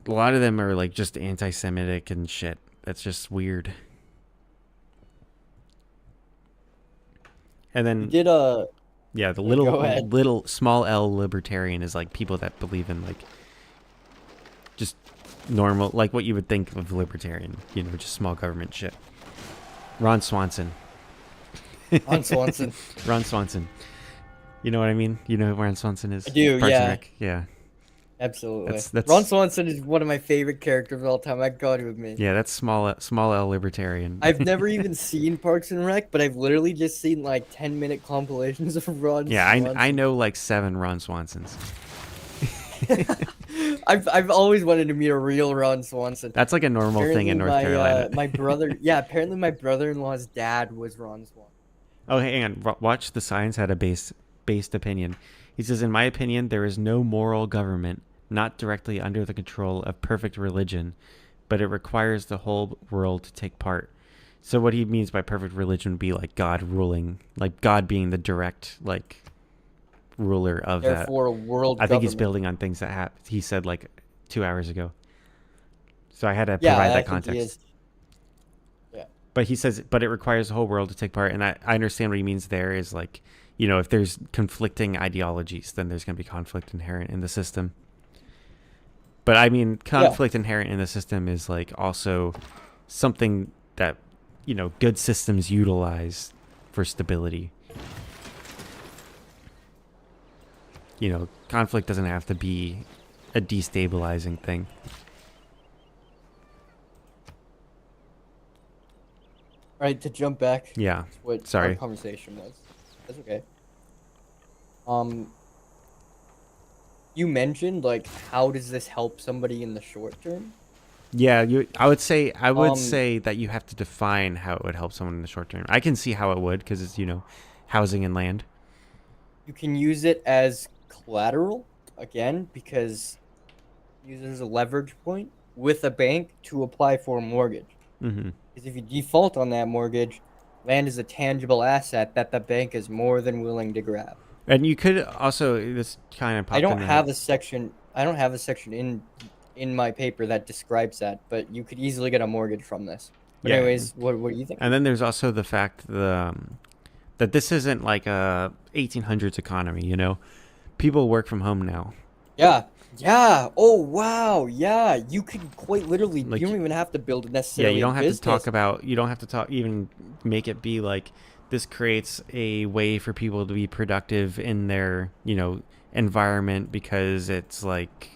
a lot of them are like just anti-Semitic and shit. That's just weird. And You then did yeah, the Go ahead. little small L libertarian is like people that believe in like just normal, like what you would think of libertarian, just small government shit. Ron Swanson. Ron Swanson. Ron Swanson. You know what I mean? You know who Ron Swanson is? I do, Parks and yeah. Rec? Yeah. Absolutely. That's Ron Swanson is one of my favorite characters of all time. I gotta admit. Yeah, that's small L libertarian. I've never even seen Parks and Rec, but I've literally just seen like 10-minute compilations of Ron Yeah, Swanson. I know like 7 Ron Swansons. I've always wanted to meet a real Ron Swanson. That's like a normal thing in North Carolina. My brother, yeah, apparently my brother-in-law's dad was Ron Swanson. Oh, hang on. Watch the Science had a based opinion. He says, in my opinion, there is no moral government not directly under the control of perfect religion, but it requires the whole world to take part. So what he means by perfect religion would be like God ruling, like God being the direct like ruler of Therefore, a that. world I think he's government. building on things that he said like 2 hours ago. So I had to Yeah, provide I that think he context. is. Yeah. But he says, but it requires the whole world to take part. And I understand what he means there is like, if there's conflicting ideologies, then there's going to be conflict inherent in the system. But I mean, conflict inherent in the system is like also something that, good systems utilize for stability. Conflict doesn't have to be a destabilizing thing. All right, to jump back. Yeah. To what Sorry. our conversation was. That's okay. You mentioned like how does this help somebody in the short term? Yeah, I would say that you have to define how it would help someone in the short term. I can see how it would because it's housing and land. You can use it as collateral again because use it as a leverage point with a bank to apply for a mortgage. Mm-hmm. Because if you default on that mortgage, land is a tangible asset that the bank is more than willing to grab. And you could also this kind of. I don't have a section in my paper that describes that, but you could easily get a mortgage from this. But Yeah. anyways, what do you think? And then there's also the fact that this isn't like a 1800s economy. People work from home now. Yeah. Oh wow. Yeah. You could quite literally. Like, you don't even have to build Yeah, necessarily. you don't have business. to talk about. You don't have to talk. Even make it be like this creates a way for people to be productive in their environment because it's like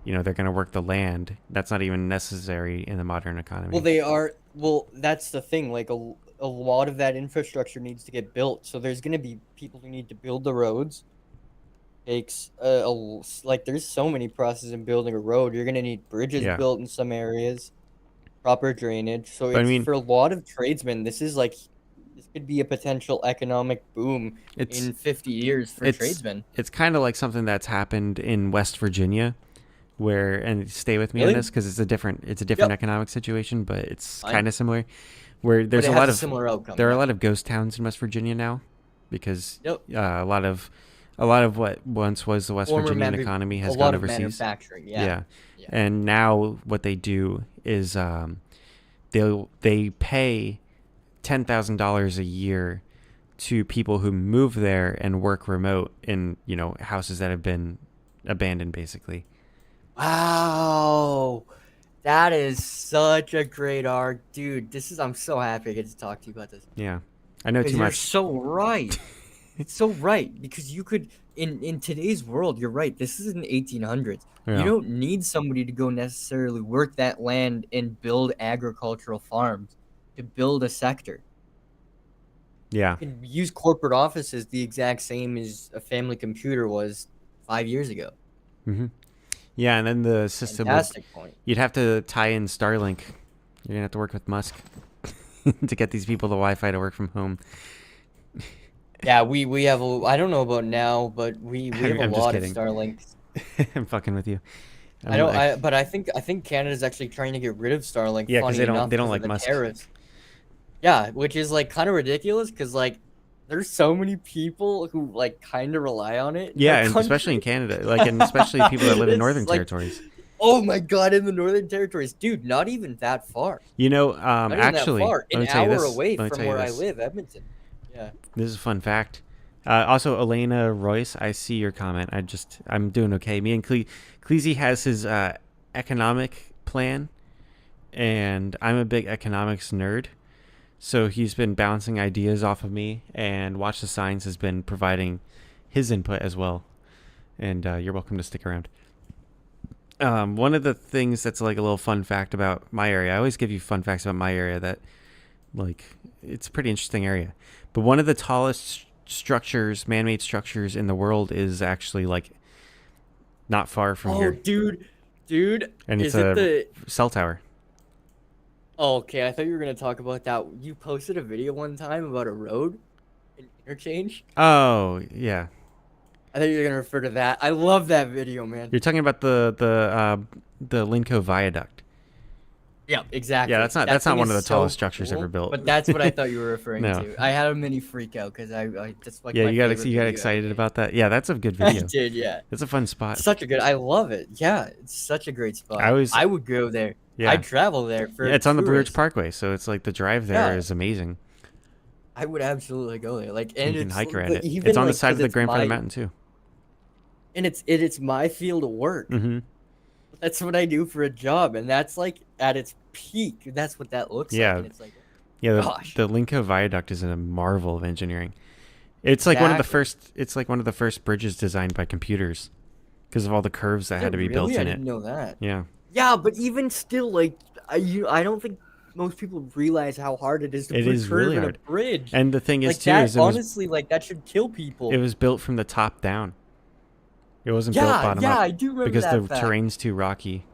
they're going to work the land. That's not even necessary in the modern economy. Well, they are. Well, that's the thing. Like a lot of that infrastructure needs to get built. So there's going to be people who need to build the roads. Takes like there's so many processes in building a road. You're going to need bridges built in some areas, proper drainage. So for a lot of tradesmen, this could be a potential economic boom in 50 years for tradesmen. It's kind of like something that's happened in West Virginia, and stay with me on this because it's a different economic situation, but it's kind of similar. Where there's a lot of similar outcome. There are a lot of ghost towns in West Virginia now, because a lot of what once was the West Virginian economy has gone overseas. Manufacturing, yeah. And now what they do is they pay $10,000 a year to people who move there and work remote in houses that have been abandoned, basically. Wow, that is such a great arc, dude. I'm so happy I get to talk to you about this. Yeah, I know too You're much. so right. It's so right because you could in today's world. You're right. This is in the 1800s. Yeah. You don't need somebody to go necessarily work that land and build agricultural farms to build a sector. Yeah. You can use corporate offices the exact same as a family computer was 5 years ago. Mm-hmm. Yeah, and then the system. Fantastic point. You'd have to tie in Starlink. You're gonna have to work with Musk to get these people the Wi-Fi to work from home. Yeah, we have a. I don't know about now, but we have a I'm just lot of kidding. Starlinks. I'm fucking with you. I I'm don't. like, But I think Canada's actually trying to get rid of Starlink. yeah, because Funny enough, they don't because of like the Musk. tariffs. Yeah, which is like kind of ridiculous because like there's so many people who like kind of rely on it in our Yeah, and especially in country. Canada, like, and especially people that live in It's northern like, territories. oh my god, in the Northern Territories, dude, not even that far. Not even that Actually, far. let An me tell you hour this. away Let me from tell you where I this. live, Edmonton. Yeah. This is a fun fact. Also, Elena Royce, I see your comment. I'm doing okay. Me and Kleezy has his economic plan, and I'm a big economics nerd. So he's been bouncing ideas off of me, and Watch the Signs has been providing his input as well. And you're welcome to stick around. One of the things that's like a little fun fact about my area, I always give you fun facts about my area that, like, it's a pretty interesting area. But one of the tallest structures, man-made structures in the world is actually, like, not far from Oh, here. dude, And it's is it a the? cell tower. Oh, okay, I thought you were gonna talk about that. You posted a video one time about a road, an interchange. Oh, yeah. I thought you were gonna refer to that. I love that video, man. You're talking about the Linco Viaduct. Yeah, Yeah, exactly. that's That not thing one of is the so tallest structures ever cool. built. But that's what I thought you were referring No. to. I had a mini freak out because I that's like Yeah, my favorite you got video ever excited made. about that. Yeah, that's a good I video. did, yeah. It's a fun spot. Such a good. I love it. Yeah, it's such a great I spot. always I would go there. yeah. I'd travel there for Yeah, it's on the Blue Ridge tourists. Parkway, so it's like the drive there Yeah, is amazing. I would absolutely go there. Like, You and can it's hike around but it. It's even on the like side of because the it's Grand Feather my Mountain too. and it's my field of work. Mm-hmm. That's what I do for a job, and that's like at its peak. That's what that looks like, Yeah, and it's like, yeah. gosh, The Linco Viaduct is a marvel of engineering. It's like one of the exactly. first. It's like one of the first bridges designed by computers because of all the curves that Is had it to be really? built I in it. didn't know that. Yeah, Yeah, but even still, like, I don't think most people realize how hard it is to it put is curve really in a hard. bridge. And the thing is Like too that, is honestly, like that should kill it people. was built from the top down. It wasn't built Yeah, bottom yeah, up I do remember because the that fact. terrain's too rocky.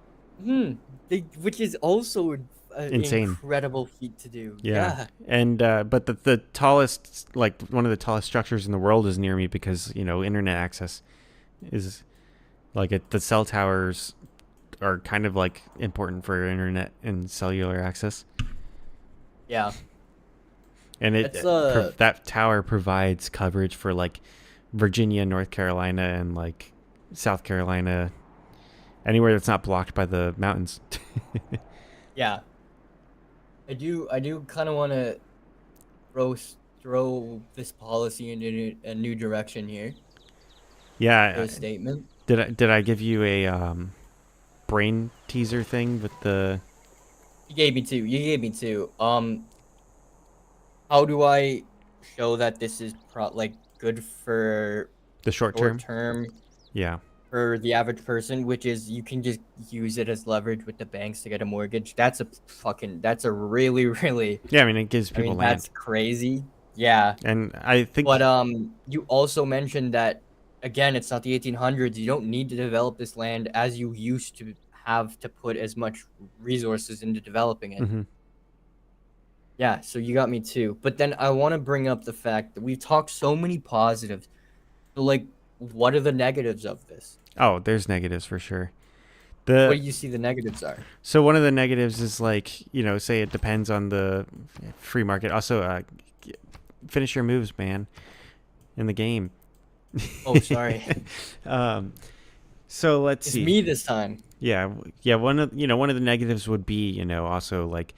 Which is also an Insane. incredible feat to do. Yeah, Yeah. and but the tallest, like one of the tallest structures in the world is near me because internet access is like the cell towers are kind of like important for internet and cellular access, Yeah. and That's that tower provides coverage for like Virginia, North Carolina, and like South Carolina, anywhere that's not blocked by the mountains. yeah. I do kind of want to throw this policy into a new direction here. Yeah, Throw a statement. did I give you a brain teaser thing with the You gave me two. You gave me two. How do I show that this is like good for short short term? term Yeah. for the average person, which is you can just use it as leverage with the banks to get a mortgage. That's a really, really, Yeah, I mean, it gives I people mean, land. that's crazy. Yeah. And I think, But you also mentioned that again, it's not the 1800s. You don't need to develop this land as you used to have to put as much resources into developing it. mhm. Yeah, so you got me too. But then I want to bring up the fact that we've talked so many positives. So like, what are the negatives of this? Oh, there's negatives for sure. What The do you see the negatives are? So one of the negatives is like, say it depends on the free market. Also, finish your moves, man, in the game. Oh, sorry. um, so let's It's see. me this time. Yeah, yeah. One of the negatives would be, also like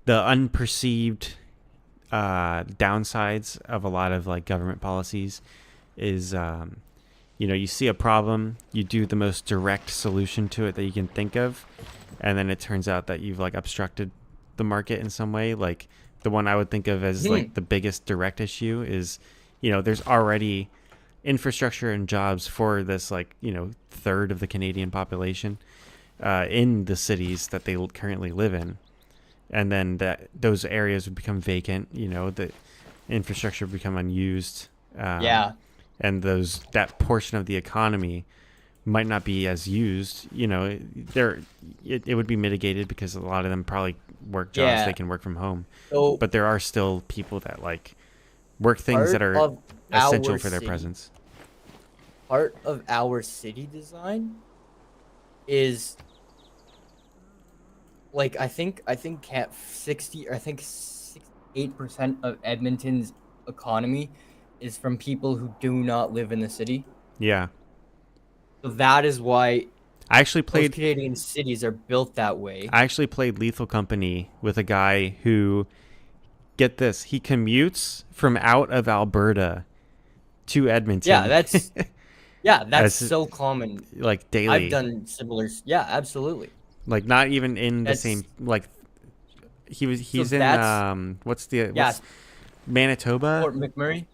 the unperceived downsides of a lot of like government policies is, you see a problem, you do the most direct solution to it that you can think of, and then it turns out that you've like obstructed the market in some way. Like the one I would think of as like the biggest direct issue is, there's already infrastructure and jobs for this like third of the Canadian population in the cities that they currently live in, and then those areas would become vacant. The infrastructure would become unused. Yeah. And that portion of the economy might not be as used. It would be mitigated because a lot of them probably work jobs Yeah. they can work from home. So But there are still people that like work things that part are of essential our for their city, presence. part of our city design is like I think 60 or I think 68% of Edmonton's economy is from people who do not live in the city. Yeah. So that is why I actually most played Canadian cities are built that way. I actually played Lethal Company with a guy who, get this, he commutes from out of Alberta to Yeah, Edmonton that's as so common. like I've daily. done similar. Yeah, absolutely. Like not even in the That's same like so he's in that's yeah, what's Manitoba? Fort McMurray,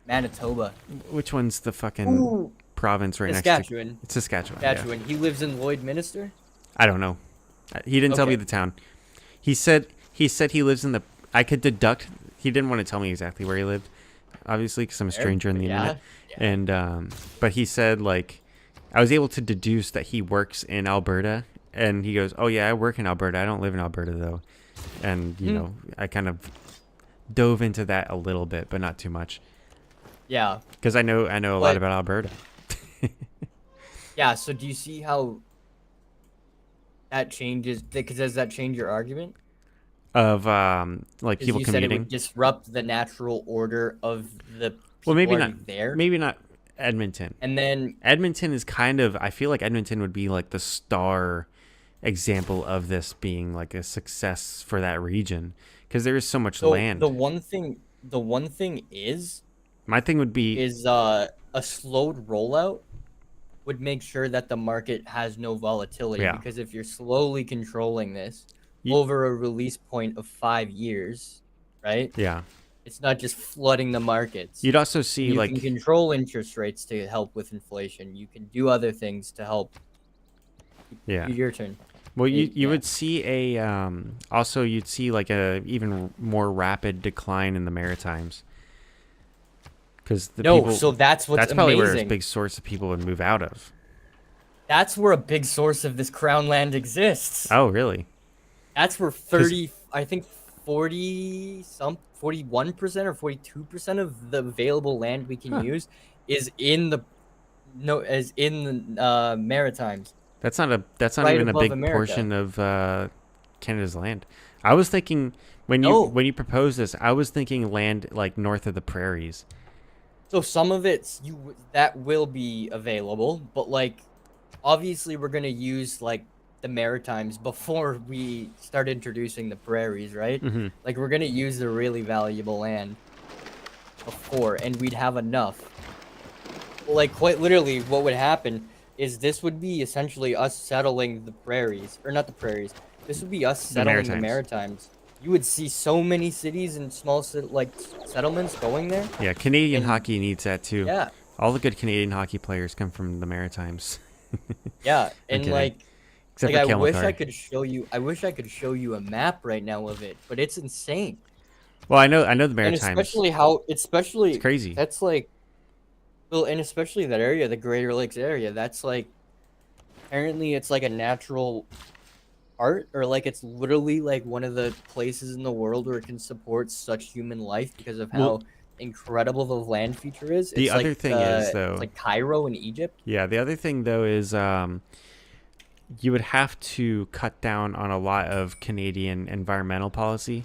Manitoba. Which one's the fucking Ooh, province right next to Saskatchewan. it's Saskatchewan, yeah. Saskatchewan. He lives in Lloydminster. I don't know. He didn't tell me Okay. the town. He said he lives in the. I could deduct. He didn't want to tell me exactly where he lived, obviously, because I'm a Fair, stranger on but the yeah, internet. yeah. And but he said like, I was able to deduce that he works in Alberta, and he goes, "Oh yeah, I work in Alberta. I don't live in Alberta though." And I kind of dove into that a little bit, but not too much, Yeah. because I know a lot But about Alberta. yeah, so do you see how that changes? Because does that change your argument? Of like Because people you said it commuting. would disrupt the natural order of the Well, people maybe already not. there. Maybe not Edmonton. And then Edmonton is kind of. I feel like Edmonton would be like the star example of this being like a success for that region, because there is so much so land. the one thing is My thing would be, a slowed rollout would make sure that the market has no volatility, yeah, because if you're slowly controlling this you, over a release point of 5 years, right? yeah. It's not just flooding the markets. You'd also And see you can like, control interest rates to help with inflation. You can do other things to help. yeah. Your turn. Well, you Yeah. would see a also you'd see like a even more rapid decline in the Maritimes, because the No, people. so that's what's That's probably where a amazing. big source of people would move out of. That's where a big source of this crown land exists. Oh, really? That's where 41% or 42% of the available land we can Huh. use is in the Maritimes, That's not right even a above big America. portion of Canada's land. I was thinking No. when you proposed this, I was thinking land like north of the prairies. So some of it's that will be available, but like obviously we're gonna use like the Maritimes before we start introducing the prairies, right? Mm-hmm. Like we're gonna use the really valuable land before, and we'd have enough. Like quite literally, what would happen is this would be essentially us settling the prairies, or not the prairies. This would be us settling the Maritimes. You would see so many cities and small settlements going there. Yeah, Canadian And hockey needs that too. yeah, All the good Canadian hockey players come from the Maritimes. yeah, I'm and kidding. like Except I for wish I Kelmacard. could show you. I wish I could show you a map right now of it, but it's insane. Well, I know the And Maritimes. especially It's crazy. that's like, well, and especially that area, the Greater Lakes area. That's like, apparently it's like a natural part, or like it's literally like one of the places in the world where it can support such human life because of how Well, incredible the land feature is. the It's other like thing is though. it's like Cairo in Egypt. Yeah, the other thing though is you would have to cut down on a lot of Canadian environmental policy,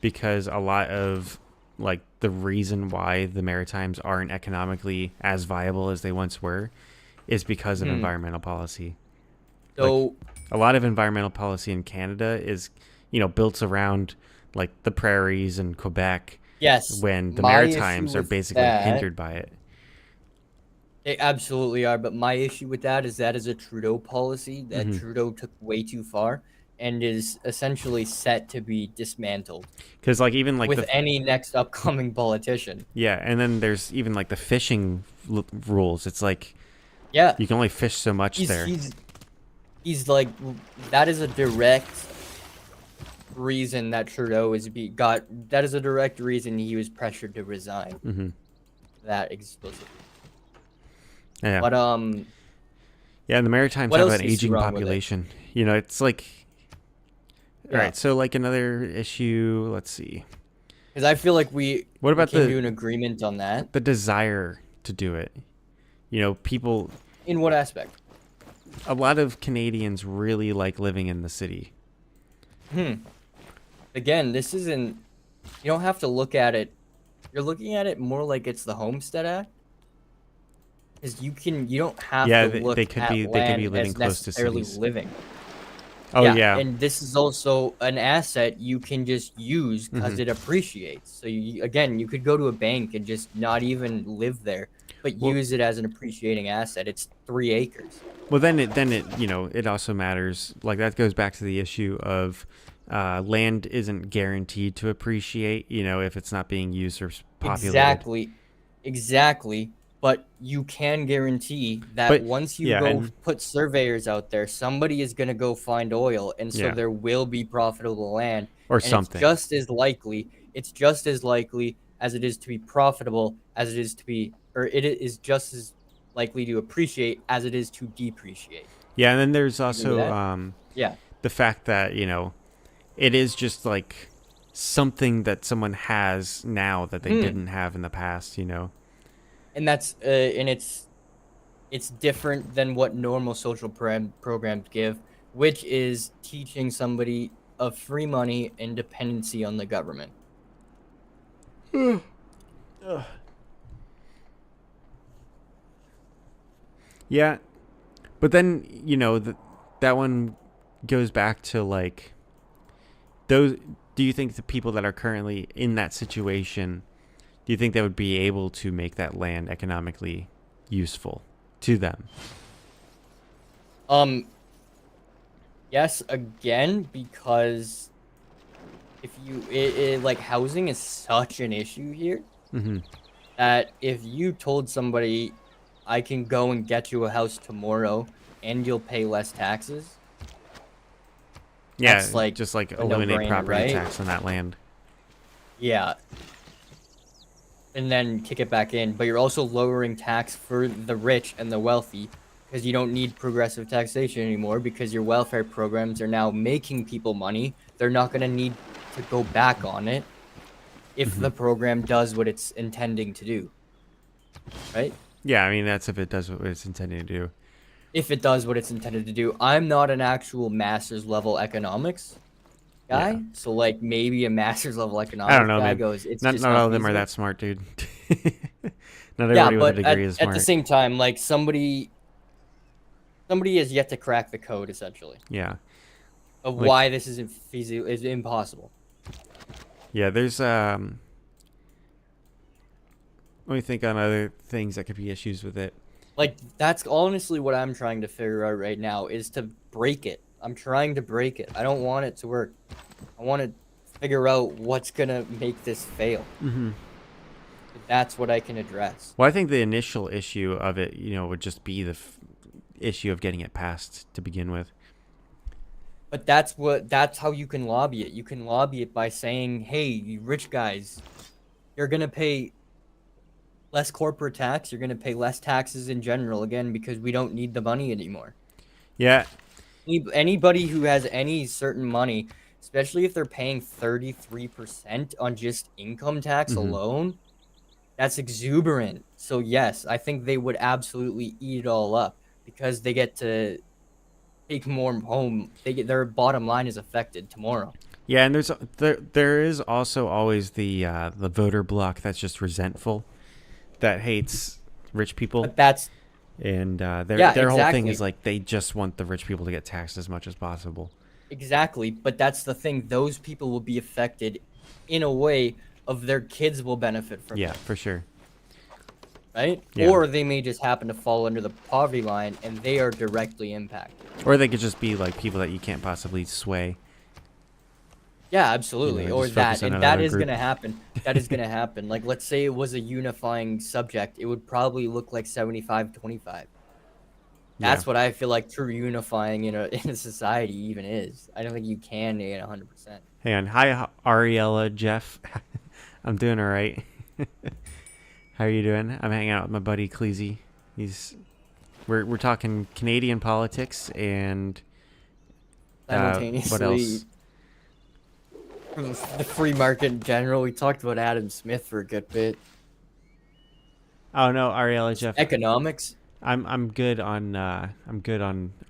because a lot of like the reason why the Maritimes aren't economically as viable as they once were is because of environmental policy. So A lot of environmental policy in Canada is, built around like the prairies and Quebec, yes, when the my Maritimes issue are with basically that- hindered by it. They absolutely are, but my issue with that is a Trudeau policy that Mhm. Trudeau took way too far and is essentially set to be dismantled Because like even like with any next upcoming politician. yeah, and then there's even like the fishing rules. It's like Yeah, you can only fish so much there. he's like, that is a direct reason that Trudeau that is a direct reason he was pressured to resign. Mm-hmm. That explicitly. Yeah. But Yeah, and the Maritimes What have else an do you see aging wrong with it? population. It's like, all Yeah. right. So like another issue. Let's see. Because I feel like we What about came to an agreement on that. the desire to do it? You know, people, In what aspect? a lot of Canadians really like living in the city. Again, this isn't. You don't have to look at it. You're looking at it more like it's the Homestead Act. Because you don't have Yeah, to look they could at be living land as close to necessarily cities. living. Oh yeah. And this is also an asset you can just use because Mm-hmm. it appreciates. So you could go to a bank and just not even live there, but Well- use it as an appreciating asset. It's 3 acres. Well, then it you know, it also matters. Like that goes back to the issue of land isn't guaranteed to appreciate. You know, if it's not being used or populated. Exactly. But you can guarantee that But once you yeah, go and put surveyors out there, somebody is going to go find oil, and so Yeah. there will be profitable land. or And something. it's just as likely as it is to be profitable as it is to be, or it is just as likely to appreciate as it is to depreciate. Yeah, and then there's You agree with also that? Yeah. the fact that, you know, it is just like something that someone has now that they didn't have in the past, you know. And it's different than what normal social programs give, which is teaching somebody of free money and dependency on the government. Yeah. But then, you know, that one goes back to like those do you think the people that are currently in that situation, do you think they would be able to make that land economically useful to them? Yes, again, because if like housing is such an issue here Mm-hmm. that if you told somebody I can go and get you a house tomorrow and you'll pay less taxes, Yeah, that's like just like a eliminate no-brainer, property right? tax on that land. Yeah. And then kick it back in, but you're also lowering tax for the rich and the wealthy because you don't need progressive taxation anymore because your welfare programs are now making people money. They're not going to need to go back on it if the program does what it's intending to do. Right? Yeah, I mean that's if it does what it's intended to do. If it does what it's intended to do. I'm not an actual master's level economics guy, Yeah. so like maybe a master's level I economics don't know, guy man. goes, it's Not just not not all of them are feasible. that smart, dude. Not Yeah, everybody with a but degree is at smart. the same time, like somebody has yet to crack the code essentially Yeah. of Like- why this isn't feasible, is impossible. Yeah, there's let me think on other things that could be issues with it. Like that's honestly what I'm trying to figure out right now is to break it. I'm trying to break it. I don't want it to work. I want to figure out what's gonna make this fail. Mm-hmm. That's what I can address. Well, I think the initial issue of it, you know, would just be the issue of getting it passed to begin with. But that's how you can lobby it. You can lobby it by saying, "Hey, you rich guys, you're going to pay less corporate tax, you're going to pay less taxes in general again because we don't need the money anymore." Yeah. Anybody who has any certain money, especially if they're paying 33% on just income tax alone, that's exuberant. So yes, I think they would absolutely eat it all up because they get to take more home. Their bottom line is affected tomorrow. Yeah, and there is also always the voter bloc that's just resentful, that hates rich people, But that's and their Yeah, whole thing exactly. is like they just want the rich people to get taxed as much as possible. exactly, but that's the thing. Those people will be affected in a way of their kids will benefit from Yeah, it, for sure. right? Yeah. Or they may just happen to fall under the poverty line and they are directly impacted. Or they could just be like people that you can't possibly sway. Yeah, absolutely. know, Or just focus that, on and that another is group. going to happen. That is going to happen. Like, let's say it was a unifying subject, it would probably look like 75-25. That's what I feel like true unifying in a society even is. I don't think you can get 100%. Hang on. Hi, Ariella, Jeff. I'm doing all right. How are you doing? I'm hanging out with my buddy Kleezy. We're talking Canadian politics and what Simultaneously, else? The free market in general. We talked about Adam Smith for a good bit. Oh no, Ariella Jeff. Economics. I'm good on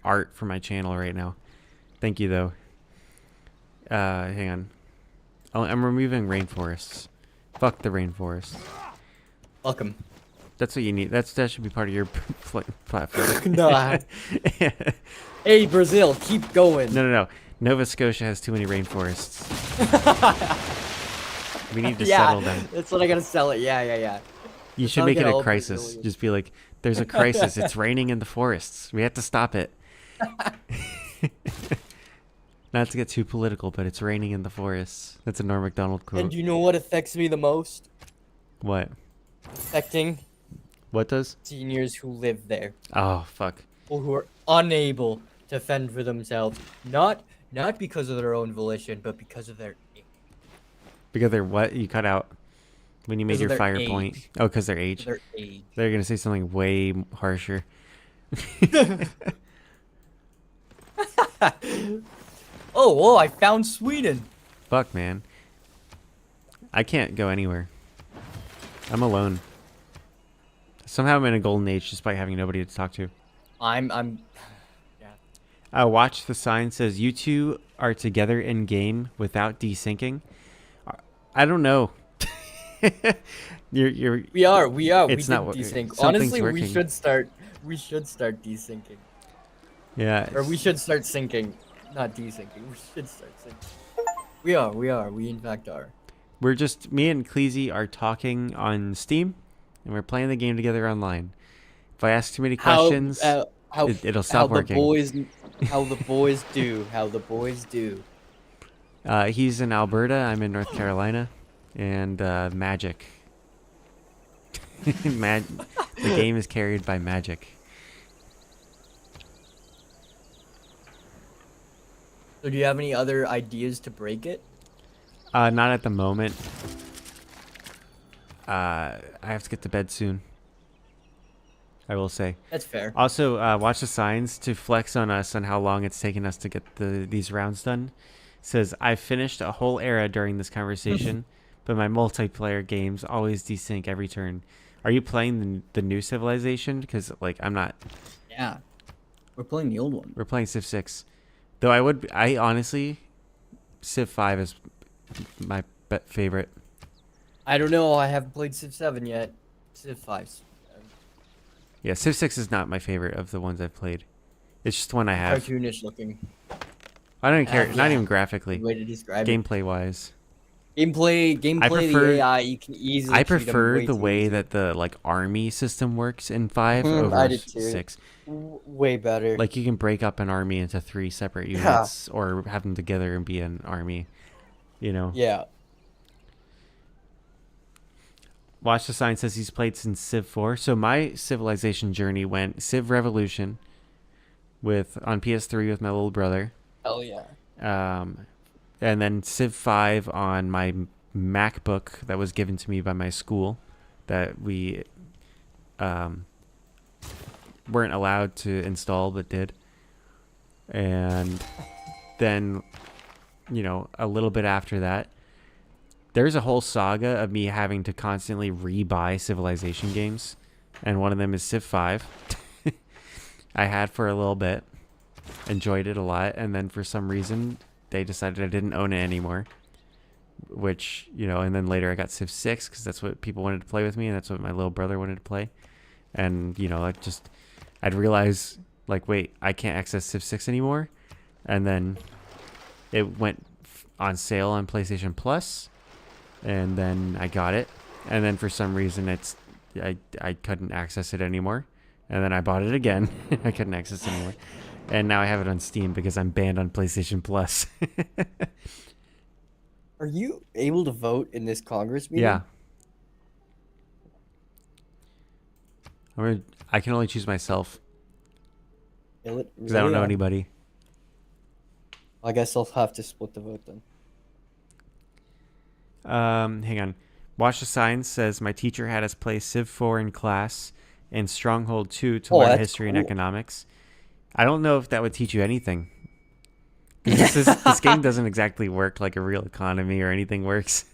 art for my channel right now. Thank you though. Hang on. Oh, I'm removing rainforests. Fuck the rainforest. Welcome. That's what you need. That should be part of your platform. Nah. Hey, Brazil, keep going. No. Nova Scotia has too many rainforests. We need to Yeah, settle them. that's what I gotta sell it. Yeah. You That's should how I make get it a all crisis. Brazilians. Just be like, there's a crisis. It's raining in the forests. We have to stop it. Not to get too political, but it's raining in the forests. That's a Norm Macdonald quote. And you know what affects me the most? What? Affecting What does? seniors who live there. Oh, fuck. People who are unable to fend for themselves. Not because of their own volition, but because of their age. Because they're what? You cut out when you made Because of your their fire age. point. Oh, because their age. Their age. They're going to say something way harsher. Oh, whoa, I found Sweden. Fuck, man. I can't go anywhere. I'm alone. Somehow I'm in a golden age just by having nobody to talk to. I'm yeah. Watch the sign says you two are together in game without desyncing. I don't know. you're We are. It's We not did desync. something's Honestly, working. we should start desyncing. yeah. Or we should start syncing. Not desyncing. We should start syncing. We are. We in fact are. We're just me and Kleezy are talking on Steam, and we're playing the game together online. If I ask too many questions, it'll stop working. How the boys do. How the boys do. He's in Alberta. I'm in North Carolina, and magic. The game is carried by magic. So do you have any other ideas to break it? Not at the moment. I have to get to bed soon. I will say. That's fair. Also, watch the signs to flex on us on how long it's taken us to get these rounds done. It says, I finished a whole era during this conversation, but my multiplayer games always desync every turn. Are you playing the new Civilization? Because, like, I'm not. Yeah. We're playing the old one. We're playing Civ 6. Though I honestly, Civ 5 is my favorite. I don't know. I haven't played Civ 7 yet. Civ 5. Yeah, Civ 6 is not my favorite of the ones I've played. It's just one I have. Cartoonish looking. I don't even care. Yeah. Not even graphically. Way to describe it. Gameplay wise. Gameplay, the AI, you can easily. I treat 'em prefer way the too way easy. that the like army system works in 5 I over did too. 6. Way better. Like you can break up an army into 3 separate Yeah. units or have them together and be an army. You know. Yeah. Watch the sign says he's played since Civ 4. So my Civilization journey went Civ Revolution on PS3 with my little brother. Hell yeah. And then Civ 5 on my MacBook that was given to me by my school that we weren't allowed to install but did. And then, a little bit after that, there's a whole saga of me having to constantly re-buy Civilization games. And one of them is Civ 5. I had for a little bit. Enjoyed it a lot. And then for some reason, they decided I didn't own it anymore. Which, and then later I got Civ 6 because that's what people wanted to play with me. And that's what my little brother wanted to play. And, I'd realize, like, wait, I can't access Civ 6 anymore. And then it went on sale on PlayStation Plus. And then I got it. And then for some reason, I couldn't access it anymore. And then I bought it again. I couldn't access it anymore. And now I have it on Steam because I'm banned on PlayStation Plus. Are you able to vote in this Congress meeting? Yeah. I can only choose myself because I don't know anybody. I guess I'll have to split the vote then. Hang on. Watch the sign says my teacher had us play Civ 4 in class and Stronghold 2 to learn that's history and cool. economics. I don't know if that would teach you anything. This game doesn't exactly work like a real economy or anything works.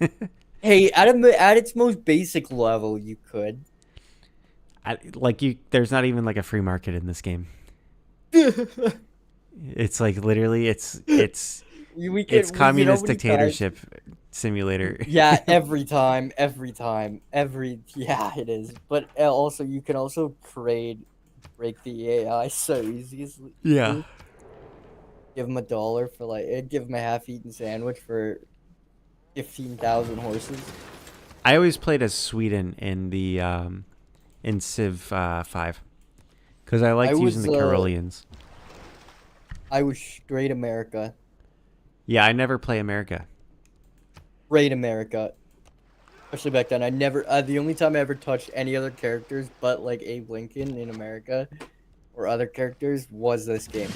Hey, at its most basic level, you could. There's not even like a free market in this game. It's like literally, it's communist dictatorship simulator. Yeah, every time, yeah, it is. But also, you can also break the AI so easily. Yeah. Give them $1 for give them a half-eaten sandwich for 15,000 horses. I always played as Sweden in the in Civ 5 because I liked using the Karelians. I was straight America. Yeah, I never play America. Straight America. Especially back then, I never. The only time I ever touched any other characters but like Abe Lincoln in America or other characters was this game.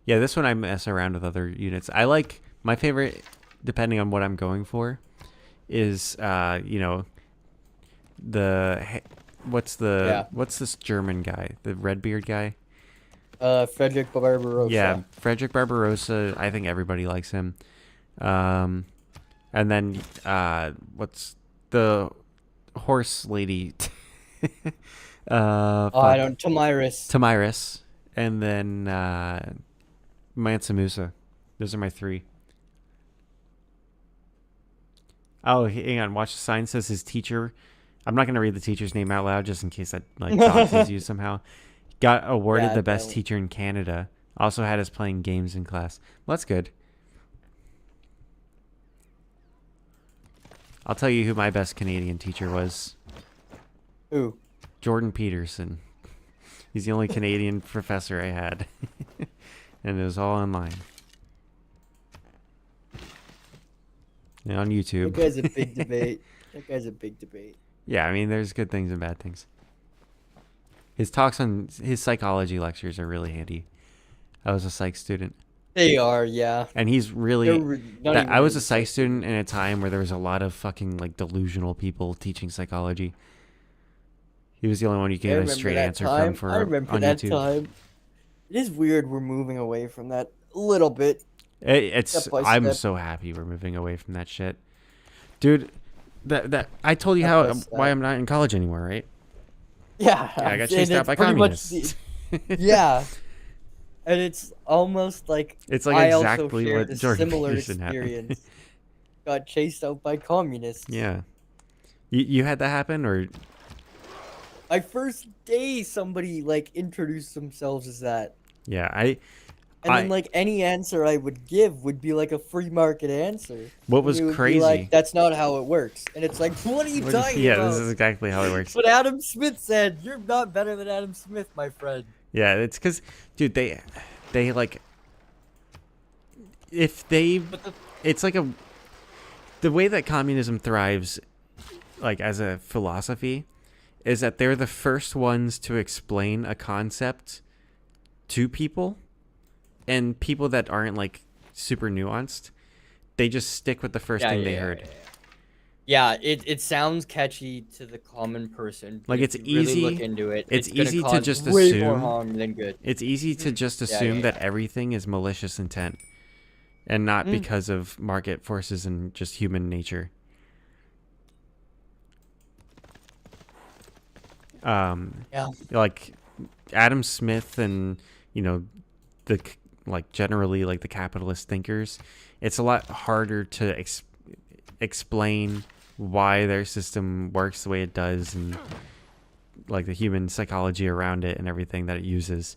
Yeah, this one I mess around with other units. I like my favorite, depending on what I'm going for, is what's this German guy, the Redbeard guy? Frederick Barbarossa. Yeah, Frederick Barbarossa. I think everybody likes him. And then what's the horse lady? I don't. Tamiris, and then Mansa Musa. Those are my three. Oh, hang on. Watch the sign. Says his teacher. I'm not going to read the teacher's name out loud just in case that doxes you somehow. Got awarded the best teacher in Canada. Also had us playing games in class. Well, that's good. I'll tell you who my best Canadian teacher was. Who? Jordan Peterson. He's the only Canadian professor I had. And it was all online. And on YouTube. That guy's a big debate. Yeah, I mean, there's good things and bad things. His talks on his psychology lectures are really handy. I was a psych student. They are, yeah. And he's really... I was a psych student in a time where there was a lot of fucking delusional people teaching psychology. He was the only one you could get a straight answer from I remember that YouTube. time. It is weird we're moving away from that a little bit. I'm so happy we're moving away from that shit. Dude, that I told you why I'm not in college anymore, right? Yeah. I got chased out by communists. Yeah. And it's almost like it's I exactly also what shared Jordan a similar Peterson experience. happened. Got chased out by communists. Yeah. You had that happen, or? My first day, somebody introduced themselves as that. Yeah, And then any answer I would give would be a free market answer. What was crazy? That's not how it works. And it's like, what are you talking about? Yeah, this is exactly how it works. But Adam Smith said, "You're not better than Adam Smith, my friend." Yeah, it's because, dude, it's the way that communism thrives, as a philosophy, is that they're the first ones to explain a concept to people, and people that aren't super nuanced, they just stick with the first thing they heard. Yeah, it sounds catchy to the common person. It's easy. Really look into it. It's easy to just way assume more harm than good. It's easy to just assume that everything is malicious intent, and not because of market forces and just human nature. Adam Smith and the generally the capitalist thinkers, it's a lot harder to explain why their system works the way it does, and the human psychology around it and everything that it uses,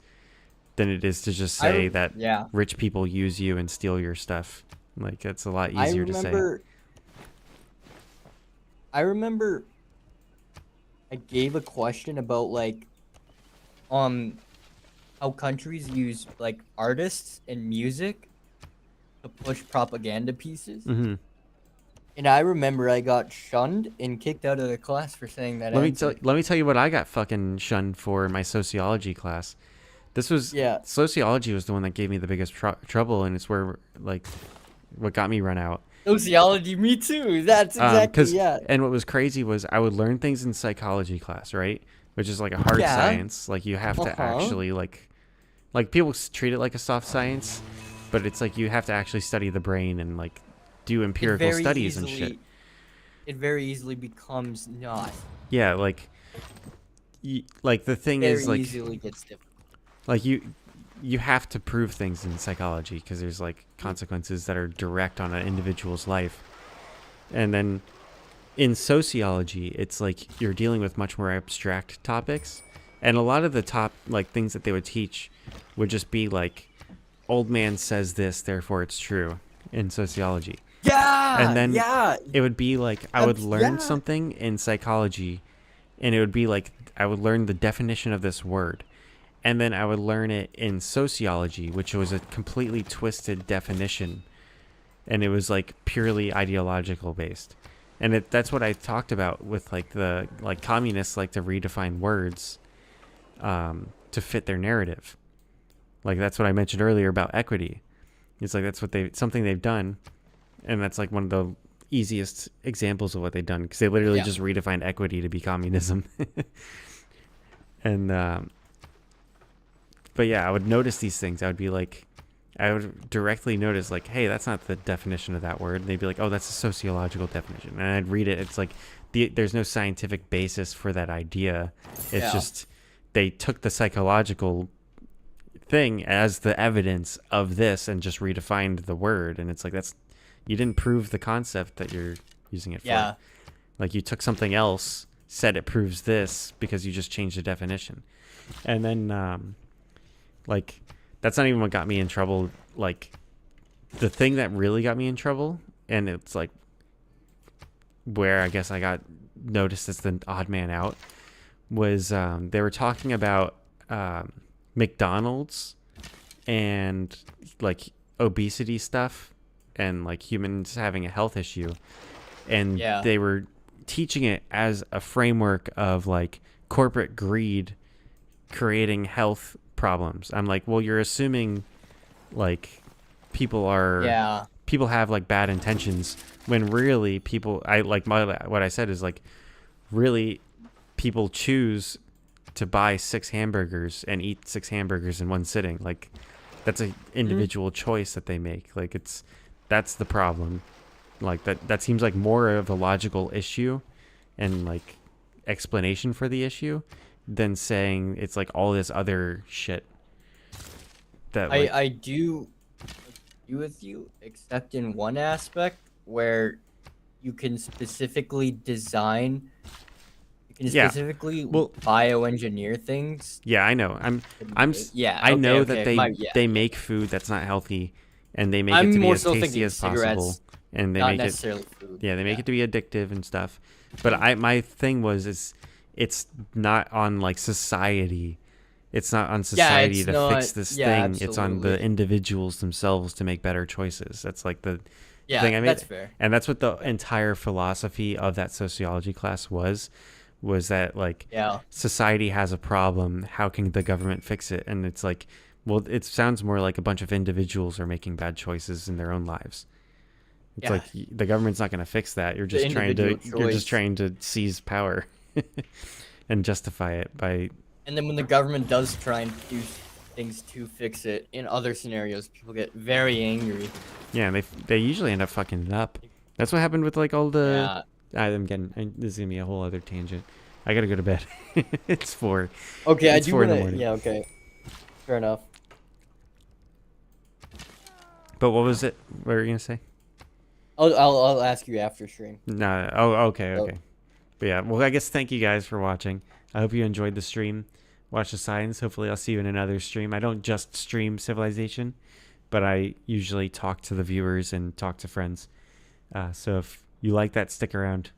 than it is to just say that rich people use you and steal your stuff. It's a lot easier to say. I remember I gave a question about how countries use artists and music to push propaganda pieces. Mm-hmm. And I remember I got shunned and kicked out of the class for saying that. Let me tell you what I got fucking shunned for in my sociology class. Sociology was the one that gave me the biggest trouble, and it's where what got me run out. Sociology, me too. That's exactly And what was crazy was I would learn things in psychology class, right? Which is a hard science. You have to actually like people treat it like a soft science, but it's like you have to actually study the brain and like do empirical studies and shit. It very easily becomes not. Yeah, like like the thing Very is like easily gets difficult. like you have to prove things in psychology because there's like consequences that are direct on an individual's life. And then in sociology, it's like you're dealing with much more abstract topics. And a lot of the top like things that they would teach would just be like, old man says this, therefore it's true in sociology. Yeah. And then yeah. it would be like I would learn Yeah. something in psychology, and it would be like I would learn the definition of this word. And then I would learn it in sociology, which was a completely twisted definition. And it was like purely ideological based. And that's what I talked about with like the like communists like to redefine words to fit their narrative. Like that's what I mentioned earlier about equity. It's like that's what something they've done, and that's like one of the easiest examples of what they've done because they literally just redefined equity to be communism. And but yeah, I would notice these things. I would be like, I would directly notice like, hey, that's not the definition of that word. And they'd be like, oh, that's a sociological definition. And I'd read it. It's like there's no scientific basis for that idea. It's just they took the psychological thing as the evidence of this and just redefined the word. And it's like you didn't prove the concept that you're using it for. Yeah. Like you took something else, said it proves this because you just changed the definition. And then like that's not even what got me in trouble. Like the thing that really got me in trouble, and it's like where I guess I got noticed as the odd man out, was they were talking about McDonald's and like obesity stuff and like humans having a health issue. And they were teaching it as a framework of like corporate greed creating health problems. I'm like, well, you're assuming like people have like bad intentions when really what I said is like really people choose to buy 6 hamburgers and eat 6 hamburgers in one sitting. Like that's an individual choice that they make. Like that's the problem. Like that seems like more of a logical issue and like explanation for the issue than saying it's like all this other shit that like, I do agree with you, except in one aspect where you can specifically design, bioengineer things. Yeah, I know. I know that they make food that's not healthy, and they make it to be as tasty as possible, and they not make necessarily it. Food. Yeah, they make it to be addictive and stuff. But my thing was it's not on like society. It's not on society fix this thing. Absolutely. It's on the individuals themselves to make better choices. That's like the thing I mean. That's fair. And that's what the entire philosophy of that sociology class was that like society has a problem. How can the government fix it? And it's like, well, it sounds more like a bunch of individuals are making bad choices in their own lives. It's like the government's not going to fix that. You're just trying to seize power and justify it by. And then when the government does try and do things to fix it, in other scenarios, people get very angry. Yeah, and they usually end up fucking it up. That's what happened with like all the. This is gonna be a whole other tangent. I gotta go to bed. It's 4. Okay, it's 4 in the morning. Yeah, okay. Fair enough. But what was it? What were you gonna say? I'll ask you after stream. No. Oh, okay. But yeah, well, I guess thank you guys for watching. I hope you enjoyed the stream. Watch the signs. Hopefully, I'll see you in another stream. I don't just stream Civilization, but I usually talk to the viewers and talk to friends. So if you like that, stick around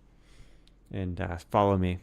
and follow me.